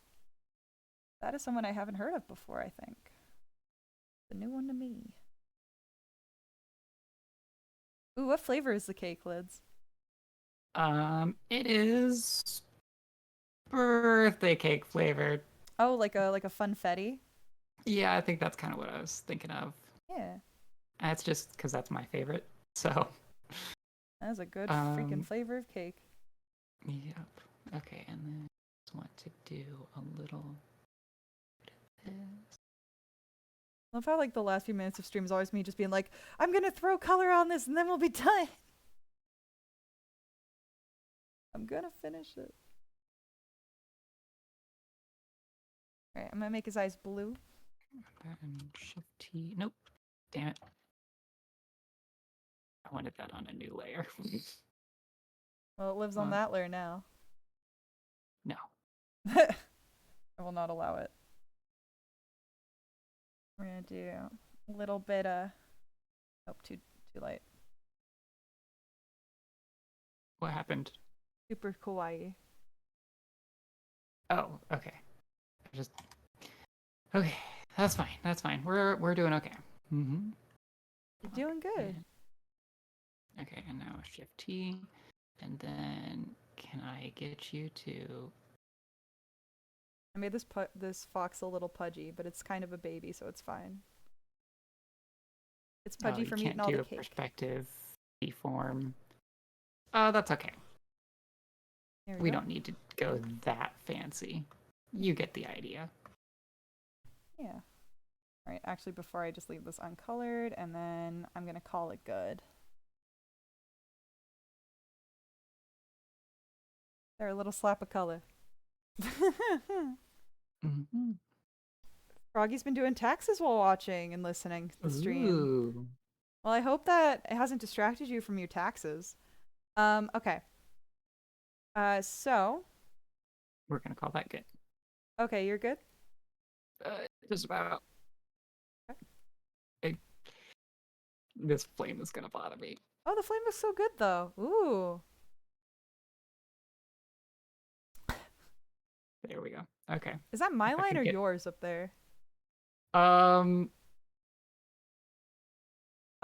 That is someone I haven't heard of before, I think. The new one to me. Ooh, what flavor is the cake, Lyds? It is birthday cake flavored. Oh, like a funfetti? Yeah, I think that's kind of what I was thinking of. Yeah, That's just because that's my favorite. So, that is a good freaking um, flavor of cake. yep. Okay, and then I just want to do a little bit of this. Love how like the last few minutes of stream is always me just being like, I'm gonna throw color on this and then we'll be done. I'm gonna finish it. Alright, I'm gonna make his eyes blue. And Shift T. Nope. Damn it. I wanted that on a new layer. Well, it lives on that layer now. No. I will not allow it. We're gonna do a little bit of. Oh, too light. What happened? Super kawaii. Oh, okay. Just okay. That's fine. That's fine. We're doing okay. Mm-hmm. You're doing good. Okay, and now Shift T, and then can I get you to? I made this fox a little pudgy, but it's kind of a baby, so it's fine. It's pudgy from eating all the cake. Can't do a perspective deform. Oh, that's okay. We don't need to go that fancy. You get the idea. Yeah. All right, actually, before I just leave this uncolored, and then I'm going to call it good. There, a little slap of color. Mm-hmm. Froggy's been doing taxes while watching and listening to the stream. Ooh. Well, I hope that it hasn't distracted you from your taxes. Okay. So. We're going to call that good. Okay, you're good? Just about. Okay. This flame is going to bother me. Oh, the flame looks so good, though. Ooh. There we go. Okay. Is that my line or yours up there? Oh,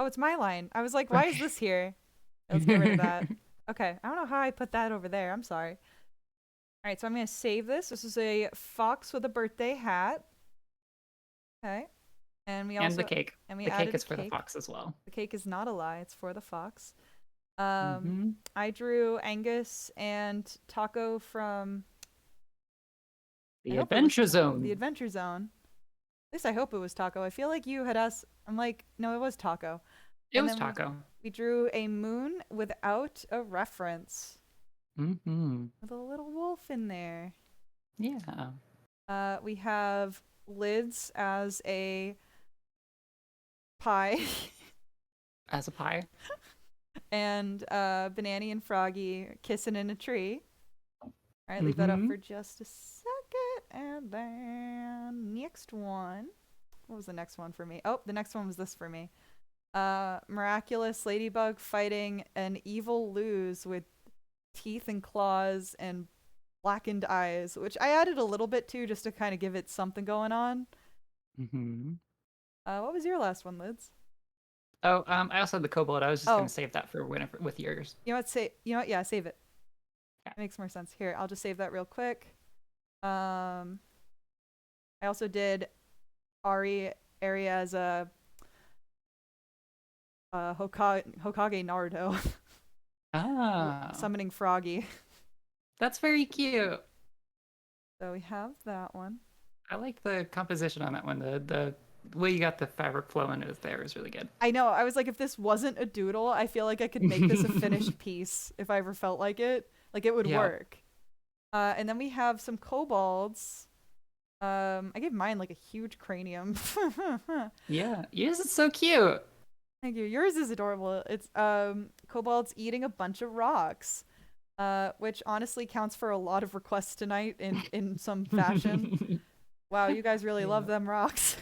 it's my line. I was like, why is this here? Let's get rid of that. Okay, I don't know how I put that over there. I'm sorry. All right, so I'm going to save this. This is a fox with a birthday hat. Okay. And we also... And the cake. And we the added cake is for cake. the fox as well. The cake is not a lie. It's for the fox. I drew Angus and Taco from... The Adventure Zone. The Adventure Zone. At least I hope it was Taco. I feel like you had us... I'm like, no, it was Taco. It was Taco. We drew a moon without a reference. Mm-hmm. With a little wolf in there. Yeah. We have Lyds as a pie. As a pie. And Banani and Froggy kissing in a tree. All right, leave that up for just a second. And then next one. What was the next one for me? Oh, the next one was this for me. Miraculous ladybug fighting an evil Luz with teeth and claws and blackened eyes, which I added a little bit too, just to kind of give it something going on. Mm-hmm. What was your last one, Lyds? Oh, I also had the kobold. I was just gonna save that for whenever with yours. You know what? Yeah, save it. Yeah. It makes more sense. Here, I'll just save that real quick. I also did Ari area as a Hokage Naruto. Summoning Froggy. That's very cute. So we have that one. I like the composition on that one. The way you got the fabric flowing there is really good. I know. I was like, if this wasn't a doodle, I feel like I could make this a finished piece if I ever felt like it. Like it would work. And then we have some kobolds. I gave mine like a huge cranium. Yeah, yours is so cute. Thank you. Yours is adorable. It's kobolds eating a bunch of rocks, which honestly counts for a lot of requests tonight in some fashion. Wow, you guys really love them rocks.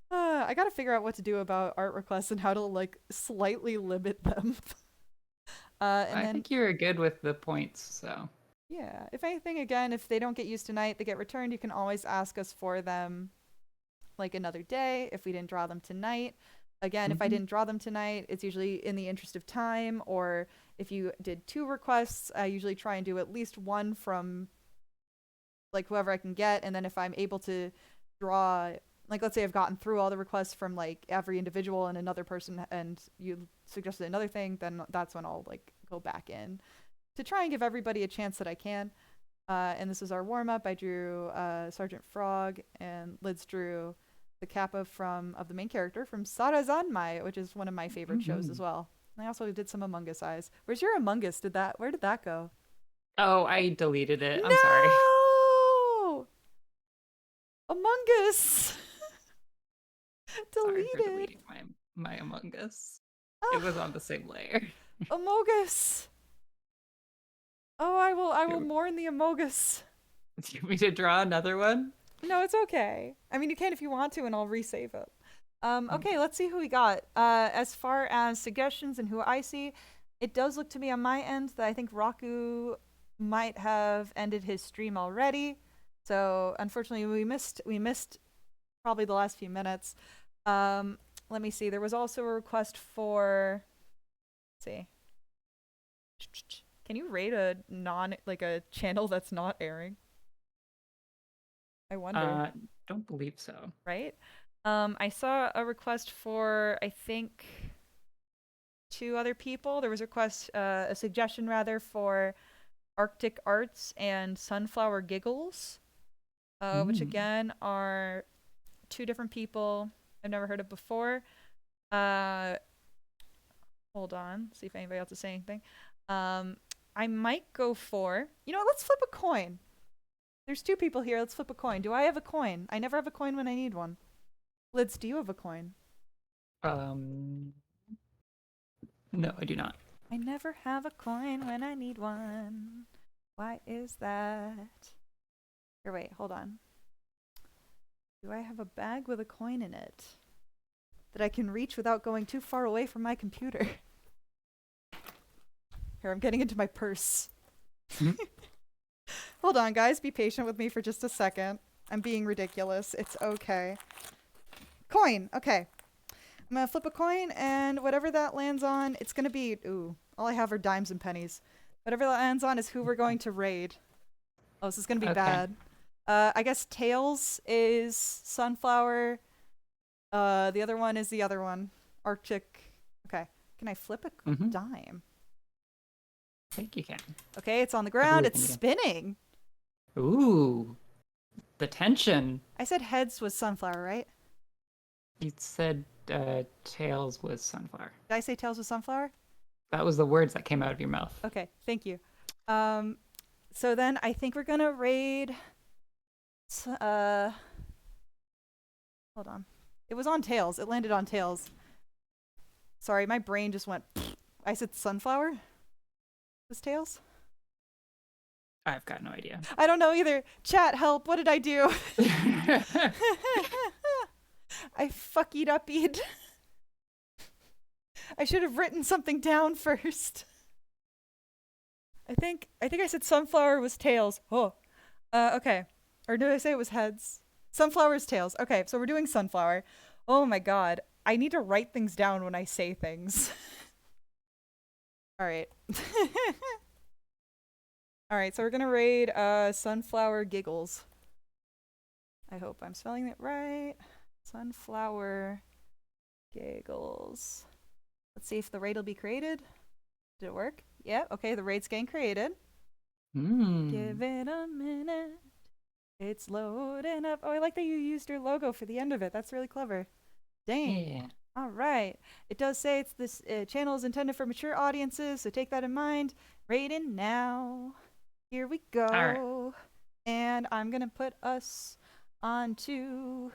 I gotta figure out what to do about art requests and how to like slightly limit them. I think you're good with the points, so. Yeah, if anything, again, if they don't get used tonight, they get returned. You can always ask us for them like another day if we didn't draw them tonight. Again, if I didn't draw them tonight, it's usually in the interest of time, or if you did 2 requests, I usually try and do at least one from like whoever I can get, and then if I'm able to draw, like let's say I've gotten through all the requests from like every individual and another person, and you suggested another thing, then that's when I'll like go back in to try and give everybody a chance that I can. And this is our warm-up. I drew Sergeant Frog, and Lyds drew the kappa from of the main character from Sarazanmai, which is one of my favorite shows as Mhm. well. And I also did some Among Us eyes. Where's your Among Us? Where did that go? Oh, I deleted it. I'm sorry. No! Among Us Sorry for deleted. deleting my Among Us. It was Ah, on the same layer. Amogus. Oh, I will Do mourn the Amogus. you want me to draw another one? No, it's okay. I mean, you can if you want to, and I'll resave it. Okay, Okay. let's see who we got. As far as suggestions and who I see, it does look to me on my end that I think Raku might have ended his stream already. So unfortunately, we missed probably the last few minutes. Um, Let me see. There was also a request for. Let's see. Can you rate a non like a channel that's not airing? I wonder. Uh, don't believe so. Right? I saw a request for I think two other people. There was a a suggestion rather for Arctic Arts and Sunflower Giggles, which Mm. again are two different people I've never heard of before. Uh, Hold on, see if anybody else is saying anything. Um, I might go for let's flip a coin. There's two people here. Let's flip a coin. Do I have a coin? I never have a coin when I need one. Lids, do you have a coin? Um, no, I do not. I never have a coin when I need one. Why is that? Here, wait, hold on. Do I have a bag with a coin in it that I can reach without going too far away from my computer? Here, I'm getting into my purse. Mhm. Hold on, guys. Be patient with me for just a second. I'm being ridiculous. It's okay. Coin. Okay. I'm gonna flip a coin, and whatever that lands on, it's gonna be. Ooh, all I have are dimes and pennies. Whatever that lands on is who we're going to raid. Oh, this is gonna be Okay. bad. I guess Tails is Sunflower. The other one is the other one. Arctic. Okay. Can I flip a Mm-hmm. dime? I think you can. Okay, it's on the I ground. believe It's in you. spinning. Ooh, the tension. I said heads was Sunflower, right? You said tails was sunflower. Did I say Tails was Sunflower? That was the words that came out of your mouth. Okay, thank you. Um, so then I think we're gonna raid. Uh, Hold on. It was on Tails. It landed on Tails. Sorry, my brain just went. I said Sunflower. Was Tails? I've got no idea. I don't know either. Chat, help! What did I do? I fuckied up. I should have written something down first. I think I said Sunflower was Tails. Oh. Okay. Or did I say it was heads? Sunflower's tails. Okay, so we're doing Sunflower. Oh my god. I need to write things down when I say things. All right. All right, so we're going to raid Sunflower Giggles. I hope I'm spelling it right. Sunflower Giggles. Let's see if the raid will be created. Did it work? Yeah, okay, the raid's getting created. Give it a minute. It's loading up. Oh, I like that you used your logo for the end of it. That's really clever. Dang. Yeah. All right. It does say it's this channel is intended for mature audiences, so take that in mind. Rating now. Here we All right. go. And I'm going to put us onto